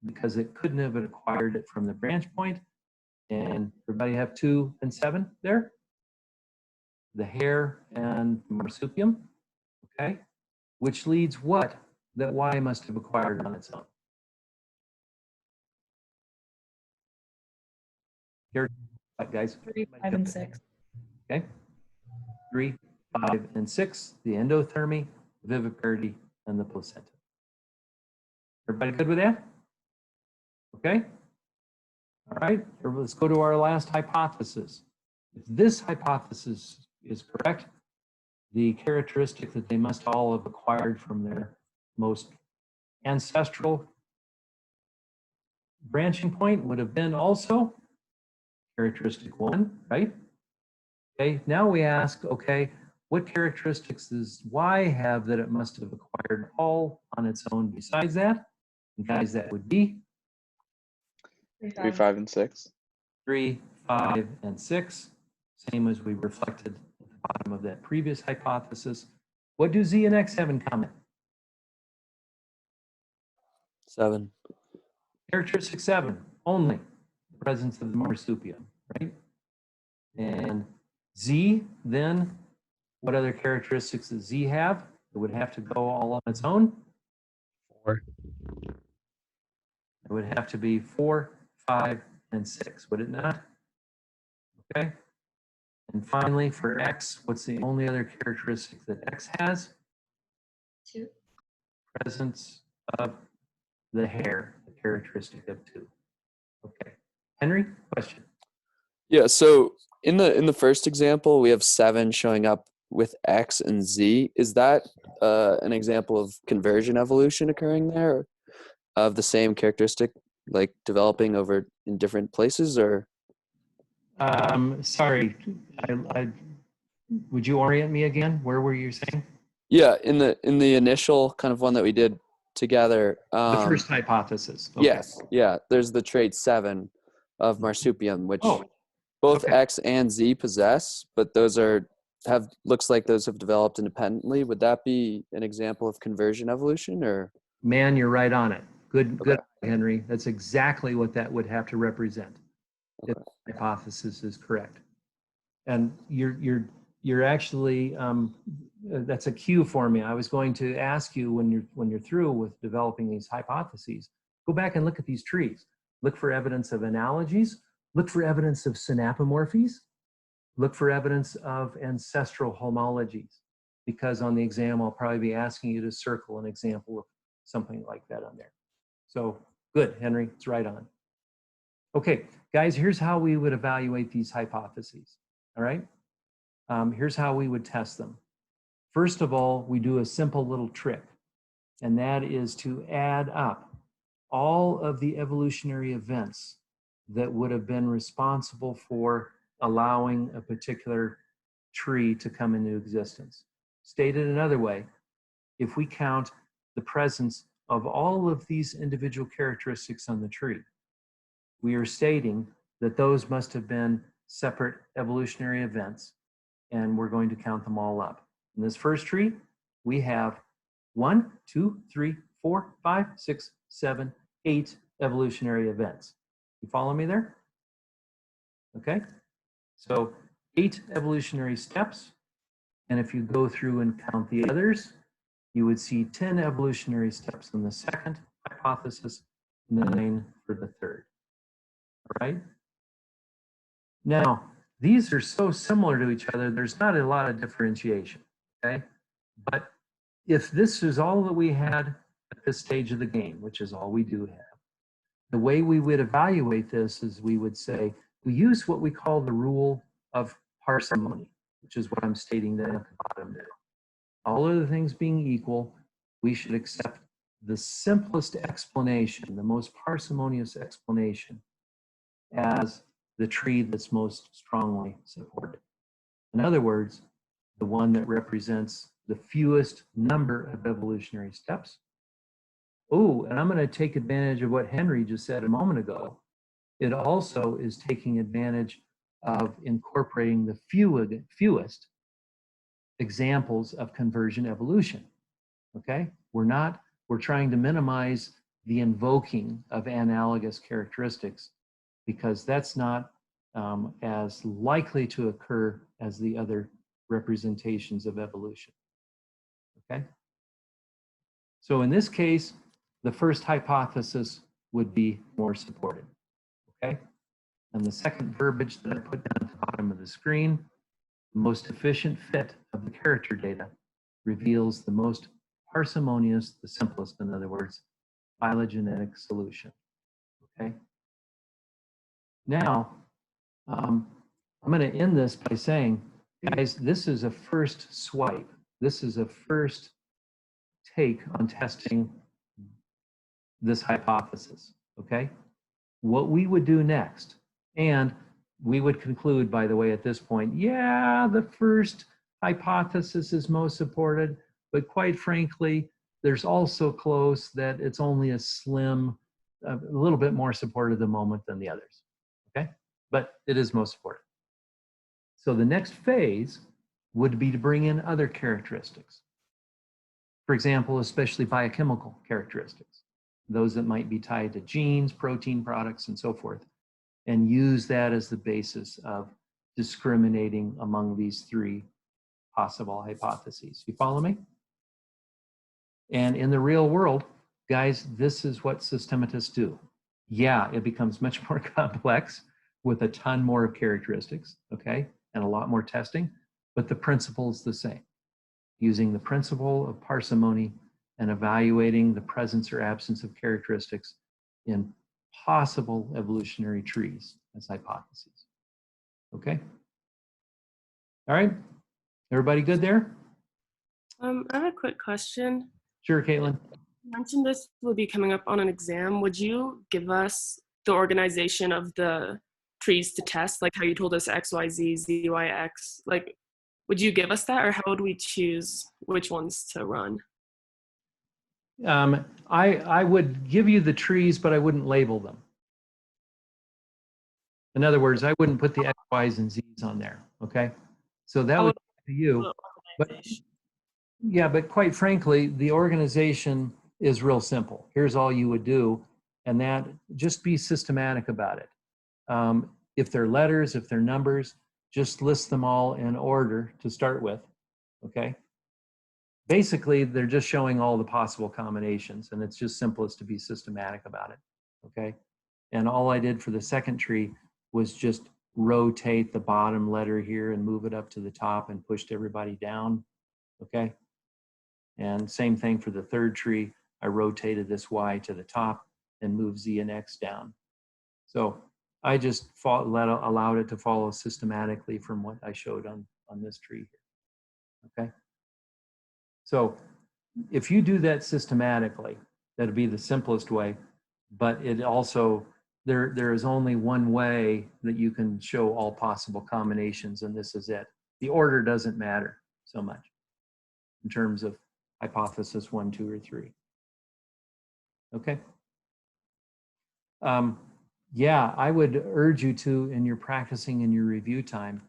S1: because it couldn't have acquired it from the branch point? And everybody have 2 and 7 there? The hair and the marsupium, okay? Which leads what that Y must have acquired on its own? Here, guys.
S8: 3, 5, and 6.
S1: Okay. 3, 5, and 6, the endothermy, viviparity, and the placenta. Everybody good with that? Okay. All right. Let's go to our last hypothesis. If this hypothesis is correct, the characteristic that they must all have acquired from their most ancestral branching point would have been also characteristic 1, right? Okay, now we ask, okay, what characteristics does Y have that it must have acquired all on its own besides that? And guys, that would be
S12: 3, 5, and 6.
S1: 3, 5, and 6, same as we reflected at the bottom of that previous hypothesis. What do Z and X have in common?
S3: 7.
S1: Characteristic 7, only the presence of the marsupium, right? And Z, then, what other characteristics does Z have? It would have to go all on its own.
S14: 4.
S1: It would have to be 4, 5, and 6, would it not? Okay. And finally, for X, what's the only other characteristic that X has?
S15: 2.
S1: Presence of the hair, the characteristic of 2. Okay. Henry, question.
S3: Yeah, so in the first example, we have 7 showing up with X and Z. Is that an example of conversion evolution occurring there, of the same characteristic, like developing over in different places, or?
S1: Sorry, would you orient me again? Where were you saying?
S3: Yeah, in the initial kind of one that we did together.
S1: The first hypothesis. Okay.
S3: Yes, yeah. There's the trait 7 of marsupium, which both X and Z possess, but those looks like those have developed independently. Would that be an example of conversion evolution, or?
S1: Man, you're right on it. Good, Henry. That's exactly what that would have to represent if the hypothesis is correct. And you're actually that's a cue for me. I was going to ask you when you're through with developing these hypotheses, go back and look at these trees. Look for evidence of analogies. Look for evidence of synapomorphies. Look for evidence of ancestral homologies, because on the exam I'll probably be asking you to circle an example of something like that on there. So good, Henry, it's right on. Okay, guys, here's how we would evaluate these hypotheses, all right? Here's how we would test them. First of all, we do a simple little trick, and that is to add up all of the evolutionary events that would have been responsible for allowing a particular tree to come into existence. Stated another way, if we count the presence of all of these individual characteristics on the tree, we are stating that those must have been separate evolutionary events, and we're going to count them all up. In this first tree, we have 1, 2, 3, 4, 5, 6, 7, 8 evolutionary events. You follow me there? Okay, so 8 evolutionary steps, and if you go through and count the others, you would see 10 evolutionary steps in the second hypothesis and 9 for the third. All right? Now, these are so similar to each other, there's not a lot of differentiation, okay? But if this is all that we had at this stage of the game, which is all we do have, the way we would evaluate this is we would say, we use what we call the rule of parsimony, which is what I'm stating there at the bottom there. All other things being equal, we should accept the simplest explanation, the most parsimonious explanation, as the tree that's most strongly supported. In other words, the one that represents the fewest number of evolutionary steps. Oh, and I'm going to take advantage of what Henry just said a moment ago. It also is taking advantage of incorporating the fewest examples of conversion evolution. Okay? We're trying to minimize the invoking of analogous characteristics because that's not as likely to occur as the other representations of evolution. Okay? So in this case, the first hypothesis would be more supported. Okay? And the second verbiage that I put down at the bottom of the screen, the most efficient fit of the character data reveals the most parsimonious, the simplest, in other words, phylogenetic solution. Okay? Now, I'm going to end this by saying, guys, this is a first swipe. This is a first take on testing this hypothesis, okay? What we would do next, and we would conclude, by the way, at this point, yeah, the first hypothesis is most supported, but quite frankly, there's also close that it's only a slim, a little bit more supported at the moment than the others, okay? But it is most supported. So the next phase would be to bring in other characteristics. For example, especially biochemical characteristics, those that might be tied to genes, protein products, and so forth, and use that as the basis of discriminating among these 3 possible hypotheses. You follow me? And in the real world, guys, this is what systematists do. Yeah, it becomes much more complex with a ton more of characteristics, okay, and a lot more testing, but the principle is the same. Using the principle of parsimony and evaluating the presence or absence of characteristics in possible evolutionary trees as hypotheses. Okay? All right? Everybody good there?
S13: I have a quick question.
S1: Sure, Caitlin.
S13: You mentioned this will be coming up on an exam. Would you give us the organization of the trees to test, like how you told us X, Y, Z, Z, Y, X? Like, would you give us that, or how would we choose which ones to run?
S1: I would give you the trees, but I wouldn't label them. In other words, I wouldn't put the X, Y's, and Z's on there, okay? So that would be you. But, yeah, but quite frankly, the organization is real simple. Here's all you would do, and that just be systematic about it. If they're letters, if they're numbers, just list them all in order to start with, okay? Basically, they're just showing all the possible combinations, and it's just simplest to be systematic about it, okay? And all I did for the second tree was just rotate the bottom letter here and move it up to the top and pushed everybody down, okay? And same thing for the third tree. I rotated this Y to the top and moved Z and X down. So I just allowed it to follow systematically from what I showed on this tree here, okay? So if you do that systematically, that'd be the simplest way, but it also, there is only one way that you can show all possible combinations, and this is it. The order doesn't matter so much in terms of hypothesis 1, 2, or 3. Okay? Yeah, I would urge you to, in your practicing in your review time,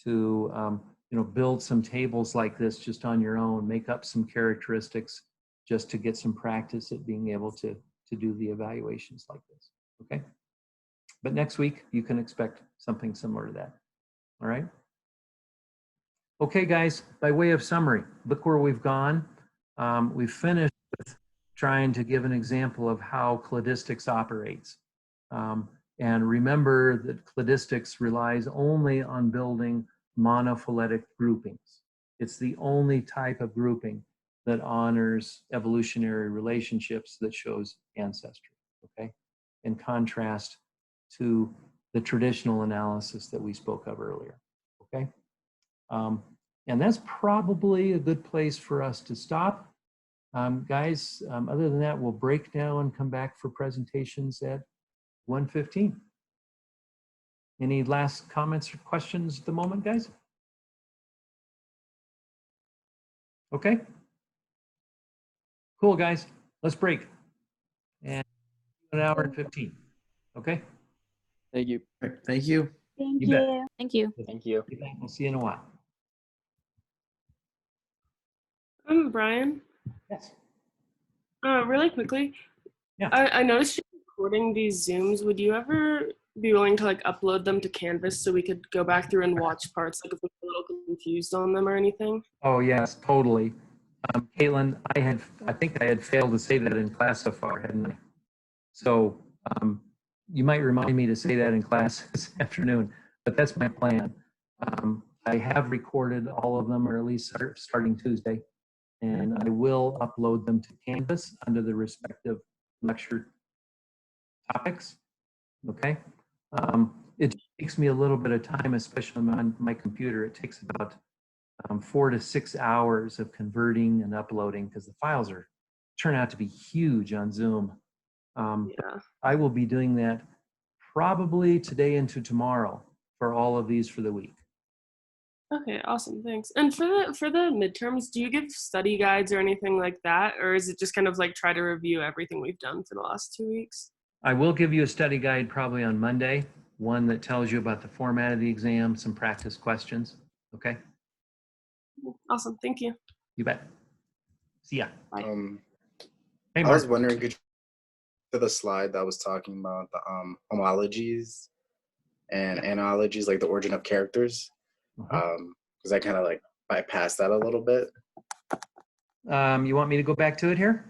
S1: to build some tables like this just on your own, make up some characteristics just to get some practice at being able to do the evaluations like this, okay? But next week, you can expect something similar to that, all right? Okay, guys, by way of summary, look where we've gone. We've finished with trying to give an example of how cladistics operates. And remember that cladistics relies only on building monophyletic groupings. It's the only type of grouping that honors evolutionary relationships that shows ancestry, okay? In contrast to the traditional analysis that we spoke of earlier, okay? And that's probably a good place for us to stop. Guys, other than that, we'll break now and come back for presentations at 1:15. Any last comments or questions at the moment, guys? Okay. Cool, guys. Let's break. And 1 hour and 15. Okay?
S3: Thank you.
S5: Thank you.
S19: Thank
S1: You bet.
S19: you.
S11: Thank you.
S16: Thank you.
S1: We'll see you in a while.
S13: Brian.
S1: Yes.
S13: Really quickly.
S1: Yeah.
S13: I noticed you're recording these Zooms. Would you ever be willing to like upload them to Canvas so we could go back through and watch parts, like if we're a little confused on them or anything?
S1: Oh, yes, totally. Caitlin, I think I had failed to say that in class so far, hadn't I? So you might remind me to say that in class this afternoon, but that's my plan. I have recorded all of them, or at least starting Tuesday, and I will upload them to Canvas under the respective lecture topics, okay? It takes me a little bit of time, especially on my computer. It takes about 4 to 6 hours of converting and uploading because the files turn out to be huge on Zoom. I will be doing that probably today into tomorrow for all of these for the week.
S13: Okay, awesome, thanks. And for the midterms, do you give study guides or anything like that, or is it just kind of like try to review everything we've done for the last 2 weeks?
S1: I will give you a study guide probably on Monday, one that tells you about the format of the exam, some practice questions. Okay.
S13: Awesome, thank you.
S1: You bet. See ya. Hey,
S18: I
S1: Mark.
S18: was wondering, could you to the slide that was talking about the homologies and analogies, like the origin of characters, because I kind of like bypassed that a little bit.
S1: You want me to go back to it here?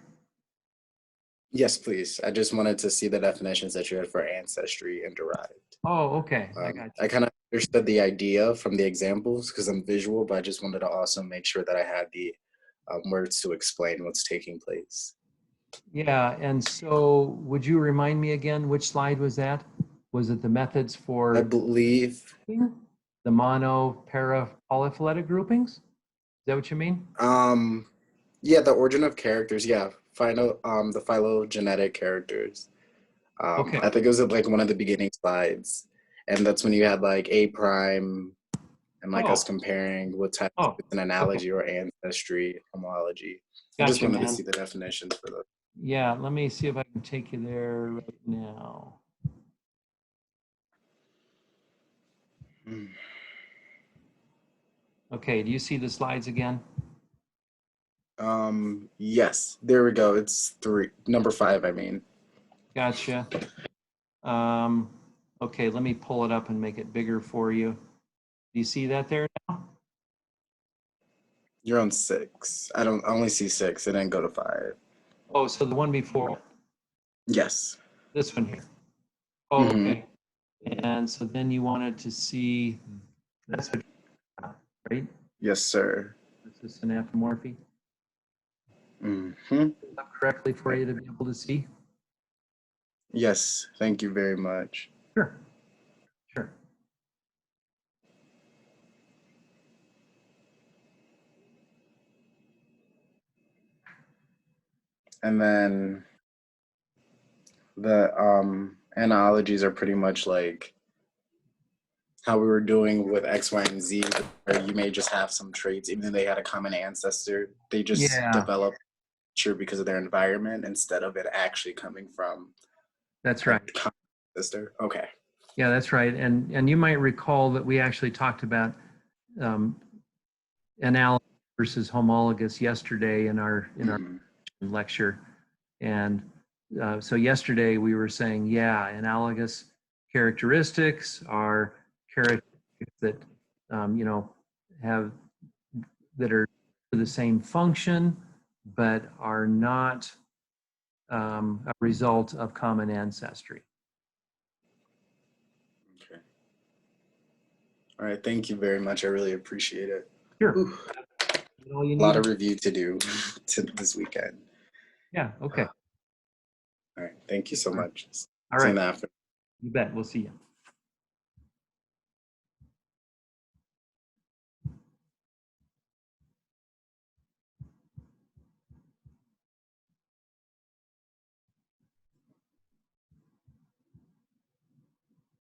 S18: Yes, please. I just wanted to see the definitions that you had for ancestry and derived.
S1: Oh, okay. I got you.
S18: I kind of understood the idea from the examples because I'm visual, but I just wanted to also make sure that I had the words to explain what's taking place.
S1: Yeah, and so would you remind me again, which slide was that? Was it the methods for?
S18: I believe.
S1: The mono, para, polyphyletic groupings? Is that what you mean?
S18: Yeah, the origin of characters. Yeah, the phylogenetic characters.
S1: Okay.
S18: I think it was like one of the beginning slides, and that's when you had like A prime, and like us comparing what type of an analogy or ancestry homology. I just
S1: Gotcha,
S18: wanted to
S1: man.
S18: see the definitions for those.
S1: Yeah, let me see if I can take you there right now. Okay, do you see the slides again?
S18: Yes, there we go. It's number 5, I mean.
S1: Gotcha. Okay, let me pull it up and make it bigger for you. Do you see that there now?
S18: You're on 6. I only see 6. It didn't go to 5.
S1: Oh, so the one before.
S18: Yes.
S1: This one here. Oh, okay. And so then you wanted to see, that's what, right?
S18: Yes, sir.
S1: This is synapomorphy.
S18: Mm-hmm.
S1: Correctly for you to be able to see?
S18: Yes, thank you very much.
S1: Sure. Sure.
S18: And then the analogies are pretty much like how we were doing with X, Y, and Z, where you may just have some traits, even though they had a common ancestor, they just develop because of their environment instead of it actually coming from
S1: That's right.
S18: common ancestor. Okay.
S1: Yeah, that's right. And you might recall that we actually talked about analogous versus homologous yesterday in our lecture. And so yesterday we were saying, yeah, analogous characteristics are characteristics that you know, have that are the same function, but are not a result of common ancestry.
S18: Okay. All right. Thank you very much. I really appreciate it.
S1: Sure.
S18: A lot of review to do this weekend.
S1: Yeah. Okay.
S18: All right. Thank you so much.
S1: All
S18: See you
S1: right.
S18: in the afternoon.
S1: You bet. We'll see you.